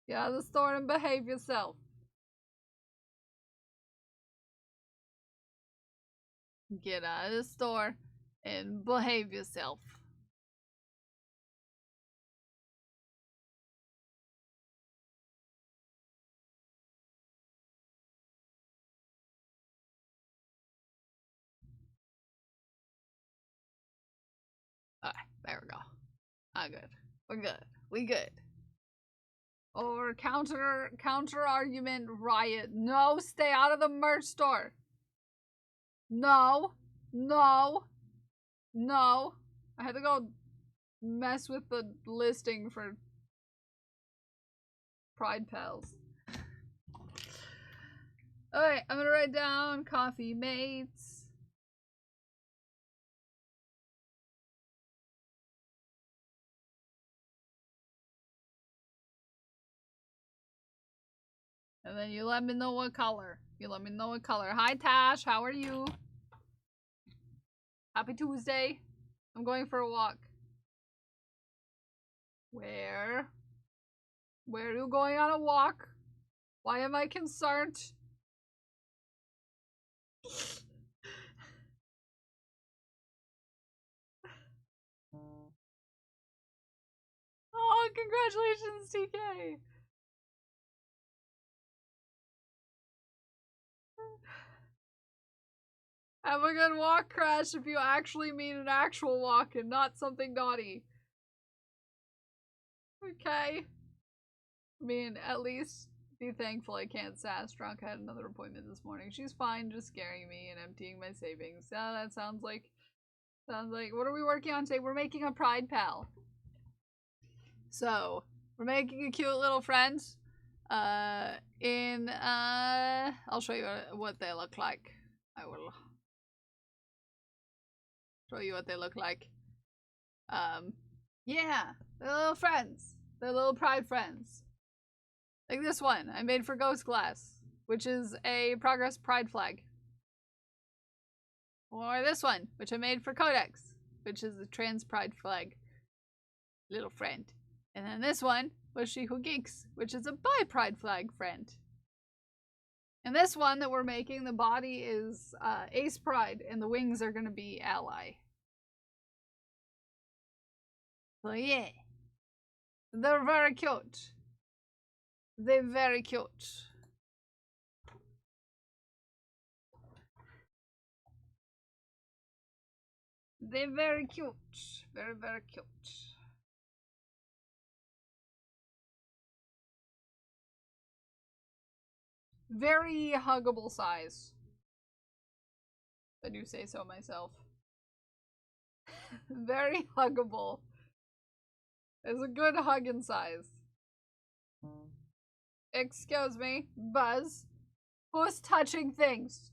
Get out of the store and behave yourself. Get out of the store and behave yourself. Alright, there we go. Ah, good. We're good. We good. Or counter argument riot. No, stay out of the merch store. No. No. No. I had to go mess with the listing for Pride Pals. Alright, I'm gonna write down coffee mates. And then you let me know what color. You let me know what color. Hi Tash, how are you? Happy Tuesday. I'm going for a walk. Where? Where are you going on a walk? Why am I concerned? Oh, congratulations, TK. Have a good walk, Crash, if you actually mean an actual walk and not something naughty. Okay. I mean, at least be thankful I can't sass drunk. I had another appointment this morning. She's fine, just scaring me and emptying my savings. That sounds like, what are we working on today? We're making a Pride Pal. So, we're making a cute little friend. I'll show you what they look like. I will show you what they look like. Yeah, they're little friends. They're little Pride friends. Like this one I made for Ghost Glass, which is a Progress Pride flag. Or this one, which I made for Codex, which is the Trans Pride flag. Little friend. And then this one was She Who Geeks, which is a Bi Pride flag friend. And this one that we're making, the body is Ace Pride, and the wings are gonna be Ally. So yeah. They're very cute. They're very cute. They're very cute. Very, very cute. Very huggable size. I do say so myself. Very huggable. It's a good hugging size. Excuse me, Buzz. Who's touching things?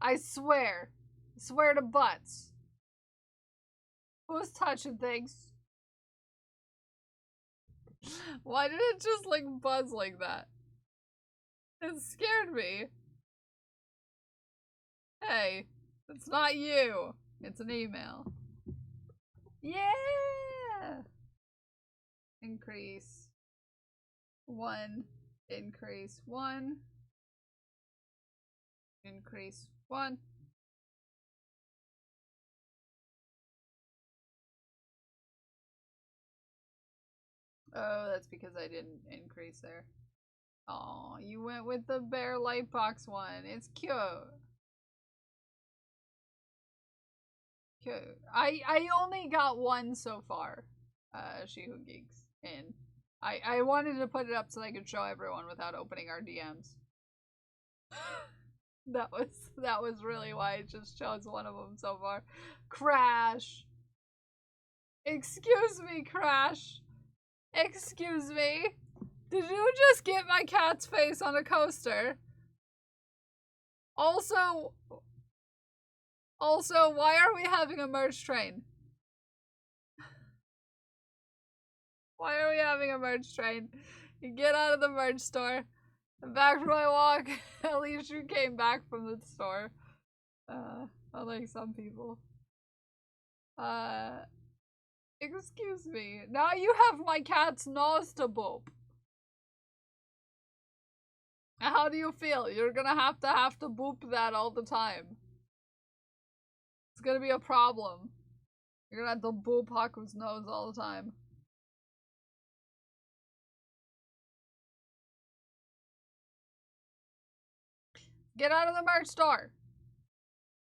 I swear. I swear to butts. Who's touching things? Why did it just like buzz like that? It scared me. Hey, it's not you. It's an email. Yeah! Increase 1. Increase 1. Increase 1. Oh, that's because I didn't increase there. Oh, you went with the bear lightbox one. It's cute. Cute. I only got one so far. She Who Geeks. And I wanted to put it up so I could show everyone without opening our DMs. that was really why I just chose one of them so far. Crash. Excuse me, Crash. Excuse me. Did you just get my cat's face on a coaster? Also, why are we having a merch train? Why are we having a merch train? You get out of the merch store. I'm back from my walk. At least you came back from the store. Unlike some people. Excuse me. Now you have my cat's nose to boop. How do you feel? You're gonna have to boop that all the time. It's gonna be a problem. You're gonna have to boop Haku's nose all the time. Get out of the merch store.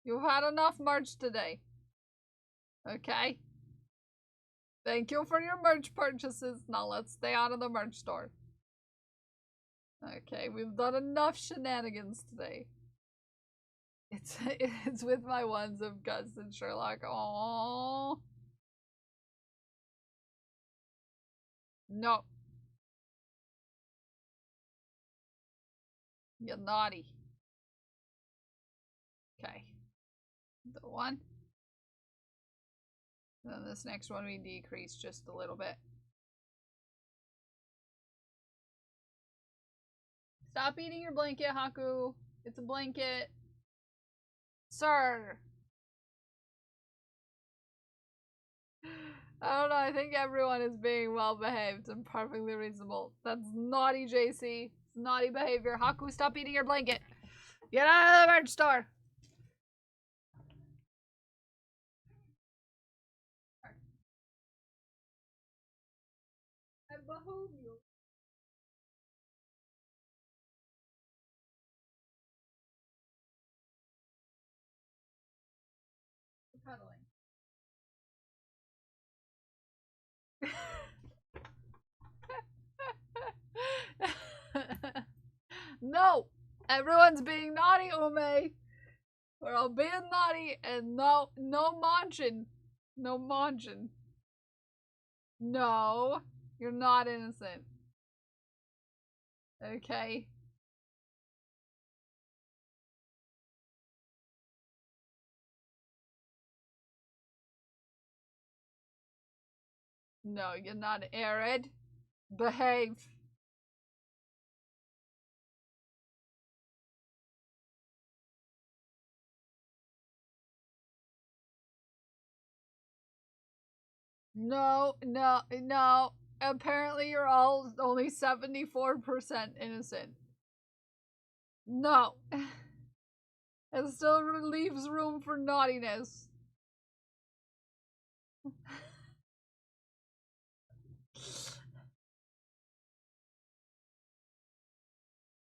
You've had enough merch today. Okay? Thank you for your merch purchases. Now let's stay out of the merch store. Okay, we've done enough shenanigans today. It's with my ones of Gus and Sherlock. Aww. No. You're naughty. Okay. The one. And then this next one we decrease just a little bit. Stop eating your blanket, Haku. It's a blanket. Sir. I don't know, I think everyone is being well behaved and perfectly reasonable. That's naughty, JC. It's naughty behavior. Haku, stop eating your blanket. Get out of the merch store. I behoove you. Cuddling. No! Everyone's being naughty, Ume! We're all being naughty and no munching. No munching. No, you're not innocent. Okay? No, you're not Arid. Behave. No. Apparently you're all only 74% innocent. No. It still leaves room for naughtiness.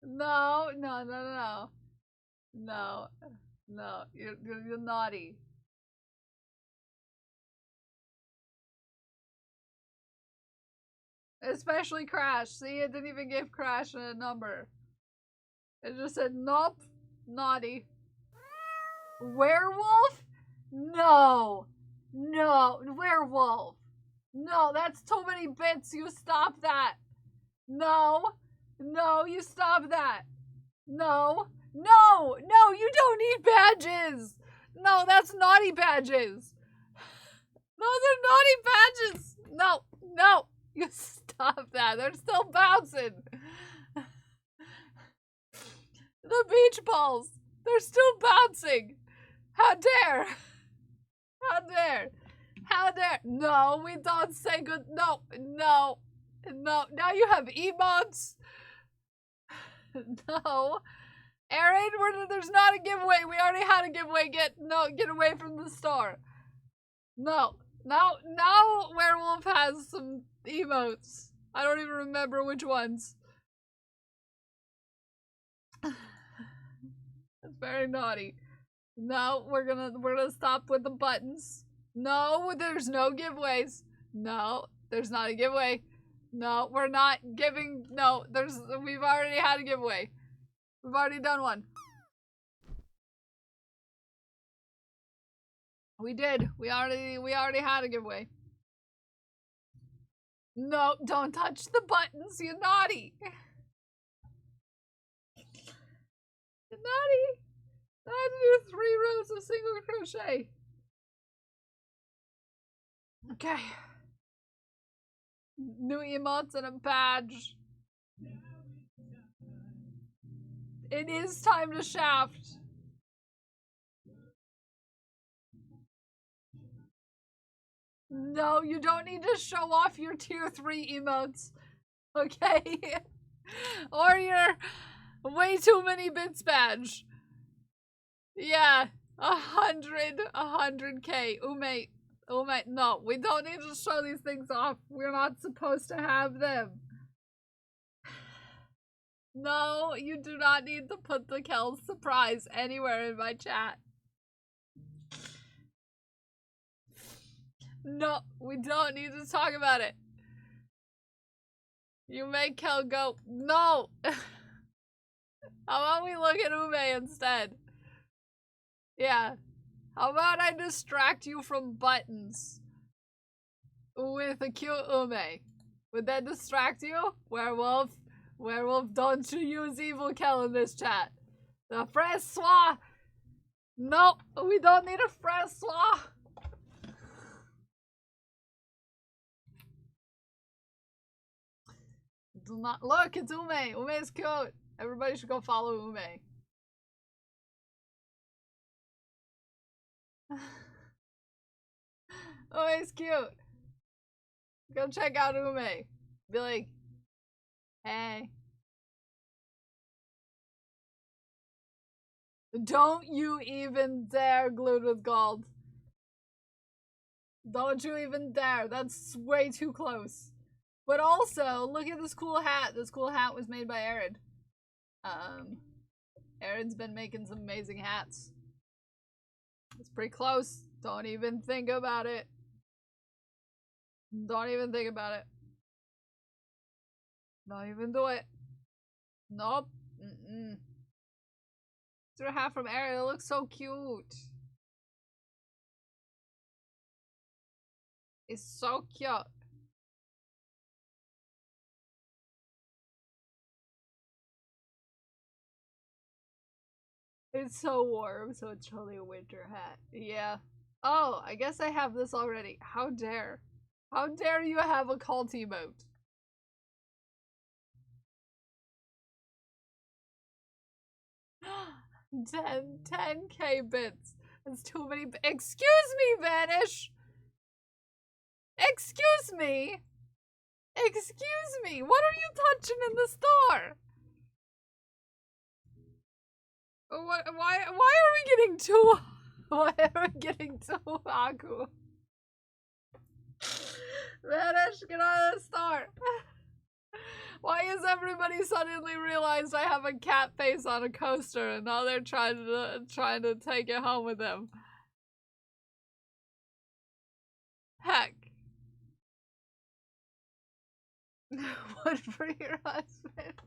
No. No, you're naughty. Especially Crash. See, it didn't even give Crash a number. It just said, nope, naughty. Werewolf? No. No, werewolf. No, that's too many bits. You stop that. No. No, you stop that. No. No, you don't need badges. No, that's naughty badges. Those are naughty badges. No. You stop that. They're still bouncing. The beach balls. They're still bouncing. How dare. How dare. How dare. No, we don't say good. No. Now you have emotes. No. Aaron, there's not a giveaway. We already had a giveaway. Get away from the store. No. Now Werewolf has some emotes. I don't even remember which ones. That's very naughty. No, we're gonna stop with the buttons. No, there's no giveaways. No, there's not a giveaway. No, we're not giving. No, we've already had a giveaway. We've already done one. We did. We already had a giveaway. No, don't touch the buttons, you naughty. You're naughty. I had to do 3 rows of single crochet. Okay. New emotes and a badge. It is time to shaft. No, you don't need to show off your tier 3 emotes. Okay? Or your way too many bits badge. Yeah. 100K. Ume, no, we don't need to show these things off. We're not supposed to have them. No, you do not need to put the Kel's surprise anywhere in my chat. No, we don't need to talk about it. You make Kel go, no! How about we look at Ume instead? Yeah. How about I distract you from buttons with a cute Ume? Would that distract you? Werewolf? Werewolf, don't you use evil Kel in this chat. The Francois! No, we don't need a Francois! Do not look, it's Ume. Ume is cute. Everybody should go follow Ume. Ume is cute. Go check out Ume. Be like, hey. Don't you even dare glued with gold. Don't you even dare. That's way too close. But also, look at this cool hat. This cool hat was made by Arid. Arid's been making some amazing hats. It's pretty close. Don't even think about it. Don't even think about it. Don't even do it. Nope. Mm-mm. It's a hat from Arid. It looks so cute. It's so cute. It's so warm, so it's totally a winter hat. Yeah. Oh, I guess I have this already. How dare. How dare you have a cult emote? Ten K bits. That's too many excuse me, Vanish! Excuse me! Excuse me! What are you touching in the store? Why are we getting too... Why are we getting too Aku? Vanish, get out of the store! Why is everybody suddenly realized I have a cat face on a coaster and now they're trying to take it home with them? Heck. What for your husband?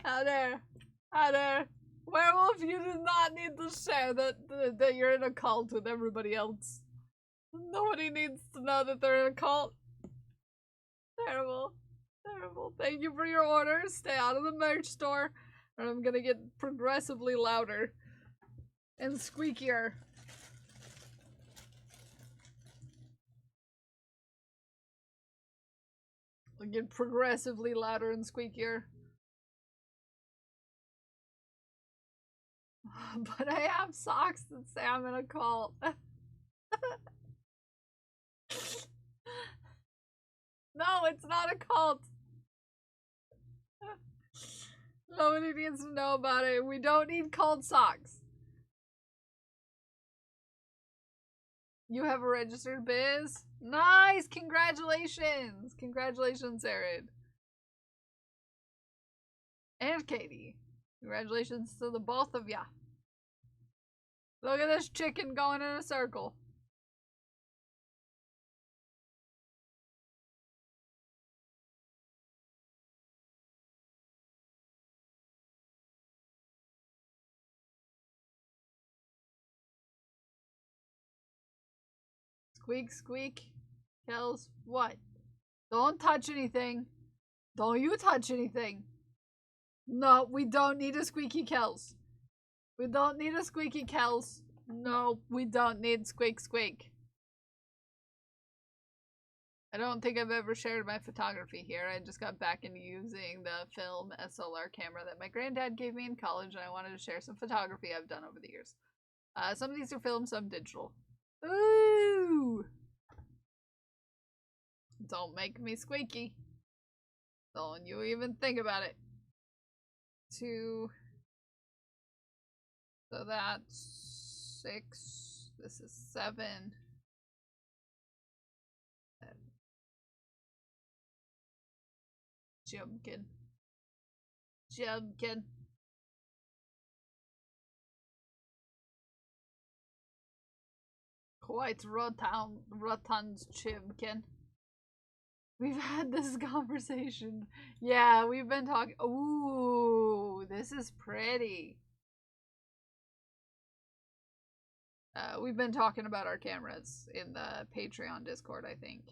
How dare. How dare. Werewolf, you do not need to share that you're in a cult with everybody else. Nobody needs to know that they're in a cult. Terrible. Terrible. Thank you for your order. Stay out of the merch store, or I'm gonna get progressively louder and squeakier. I'll get progressively louder and squeakier. But I have socks that say I'm in a cult. No, it's not a cult. Nobody needs to know about it. We don't need cult socks. You have a registered biz? Nice! Congratulations! Congratulations, Arid. And Katie. Congratulations to the both of ya. Look at this chicken going in a circle. Squeak, squeak. Kells, what? Don't touch anything. Don't you touch anything. No, we don't need a squeaky Kells. We don't need a squeaky Kells. No, we don't need squeak, squeak. I don't think I've ever shared my photography here. I just got back into using the film SLR camera that my granddad gave me in college, and I wanted to share some photography I've done over the years. Some of these are filmed, some digital. Ooh! Don't make me squeaky. Don't you even think about it. 2. So that's 6. This is 7. Jumpkin. Jumpkin. Quite rotund Chimkin. We've had this conversation. Yeah, we've been talking. Ooh, this is pretty. We've been talking about our cameras in the Patreon Discord, I think.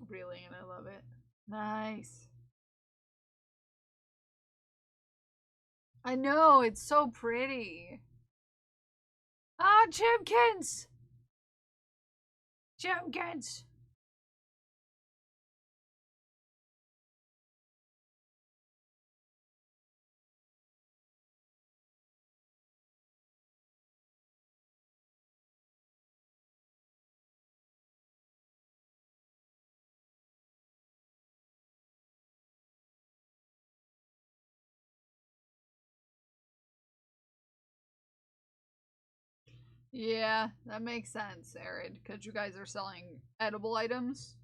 Reeling, and I love it. Nice. I know, it's so pretty. Ah, Chimkins! Chimkins! Yeah, that makes sense, Arid, because you guys are selling edible items.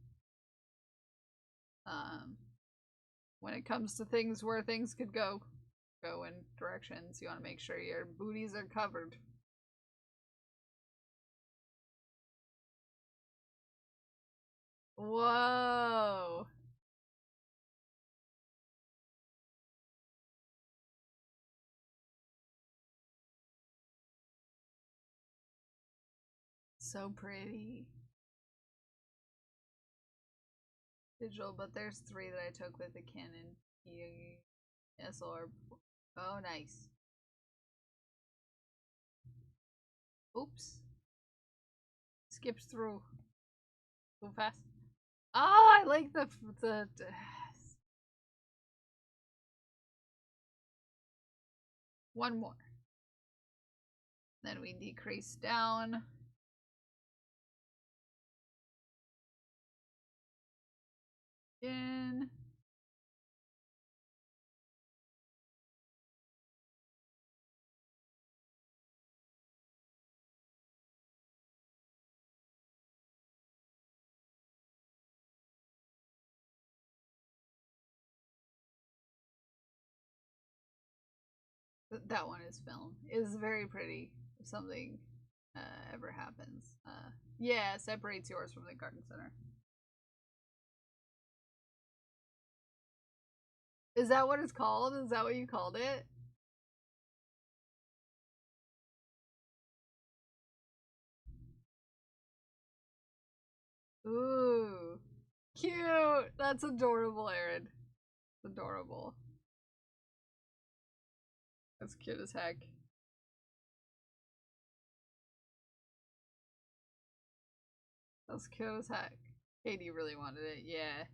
When it comes to things where things could go in directions, you want to make sure your booties are covered. Whoa. So pretty. Digital, but there's 3 that I took with the Canon SLR. Oh, nice. Oops. Skips through. Too fast. Oh, I like the one more. Then we decrease down. In. That one is film. Is very pretty if something ever happens. Yeah, separates yours from the garden center. Is that what it's called? Is that what you called it? Ooh. Cute! That's adorable, Arid. Adorable. That's cute as heck. That's cute as heck. Katie really wanted it, yeah.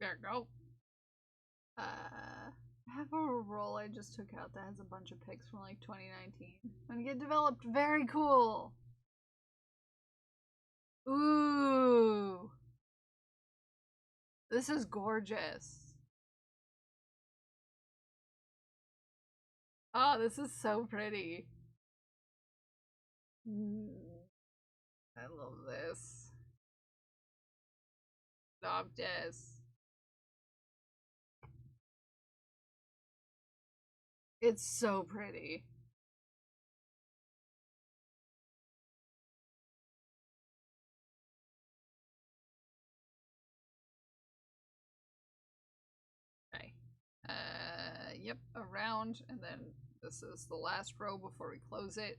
There we go. I have a roll I just took out that has a bunch of pics from like 2019. When get developed, very cool. Ooh. This is gorgeous. Oh, this is so pretty. I love this. Love this. It's so pretty. Yep, around, and then this is the last row before we close it.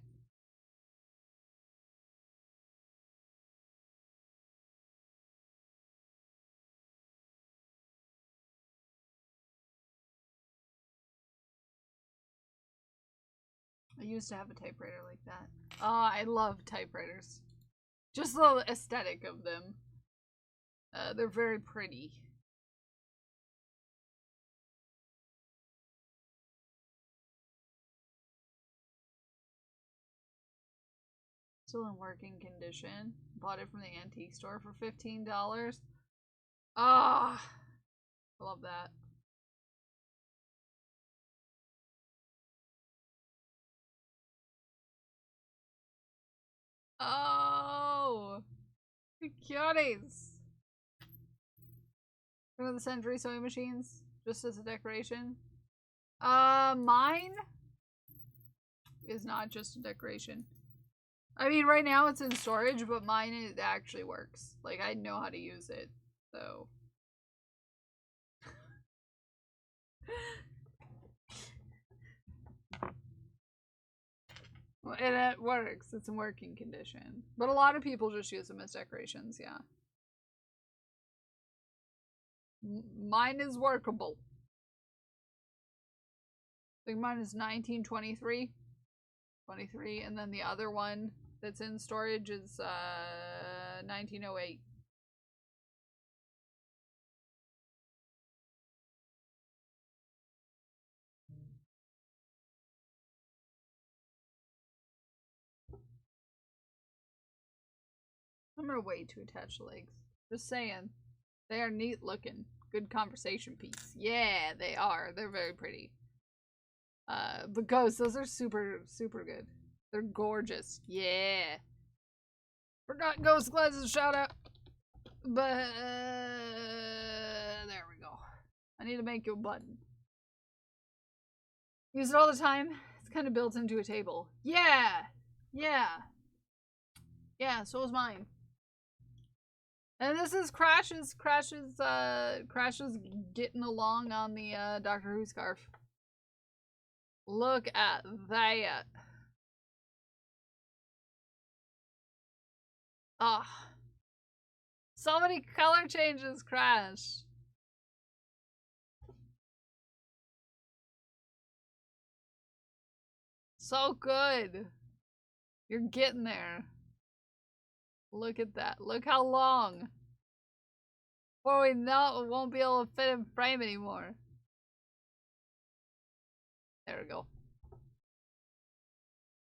I used to have a typewriter like that. Oh, I love typewriters. Just the aesthetic of them. They're very pretty. Still in working condition. Bought it from the antique store for $15. Ah, I love that. Oh, the cuties. One of the Century sewing machines, just as a decoration. Mine is not just a decoration. I mean, right now it's in storage, but mine it actually works. Like, I know how to use it, so. And it works. It's in working condition. But a lot of people just use them as decorations, yeah. Mine is workable. I think mine is 1923. 23, and then the other one that's in storage is 1908. I'm gonna wait to attach the legs. Just saying. They are neat looking. Good conversation piece. Yeah, they are. They're very pretty. But ghosts, those are super, super good. They're gorgeous. Yeah. Forgot ghost glasses shout out. But there we go. I need to make you a button. Use it all the time. It's kind of built into a table. Yeah. Yeah. Yeah, so is mine. And this is Crash's getting along on the Doctor Who scarf. Look at that. Ah. Oh. So many color changes, Crash. So good. You're getting there. Look at that. Look how long. Before we know it won't be able to fit in frame anymore. There we go.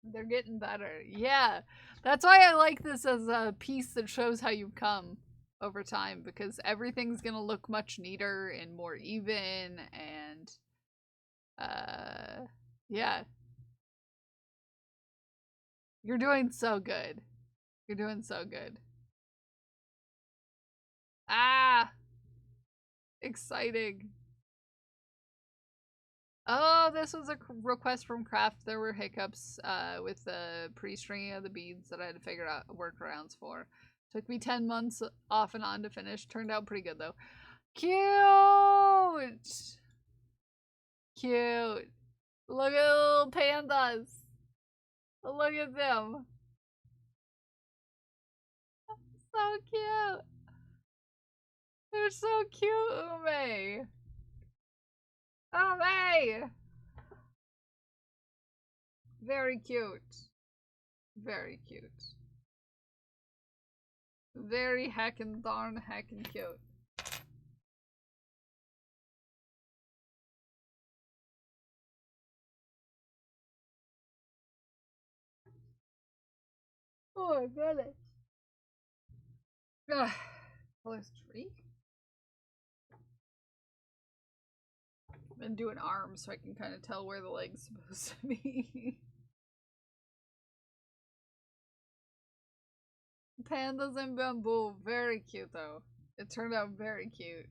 They're getting better. Yeah. That's why I like this as a piece that shows how you've come over time, because everything's gonna look much neater and more even, and yeah. You're doing so good. You're doing so good. Ah! Exciting. Oh, this was a request from Craft. There were hiccups with the pre-stringing of the beads that I had to figure out workarounds for. Took me 10 months off and on to finish. Turned out pretty good though. Cute! Cute. Look at the little pandas. Look at them. So cute. They're so cute, Ume. Ume! Very cute. Very cute. Very heckin' darn heckin' cute. Oh my goodness. Colors 3? I've been doing arms so I can kind of tell where the leg's supposed to be. Pandas and bamboo. Very cute though. It turned out very cute.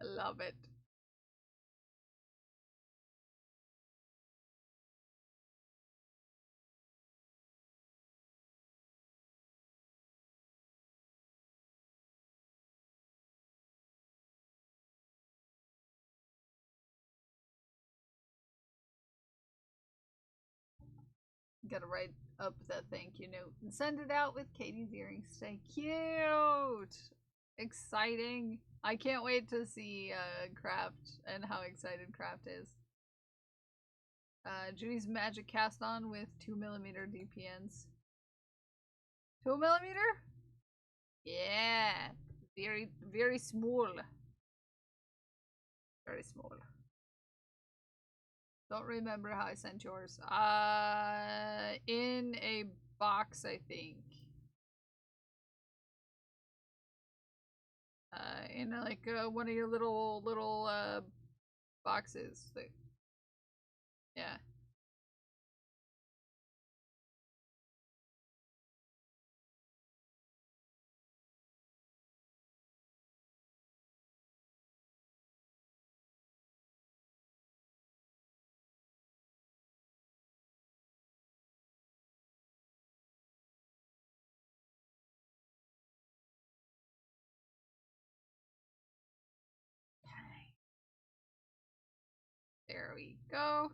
I love it. Gotta write up the thank you note and send it out with Katie's earrings today. Cute! Exciting. I can't wait to see Craft and how excited Craft is. Judy's magic cast on with 2mm DPNs. 2mm? Yeah. Very, very small. Very small. Don't remember how I sent yours. In a box, I think. In like one of your little boxes. Yeah. There we go.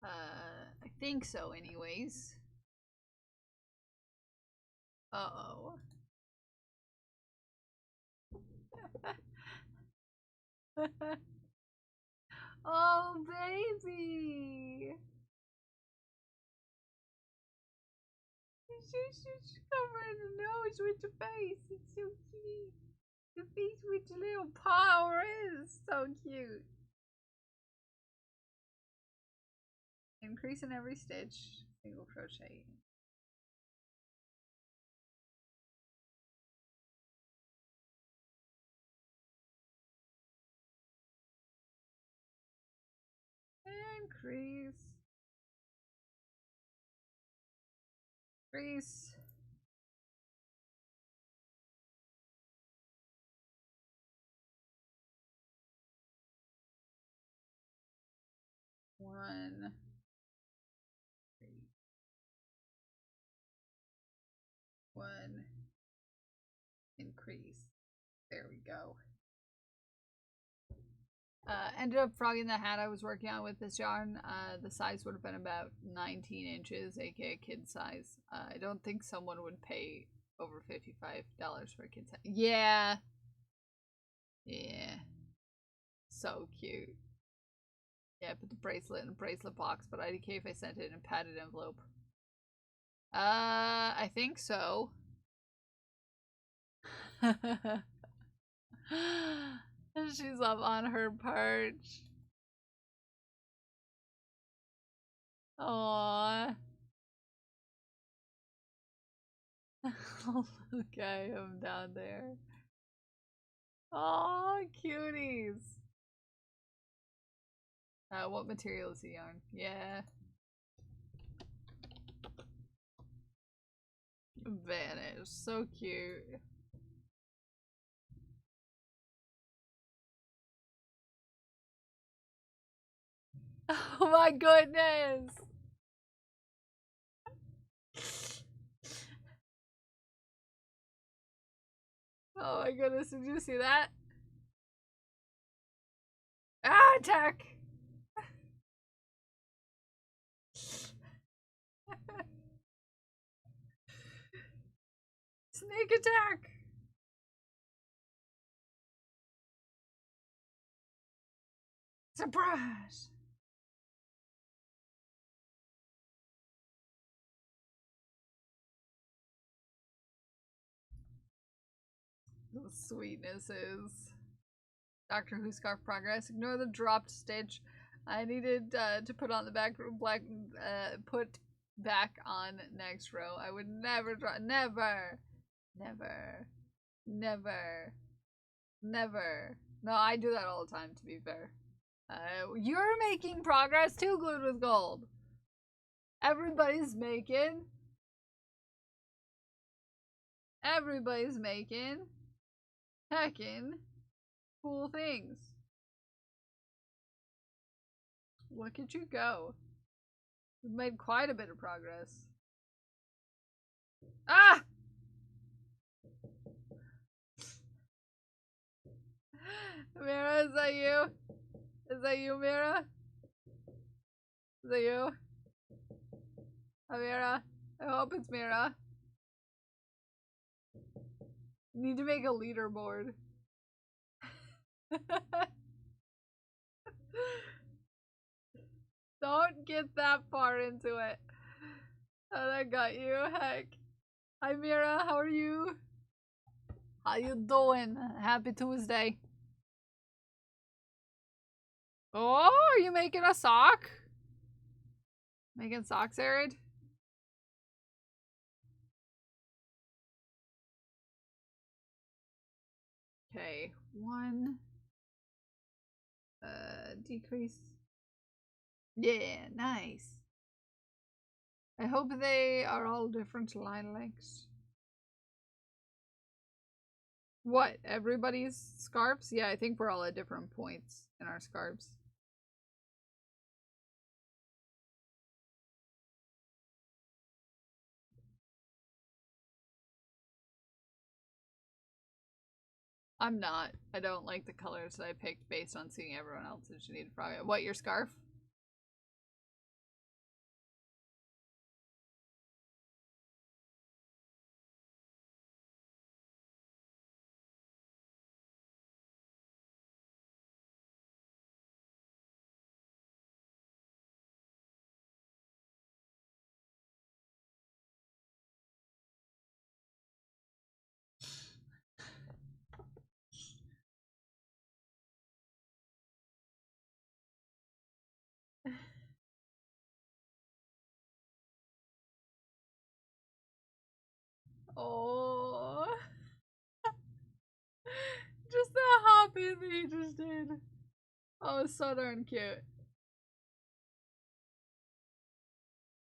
I think so anyways. Uh-oh. Oh, baby! She's covering the nose with the face. It's so cute. The face with the little power is so cute. Increase in every stitch. Single crochet. Increase. Increase. One. One. Increase. There we go. Ended up frogging the hat I was working on with this yarn. The size would have been about 19 inches, aka kid size. I don't think someone would pay over $55 for a kid's hat. Yeah. Yeah. So cute. Yeah, put the bracelet in a bracelet box, but IDK if I sent it in a padded envelope. I think so. She's up on her perch. Aww. Okay, I'm down there. Aw, cuties. What material is the yarn? Yeah. Vanish. So cute. Oh my goodness! Oh my goodness, did you see that? Ah, attack! Snake attack! Surprise! The sweetness is Doctor Who scarf progress. Ignore the dropped stitch. I needed to put on the back black put back on next row. I would never draw never. No, I do that all the time to be fair. You're making progress too, Glued with Gold. Everybody's making heckin' cool things. Look at you go. You've made quite a bit of progress. Ah! Mira, is that you? Is that you, Mira? Is that you? Amira. I hope it's Mira. Need to make a leaderboard. Don't get that far into it. Oh, that got you. Heck. Hi, Mira. How are you? How you doing? Happy Tuesday. Oh, are you making a sock? Making socks, Arid? Okay, one. Decrease. Yeah, nice. I hope they are all different line lengths. What? Everybody's scarves? Yeah, I think we're all at different points in our scarves. I'm not. I don't like the colors that I picked based on seeing everyone else's Janita Frog. What, your scarf? Oh. Just that happy that he just did. Oh, it's so darn cute.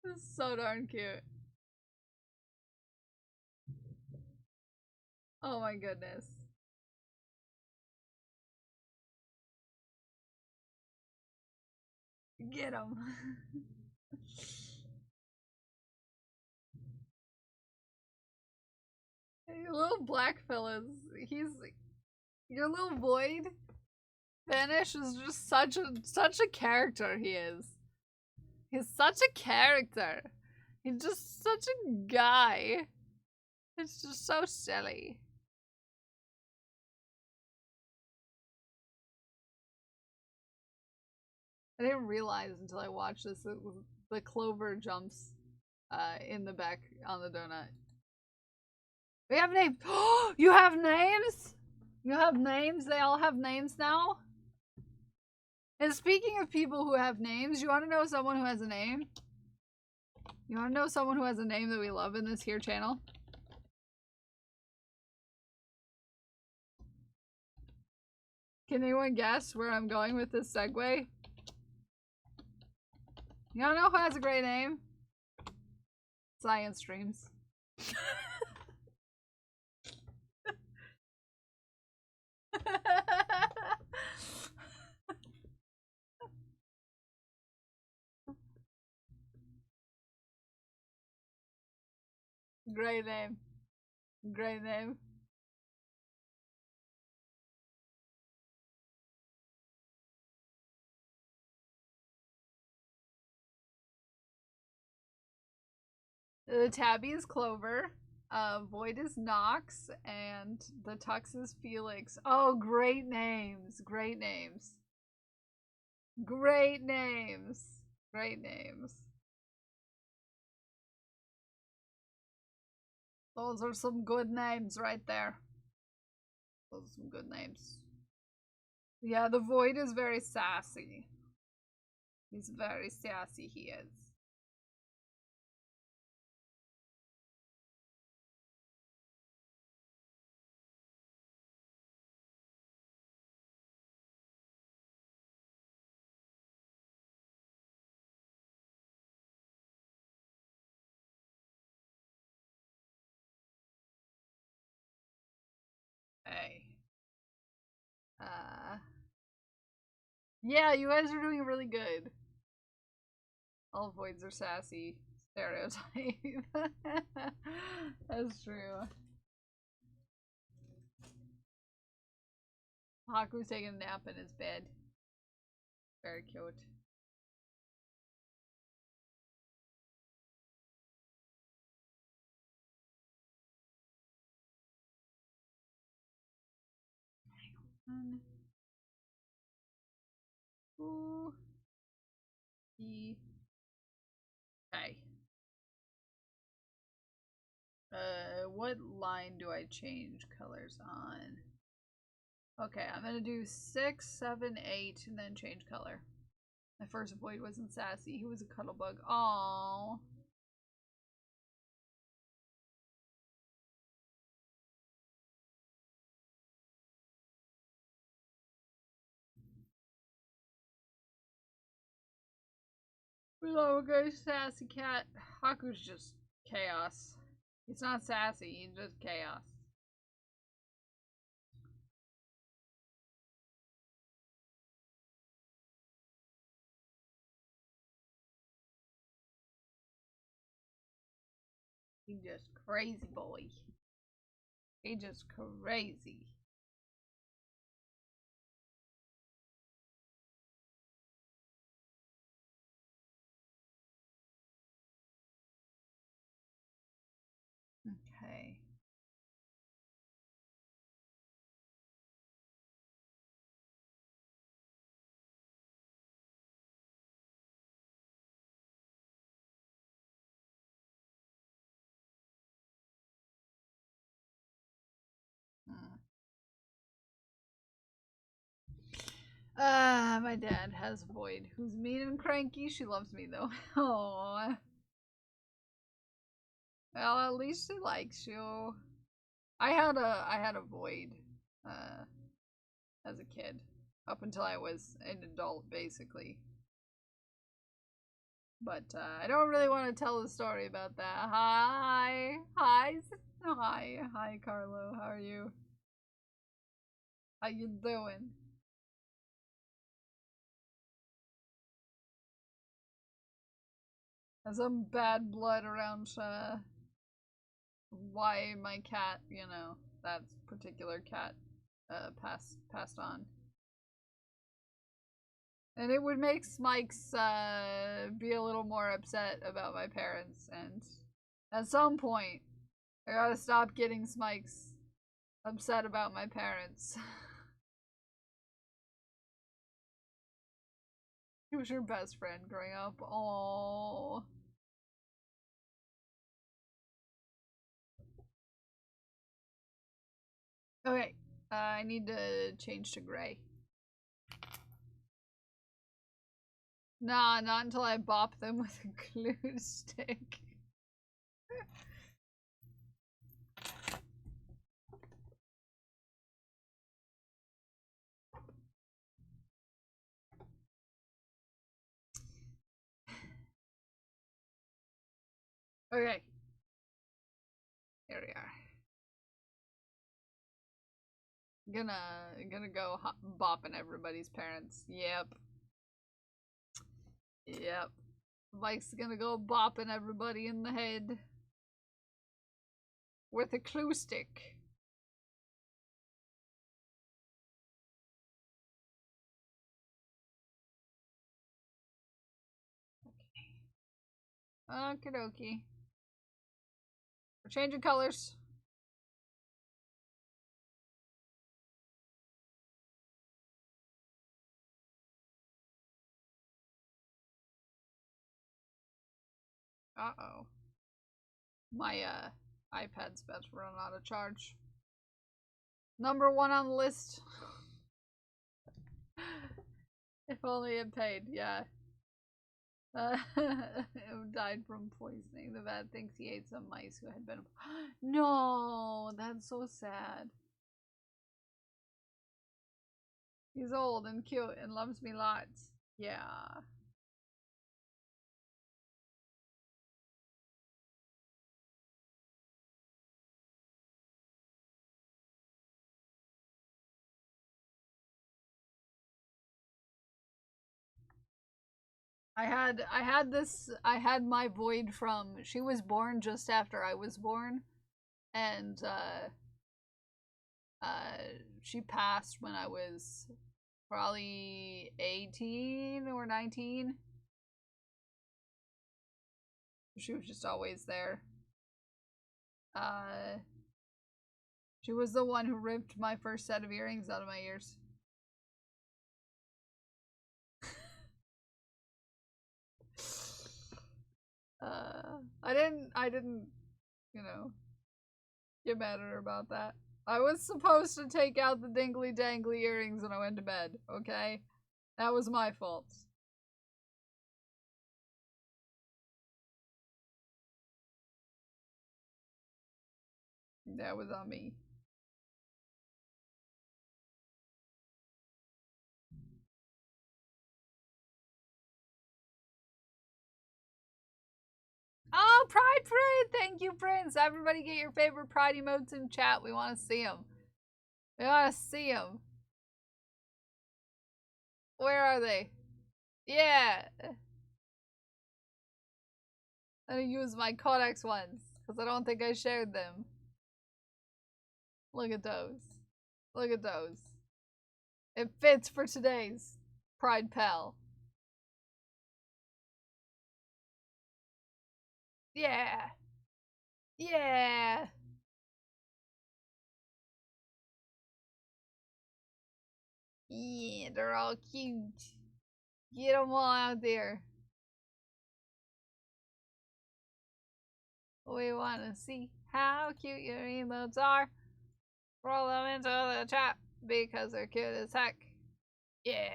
It's so darn cute. Oh my goodness. Get him. Hey, little black fellas. He's your little void. Vanish is just such a character he is. He's such a character. He's just such a guy. It's just so silly. I didn't realize until I watched this that the clover jumps in the back on the donut. We have names. Oh, you have names? You have names? They all have names now? And speaking of people who have names, you want to know someone who has a name? You want to know someone who has a name that we love in this here channel? Can anyone guess where I'm going with this segue? You wanna know who has a great name? Science Streams. Great name. Great name. The Tabby is Clover. Void is Nox, and the Tux is Felix. Oh, great names. Great names. Great names. Great names. Those are some good names right there. Those are some good names. Yeah, the Void is very sassy. He's very sassy, he is. Hey. Yeah, you guys are doing really good. All voids are sassy. Stereotype. That's true. Haku's taking a nap in his bed. Very cute. One, two, three. Okay. What line do I change colors on? Okay, I'm gonna do 6, 7, 8, and then change color. My first void wasn't sassy. He was a cuddle bug. Aww. Hello, guys. Sassy cat. Haku's just chaos. He's not sassy. He's just chaos. He's just crazy boy. He just crazy. Okay. My dad has Void, who's mean and cranky. She loves me though. Aww. Well, at least she likes you. I had a Void, as a kid, up until I was an adult, basically. But I don't really want to tell the story about that. Hi, Carlo. How are you? How you doing? There's some bad blood around why my cat, that particular cat passed on. And it would make Smikes be a little more upset about my parents, and at some point I gotta stop getting Smikes upset about my parents. He was your best friend growing up. Oh. Okay, I need to change to gray. Nah, not until I bop them with a glue stick. Okay. Here we are. Gonna go bopping everybody's parents. Yep. Yep. Mike's gonna go bopping everybody in the head with a clue stick. Okay. Okie dokie. We're changing colors. Uh-oh. My iPad's about to run out of charge. Number 1 on the list. If only it paid, yeah. It died from poisoning. The vet thinks he ate some mice who had been. No, that's so sad. He's old and cute and loves me lots. Yeah. I had my Void from, she was born just after I was born, and she passed when I was probably 18 or 19. She was just always there. She was the one who ripped my first set of earrings out of my ears. I didn't, you know, get mad at her about that. I was supposed to take out the dingly dangly earrings when I went to bed, okay? That was my fault. That was on me. Oh, Pride Parade! Thank you, Prince. Everybody get your favorite Pride emotes in chat. We want to see them. We want to see them. Where are they? Yeah. I'm gonna use my Codex ones, because I don't think I shared them. Look at those. Look at those. It fits for today's Pride Pal. Yeah. Yeah. Yeah, they're all cute. Get them all out there. We want to see how cute your emotes are. Roll them into the chat because they're cute as heck. Yeah.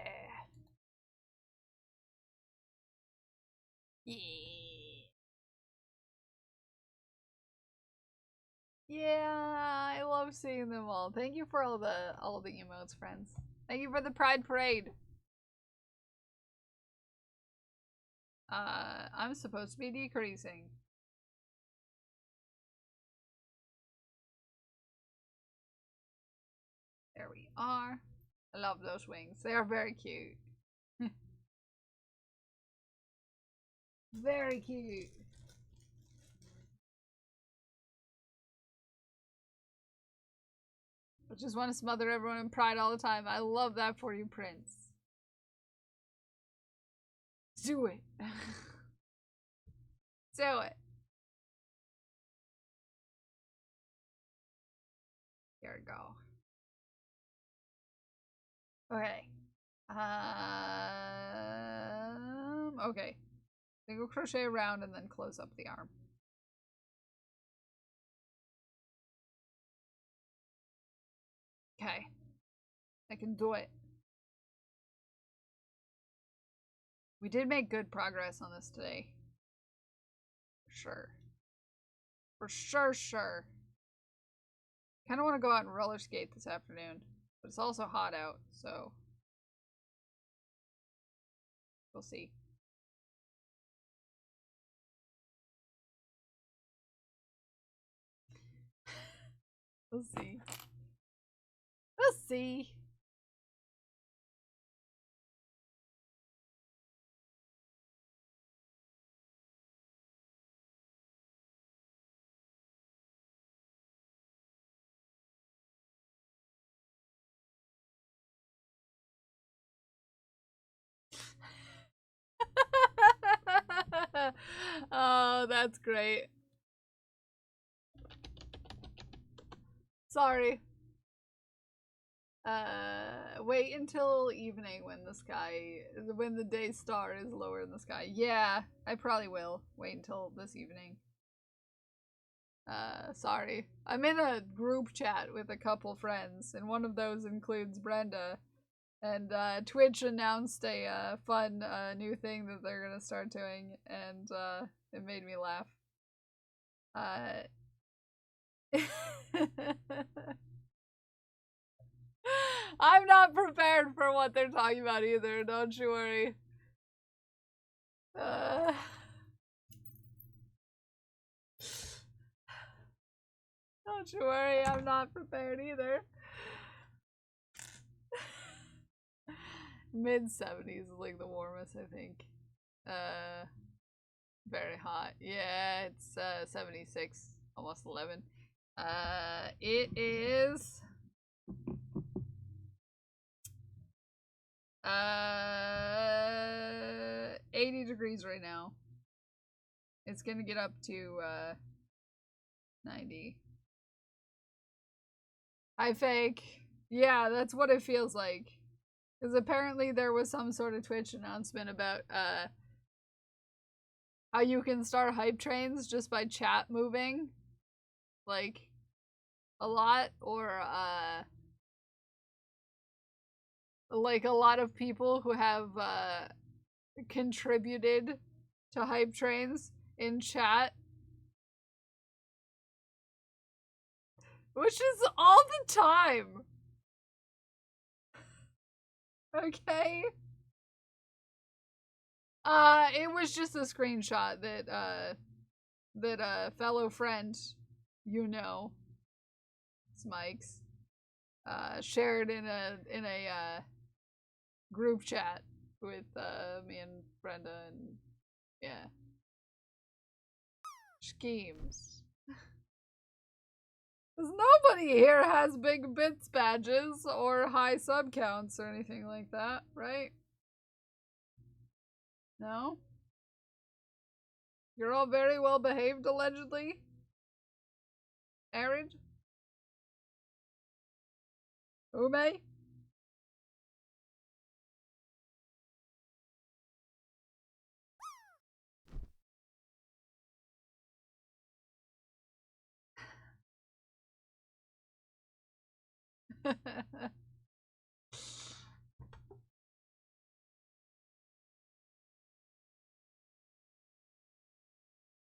Yeah. Yeah, I love seeing them all. Thank you for all the emotes, friends. Thank you for the Pride Parade. I'm supposed to be decreasing. There we are. I love those wings. They are very cute. Very cute. I just want to smother everyone in pride all the time. I love that for you, Prince. Do it. Do it. Here we go. Okay. Okay. Single crochet around and then close up the arm. Okay. I can do it. We did make good progress on this today. For sure. For sure, sure. Kind of want to go out and roller skate this afternoon. But it's also hot out, so we'll see. We'll see. We'll see. Oh, that's great. Sorry. Wait until evening when the day star is lower in the sky. Yeah, I probably will. Wait until this evening. Sorry. I'm in a group chat with a couple friends, and one of those includes Brenda. And, Twitch announced a, fun, new thing that they're gonna start doing, and, it made me laugh. I'm not prepared for what they're talking about either, don't you worry. Don't you worry, I'm not prepared either. Mid-70s is like the warmest, I think. Very hot. Yeah, it's 76, almost 11. It is 80 degrees right now. It's gonna get up to 90. Hi, Fake. Yeah, that's what it feels like. Because apparently there was some sort of Twitch announcement about how you can start hype trains just by chat moving, like, a lot, or like a lot of people who have contributed to hype trains in chat, which is all the time. Okay. It was just a screenshot that a fellow friend, you know, Smikes, shared in a group chat with me and Brenda, and yeah. Schemes. 'Cause nobody here has big bits badges or high sub counts or anything like that, right? No? You're all very well behaved, allegedly? Arid? Ume?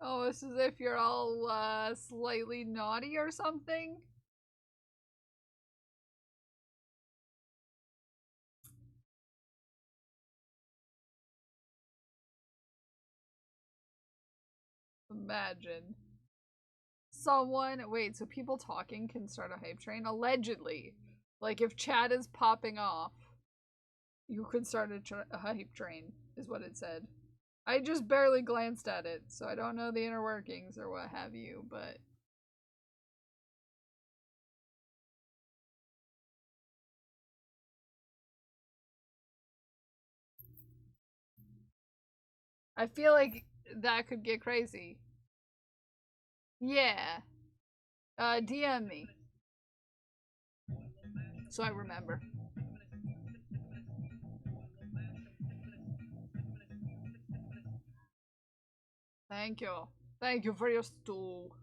Oh, it's as if you're all slightly naughty or something? Imagine. Someone, wait, so people talking can start a hype train? Allegedly. Like, if chat is popping off, you could start a hype train, is what it said. I just barely glanced at it, so I don't know the inner workings or what have you, but... I feel like that could get crazy. Yeah. DM me. So I remember. Thank you. Thank you for your stool.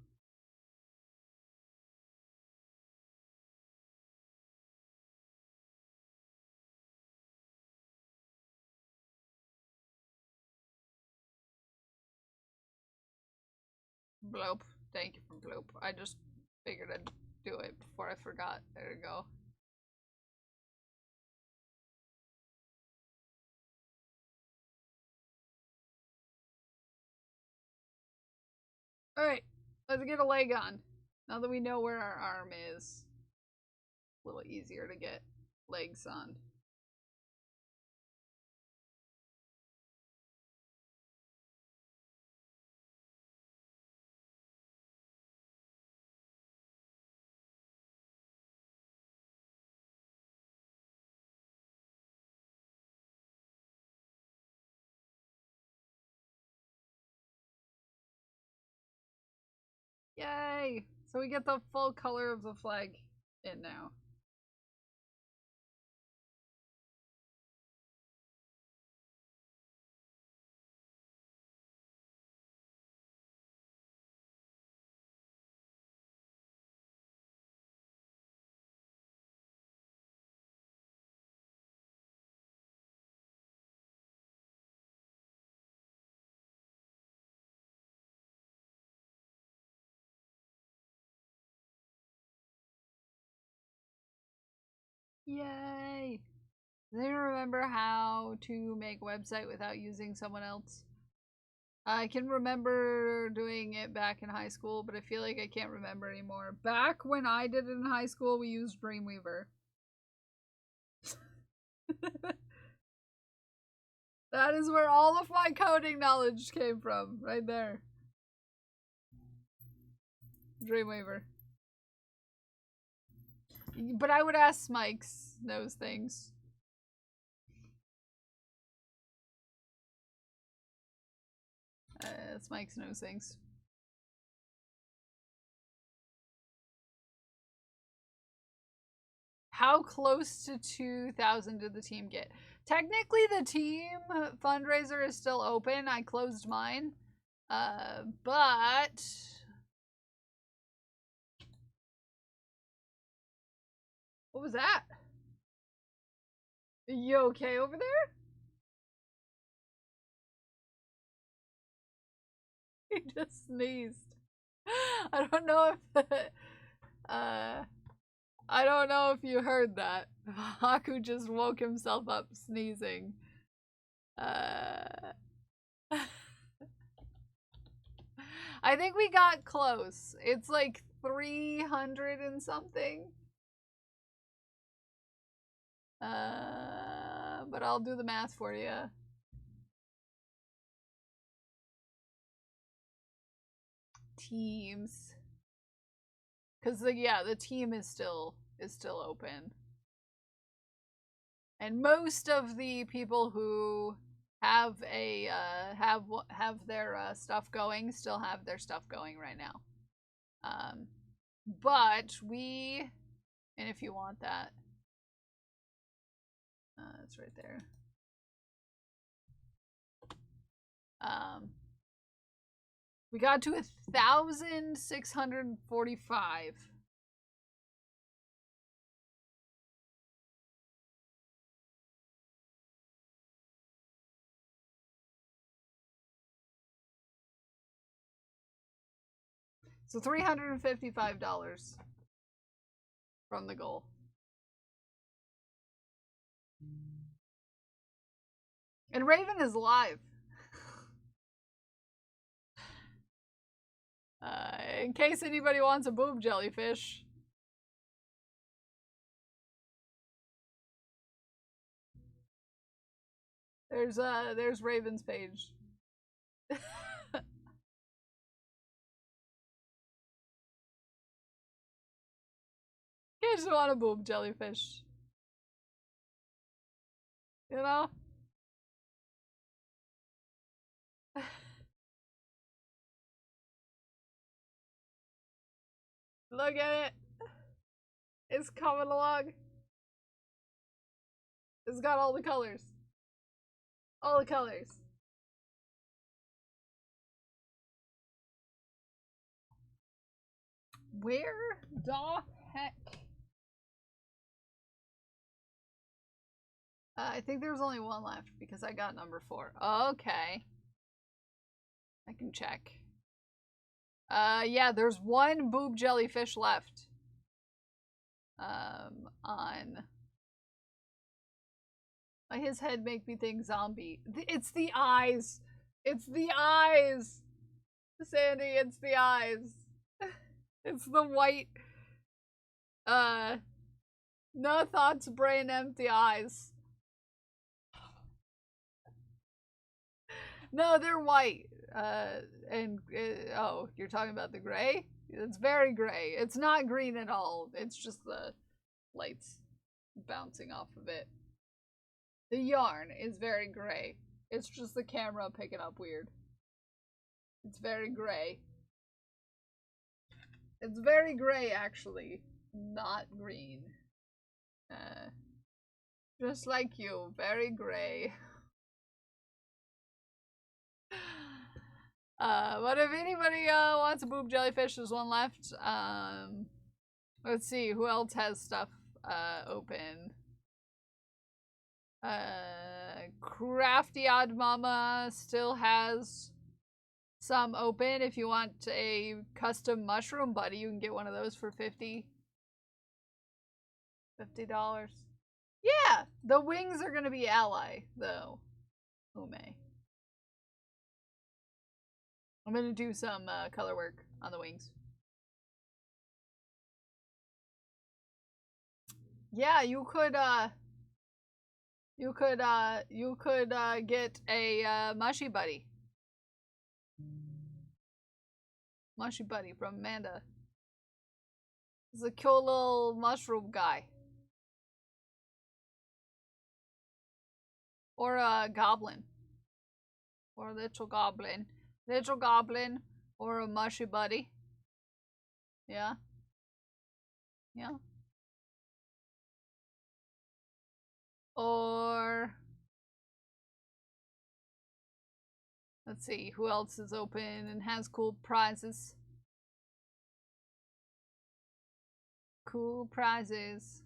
Bloop. Thank you for bloop. I just figured I'd do it before I forgot. There you go. Alright, let's get a leg on. Now that we know where our arm is, a little easier to get legs on. Yay! So we get the full color of the flag in now. Yay! Does anyone remember how to make a website without using someone else? I can remember doing it back in high school, but I feel like I can't remember anymore. Back when I did it in high school, we used Dreamweaver. That is where all of my coding knowledge came from, right there. Dreamweaver. But I would ask Smikes those things. Smikes knows things. How close to 2,000 did the team get? Technically, the team fundraiser is still open. I closed mine. But... What was that? Are you okay over there? He just sneezed. I don't know if I don't know if you heard that. Haku just woke himself up sneezing. I think we got close. It's like 300 and something. But I'll do the math for you. Teams. Cause the team is still open. And most of the people who have a have their stuff going still have their stuff going right now. But we, and if you want that, it's right there. We got to 1,645. So $355 from the goal. And Raven is live. In case anybody wants a boob jellyfish. There's Raven's page. You just want a boob jellyfish. You know? Look at it. It's coming along. It's got all the colors. All the colors. Where the heck? I think there's only one left because I got number 4. Okay. I can check. Yeah, there's one boob jellyfish left. On his head make me think zombie. It's the eyes. It's the eyes. Sandy, it's the eyes. It's the white. No thoughts, brain empty eyes. No, they're white. Oh, you're talking about the gray? It's very gray. It's not green at all. It's just the lights bouncing off of it. The yarn is very gray. It's just the camera picking up weird. It's very gray. It's very gray, actually. Not green. Just like you. Very gray. But if anybody wants a boob jellyfish, there's one left. Let's see, who else has stuff open? Crafty Odd Mama still has some open. If you want a custom mushroom buddy, you can get one of those for $50. Yeah, the wings are gonna be ally though. Ume. I'm gonna do some color work on the wings. Yeah, you could get a mushy buddy. Mushy buddy from Amanda. He's a cool little mushroom guy. Or a goblin. Or a little goblin. Little goblin. Or a mushy buddy. Yeah. Yeah. Let's see who else is open and has cool prizes. Cool prizes.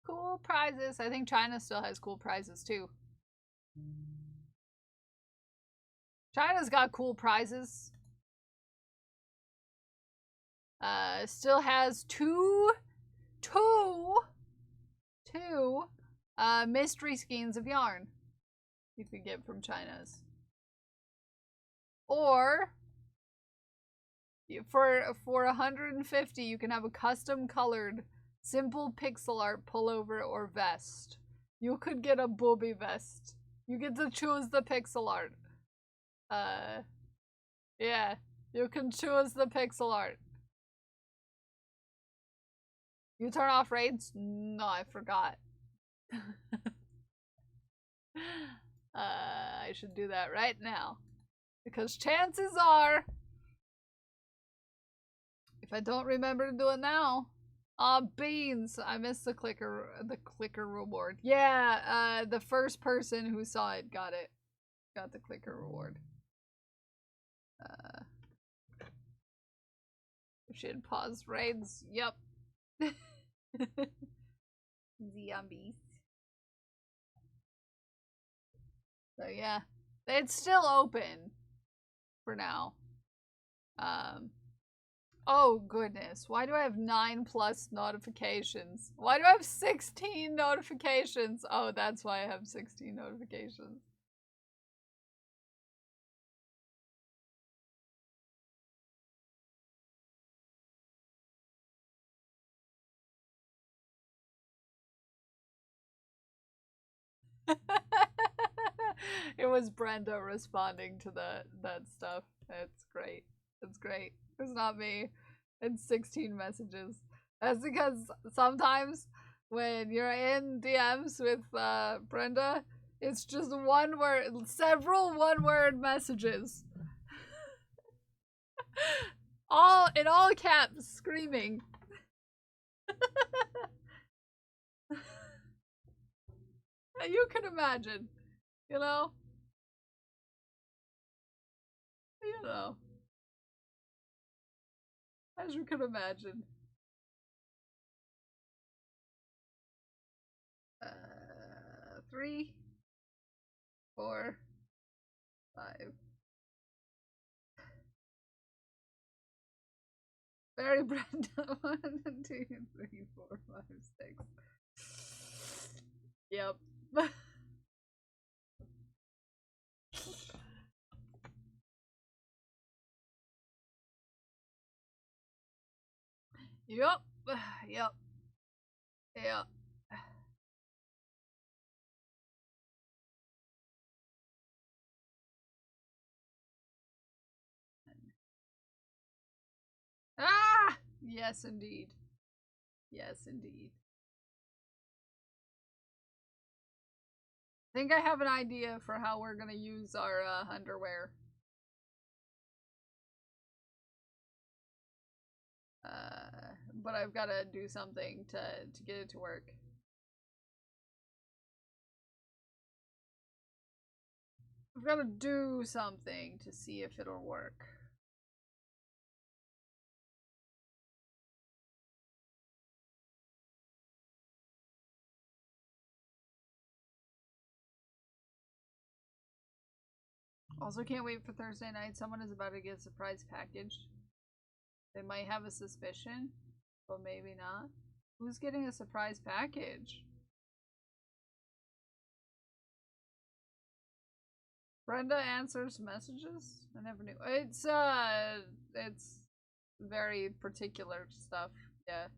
Cool prizes. I think China still has cool prizes too. China's got cool prizes. Still has two mystery skeins of yarn you could get from China's. Or for 150 you can have a custom colored simple pixel art pullover or vest. You could get a booby vest. You get to choose the pixel art. Yeah, you can choose the pixel art. You turn off raids? No, I forgot. I should do that right now. Because chances are, if I don't remember to do it now, beans! I missed the clicker reward. Yeah, the first person who saw it got it. Got the clicker reward. Should pause raids. Yep. Zombies. So yeah, it's still open for now. Oh goodness, why do I have 9+ notifications? Why do I have 16 notifications? Oh, that's why I have 16 notifications. It was Brenda responding to that stuff. It's great. It's great. It's not me. It's 16 messages. That's because sometimes when you're in DMs with Brenda, it's just one word, several one-word messages. All in all caps, screaming. You can imagine, you know? You know. As you can imagine. 3, 4, 5. Very Brenda. 1, 2, 3, 4, 5, 6. Yep. Yep. Yep. Yep. Ah! Yes, indeed. Yes, indeed. I think I have an idea for how we're gonna use our underwear. But I've gotta do something to get it to work. I've gotta do something to see if it'll work. Also, can't wait for Thursday night. Someone is about to get a surprise package. They might have a suspicion, but maybe not. Who's getting a surprise package? Brenda answers messages? I never knew. It's very particular stuff. Yeah.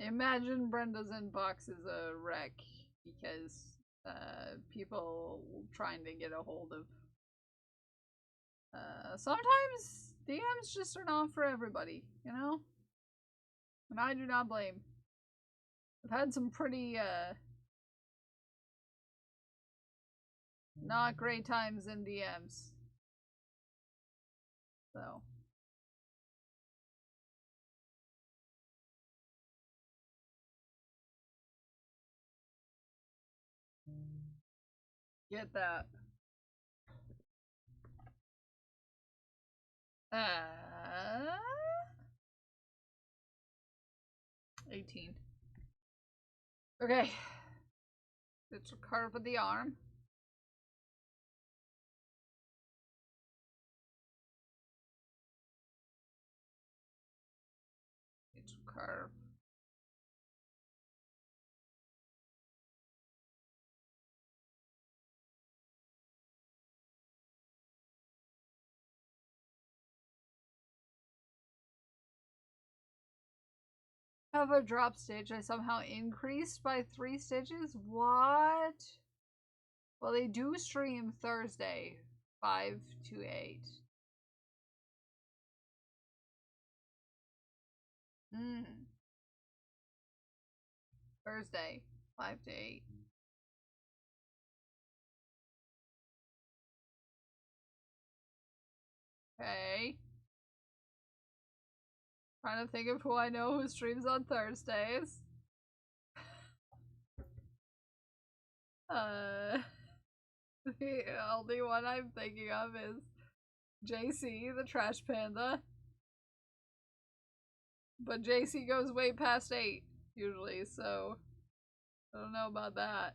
Imagine Brenda's inbox is a wreck because people trying to get a hold of. Sometimes DMs just are not for everybody, you know? And I do not blame. I've had some pretty Not great times in DMs. So. Get that. 18. Okay. It's a curve of the arm. It's a curve. Have a drop stitch. I somehow increased by 3 stitches? What? Well, they do stream Thursday, 5 to 8. Thursday, 5 to 8. Okay. Trying to think of who I know who streams on Thursdays. The only one I'm thinking of is JC, the Trash Panda. But JC goes way past 8, usually, so I don't know about that.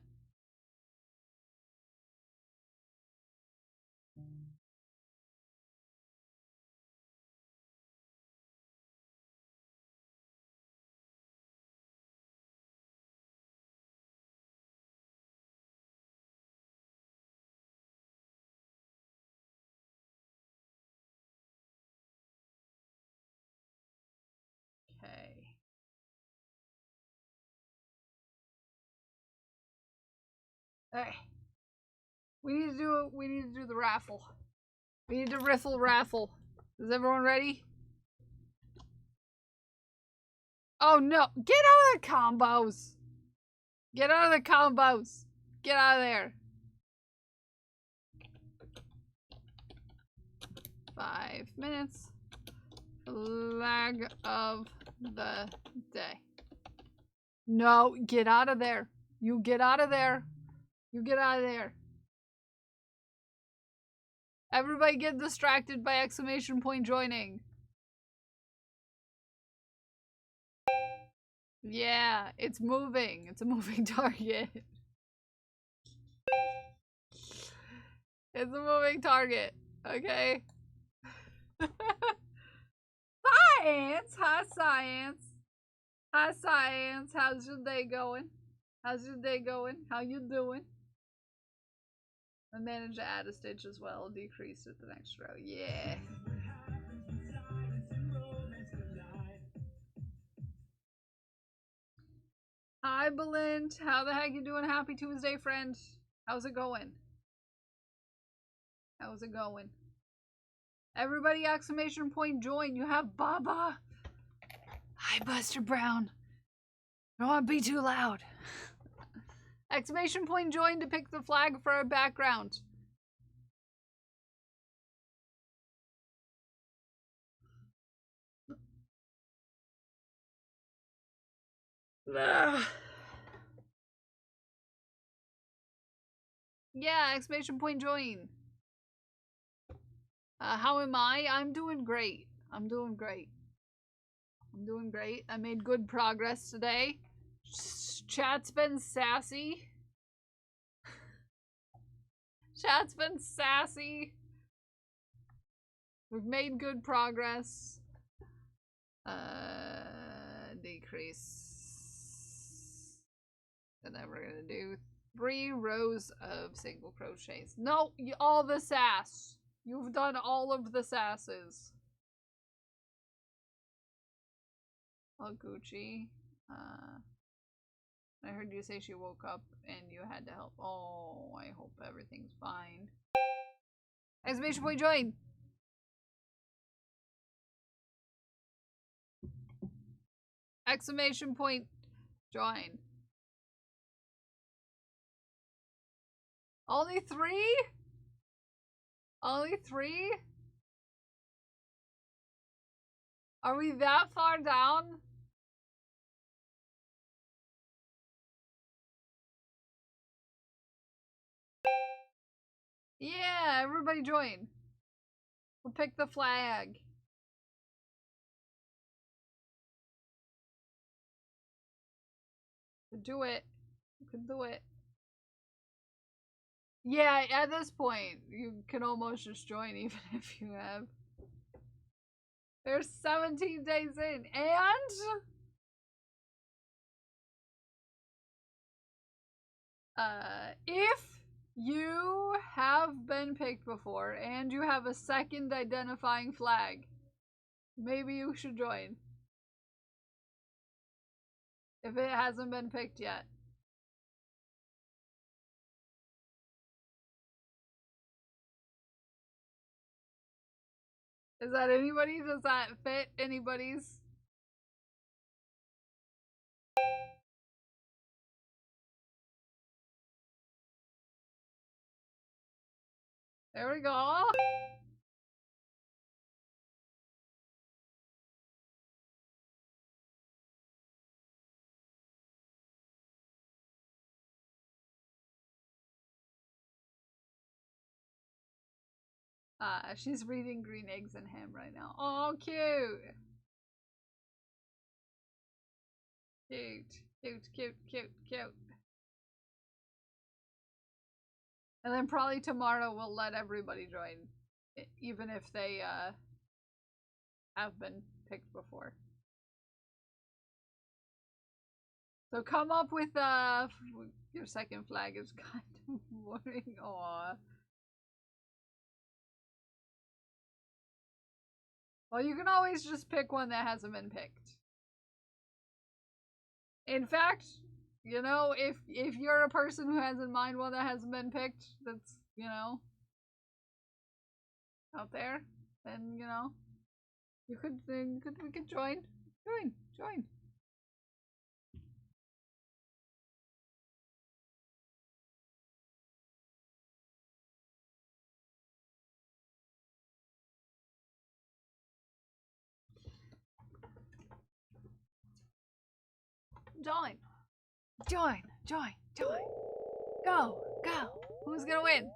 Okay. Hey. We need to do the raffle. We need to raffle. Is everyone ready? Oh no, get out of the combos. Get out of the combos. Get out of there. 5 minutes. Flag of the day. No, get out of there. You get out of there. You get out of there. Everybody get distracted by exclamation point joining. Yeah, it's moving. It's a moving target. It's a moving target. Okay. Science! Hi, Science. Hi, Science. How's your day going? How's your day going? How you doing? I managed to add a stitch as well. Decrease at the next row. Yeah. Hi, Belinda. How the heck you doing? Happy Tuesday, friend. How's it going? How's it going? Everybody exclamation point join. You have Baba. Hi, Buster Brown. Don't want to be too loud. Exclamation point join to pick the flag for our background. Ugh. Yeah, exclamation point join. How am I? I'm doing great. I'm doing great. I'm doing great. I made good progress today. Chat's been sassy. Chat's been sassy. We've made good progress. Decrease. And then we're gonna do 3 rows of single crochets. No, all the sass. You've done all of the sasses. Oh, Gucci. I heard you say she woke up and you had to help. Oh, I hope everything's fine. Exclamation point join! Exclamation point join. Only 3? Only 3? Are we that far down? Yeah, everybody join. We'll pick the flag. Do it. You can do it. Yeah, at this point, you can almost just join even if you have. There's 17 days in, and if you have been picked before and you have a second identifying flag, maybe you should join. If it hasn't been picked yet. Is that anybody? Does that fit anybody's? There we go. She's reading Green Eggs and Ham right now. Oh, cute. Cute, cute, cute, cute, cute. And then probably tomorrow we'll let everybody join, even if they have been picked before. So come up with your second flag is kind of boring. Aww. Well, you can always just pick one that hasn't been picked. In fact, you know, if you're a person who has in mind one that hasn't been picked, that's, you know, out there, then, you know, we could join. Join. Join. Go. Who's gonna win?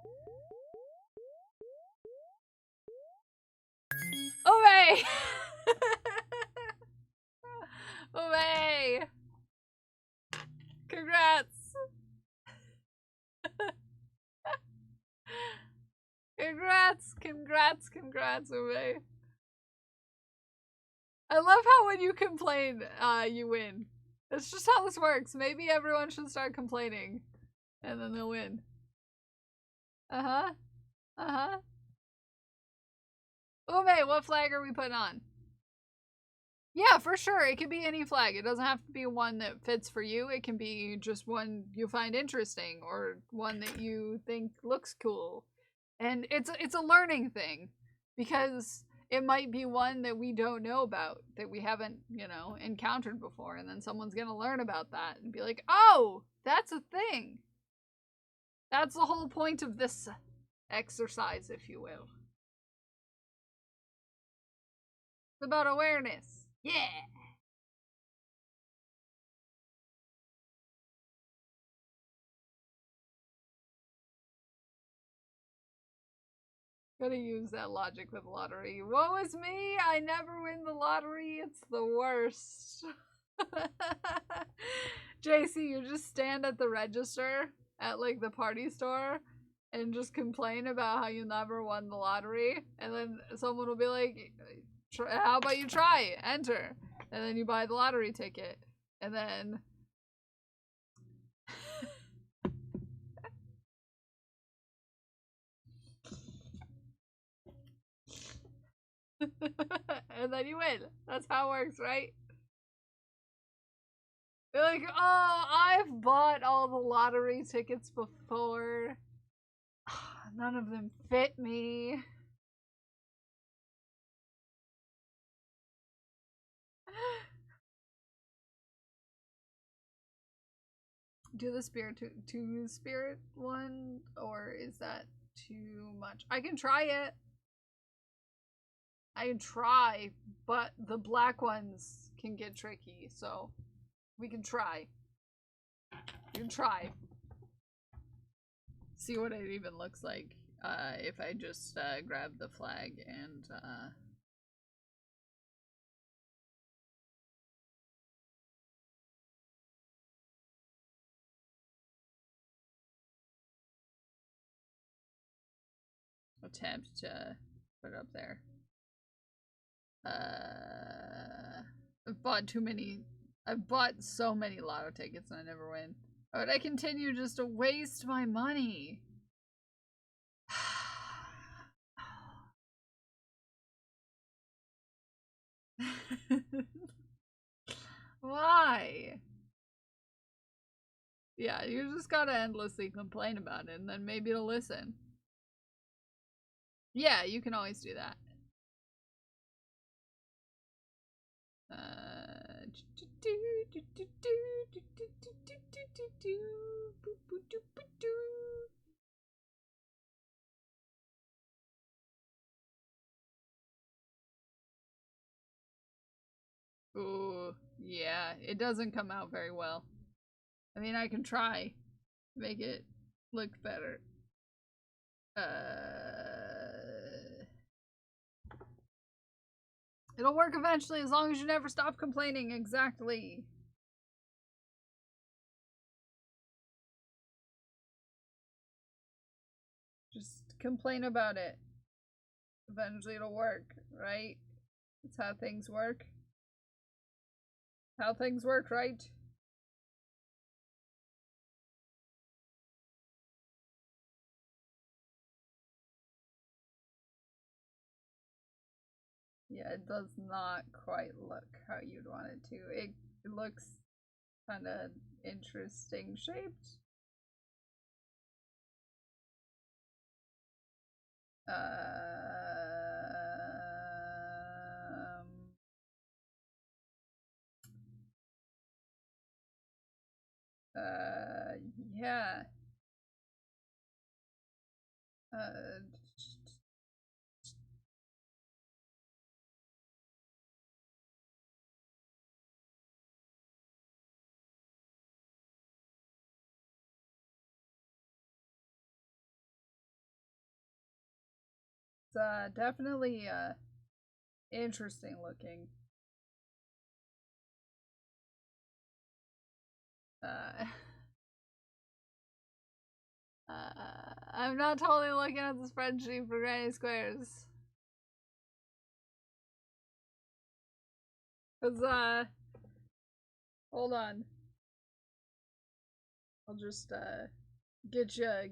Hooray! Hooray! Congrats! Congrats, hooray. I love how when you complain, you win. That's just how this works. Maybe everyone should start complaining, and then they'll win. Ume, what flag are we putting on? Yeah, for sure. It can be any flag. It doesn't have to be one that fits for you. It can be just one you find interesting or one that you think looks cool. And it's a learning thing because it might be one that we don't know about, that we haven't, you know, encountered before, and then someone's going to learn about that and be like, "Oh, that's a thing." That's the whole point of this exercise, if you will. It's about awareness. Yeah. Gotta use that logic with lottery. Woe is me! I never win the lottery. It's the worst. JC, you just stand at the register at like the party store and just complain about how you never won the lottery, and then someone will be like, "How about you try? Enter," and then you buy the lottery ticket, and then. And then you win. That's how it works, right? You're like, "Oh, I've bought all the lottery tickets before. None of them fit me." do the spirit two spirit one, or is that too much? I can try it. I can try, but the black ones can get tricky, so we can try. You can try. See what it even looks like if I just grab the flag and attempt to put it up there. I've bought too many. I've bought so many lotto tickets and I never win. But I continue just to waste my money. Why? Yeah, you just gotta endlessly complain about it and then maybe it'll listen. Yeah, you can always do that. Ooh, yeah, it doesn't come out very well. I mean, I can try to make it look better. It'll work eventually as long as you never stop complaining. Exactly. Just complain about it. Eventually it'll work, right? That's how things work. How things work, right? Yeah, it does not quite look how you'd want it to. It looks kind of interesting shaped. Yeah. It's definitely interesting looking. I'm not totally looking at the spreadsheet for Granny Squares. Cause hold on. I'll just get you a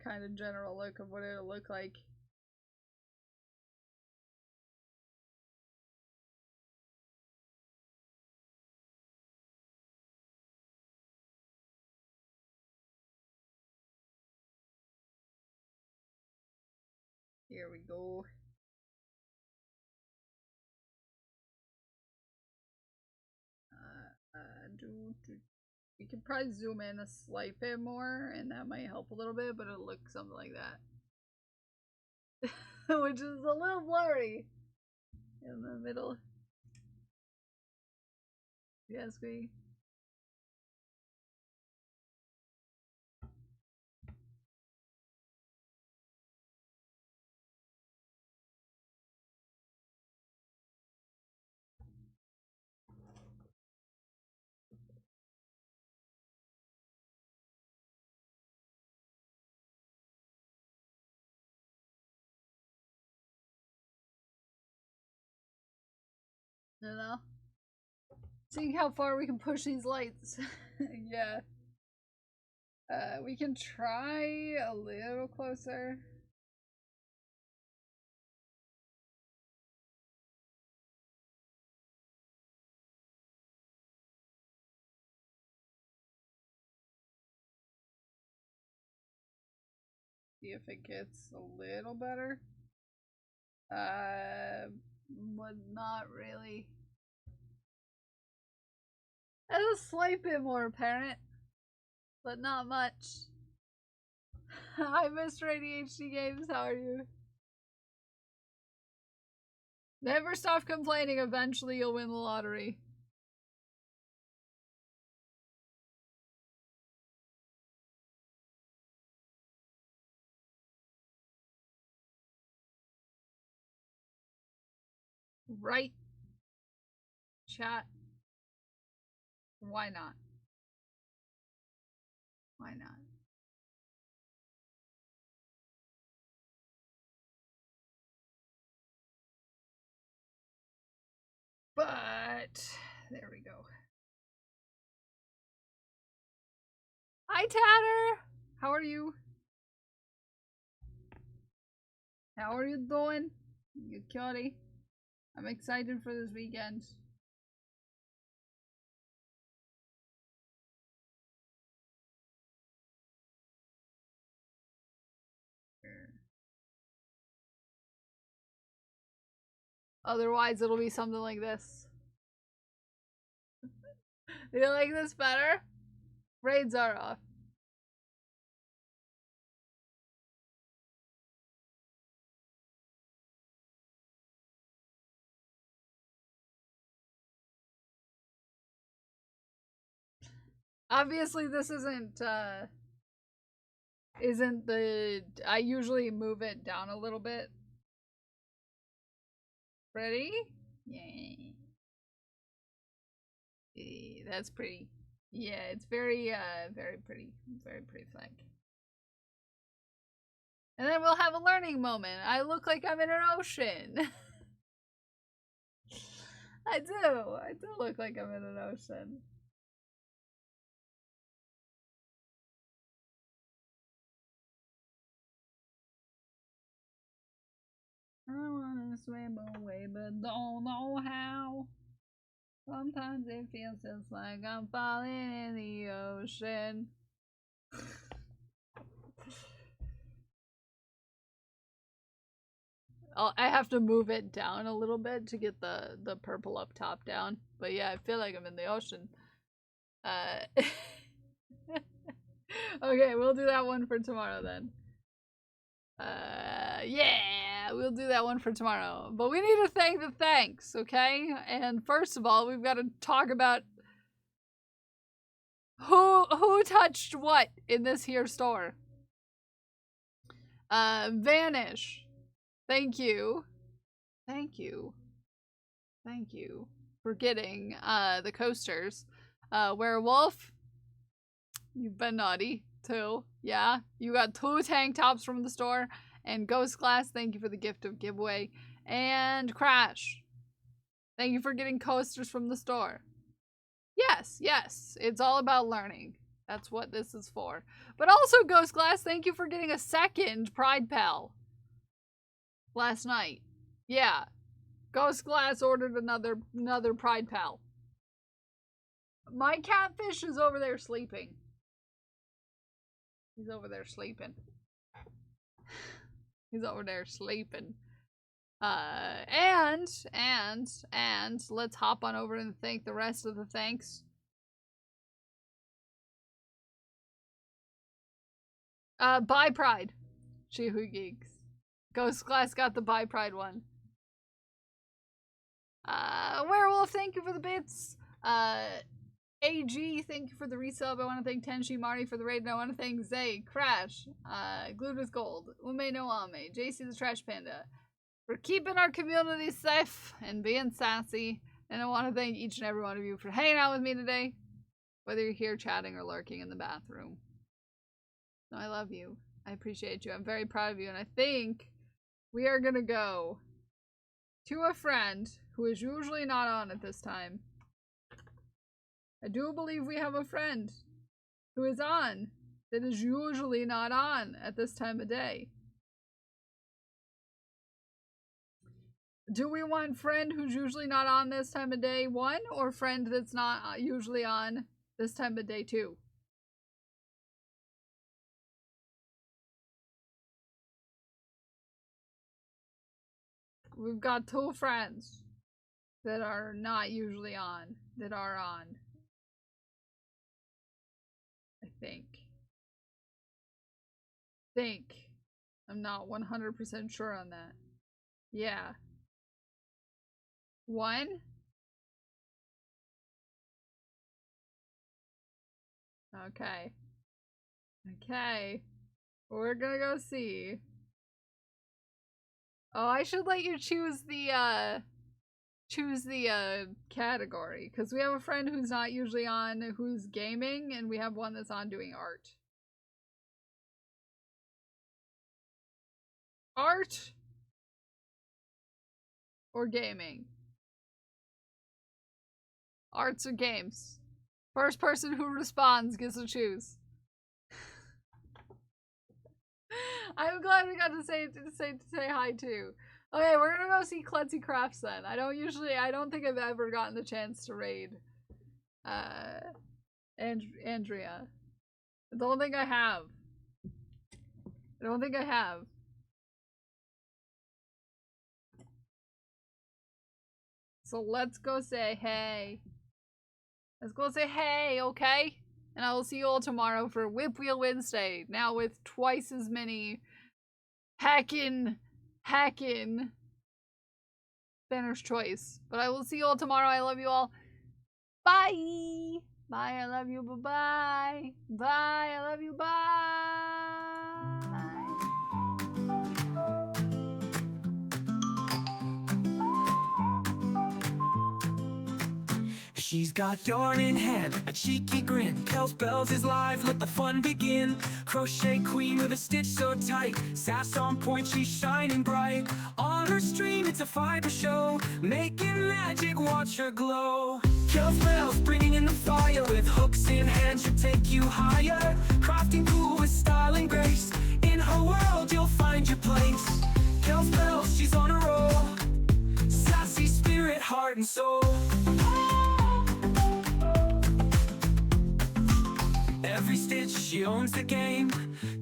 kind of general look of what it'll look like. Here we go. We could probably zoom in a slight bit more, and that might help a little bit, but it'll look something like that. Which is a little blurry in the middle. Yes, we. You know? Seeing how far we can push these lights. Yeah. We can try a little closer. See if it gets a little better. But not really. That's a slight bit more apparent. but not much. Hi, Mr. ADHD Games. How are you? Never stop complaining. Eventually, you'll win the lottery. Right? Chat. Why not? Why not? But there we go. Hi, Tatter. How are you? How are you doing? You cutie. I'm excited for this weekend. Otherwise, it'll be something like this. You like this better? Raids are off. Obviously, this isn't the... I usually move it down a little bit. Ready? Yeah. That's pretty. Yeah, it's very pretty. Very pretty flag. And then we'll have a learning moment. I look like I'm in an ocean. I do look like I'm in an ocean. I wanna swim away, but don't know how. Sometimes it feels just like I'm falling in the ocean. I have to move it down a little bit to get the purple up top down. But yeah, I feel like I'm in the ocean. Okay, we'll do that one for tomorrow then. Yeah, we'll do that one for tomorrow. But we need to thank the thanks, okay? And first of all, we've got to talk about who touched what in this here store. Vanish. Thank you. Thank you. Thank you for getting the coasters. Werewolf, you've been naughty too. Yeah, you got 2 tank tops from the store. And Ghost Glass, thank you for the gift of giveaway. And Crash, thank you for getting coasters from the store. Yes, yes, it's all about learning. That's what this is for. But also, Ghost Glass, thank you for getting a second Pride Pal last night. Yeah, Ghost Glass ordered another Pride Pal. My catfish is over there sleeping. He's over there sleeping. He's over there sleeping. And let's hop on over and thank the rest of the thanks. Bye Pride. She Who Geeks. Ghost Glass got the Bye Pride one. Werewolf, thank you for the bits. AG, thank you for the resub. I want to thank Tenshi Marty for the raid, and I want to thank Zay, Crash, Glued with Gold, Ume no Ame, JC the Trash Panda, for keeping our community safe and being sassy. And I want to thank each and every one of you for hanging out with me today, whether you're here chatting or lurking in the bathroom. So I love you. I appreciate you. I'm very proud of you. And I think we are going to go to a friend who is usually not on at this time. I do believe we have a friend who is on that is usually not on at this time of day. Do we want friend who's usually not on this time of day 1, or friend that's not usually on this time of day 2? We've got 2 friends that are not usually on, that are on. I think. I'm not 100% sure on that. Yeah. 1? Okay. Okay. We're gonna go see. Oh, I should let you choose the category, because we have a friend who's not usually on who's gaming, and we have one that's on doing art. Art or gaming? Arts or games? First person who responds gets to choose. I'm glad we got to say hi too. Okay, we're gonna go see Klutzy Crafts then. I don't think I've ever gotten the chance to raid Andrea. I don't think I have. So let's go say hey. Okay? And I will see you all tomorrow for Whip Wheel Wednesday. Now with twice as many hackin' Banner's Choice. But I will see you all tomorrow. I love you all. Bye! Bye, I love you. Bye-bye. Bye, I love you. Bye! She's got yarn in hand, a cheeky grin. Kels Bells is live, let the fun begin. Crochet queen with a stitch so tight. Sass on point, she's shining bright. On her stream, it's a fiber show. Making magic, watch her glow. Kels Bells bringing in the fire. With hooks in hand, she'll take you higher. Crafting cool with style and grace. In her world, you'll find your place. Kels Bells, she's on a roll. Sassy spirit, heart and soul. Every stitch, she owns the game.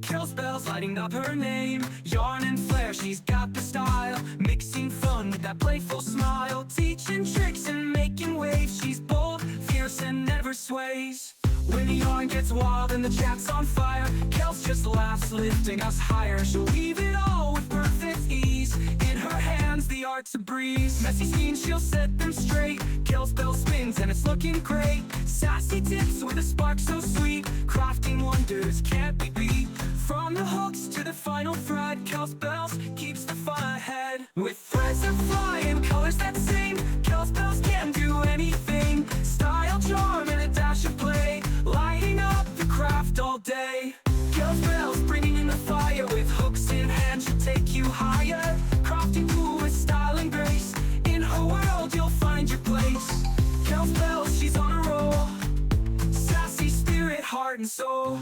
Kels Bells lighting up her name. Yarn and flair, she's got the style. Mixing fun with that playful smile. Teaching tricks and making waves. She's bold, fierce, and never sways. When the yarn gets wild and the chat's on fire, Kels just laughs, lifting us higher. She'll weave it all with perfect ease. In her hands, the art's a breeze. Messy scenes, she'll set them straight. Kels Bells spins and it's looking great. Sassy tips with a spark so sweet. Crafting wonders can't be beat. From the hooks to the final thread, Kels Bells keeps the fun ahead. With threads that fly and colors that sing, Kels Bells can do anything. Style, charm, and a dash of play, lighting up the craft all day. Kels Bells bringing in the fire. With hooks in hand, she'll take you higher. Crafting cool with style and grace. In her world, you'll find your place. Kels Bells, she's on a roll. Sassy spirit, heart and soul.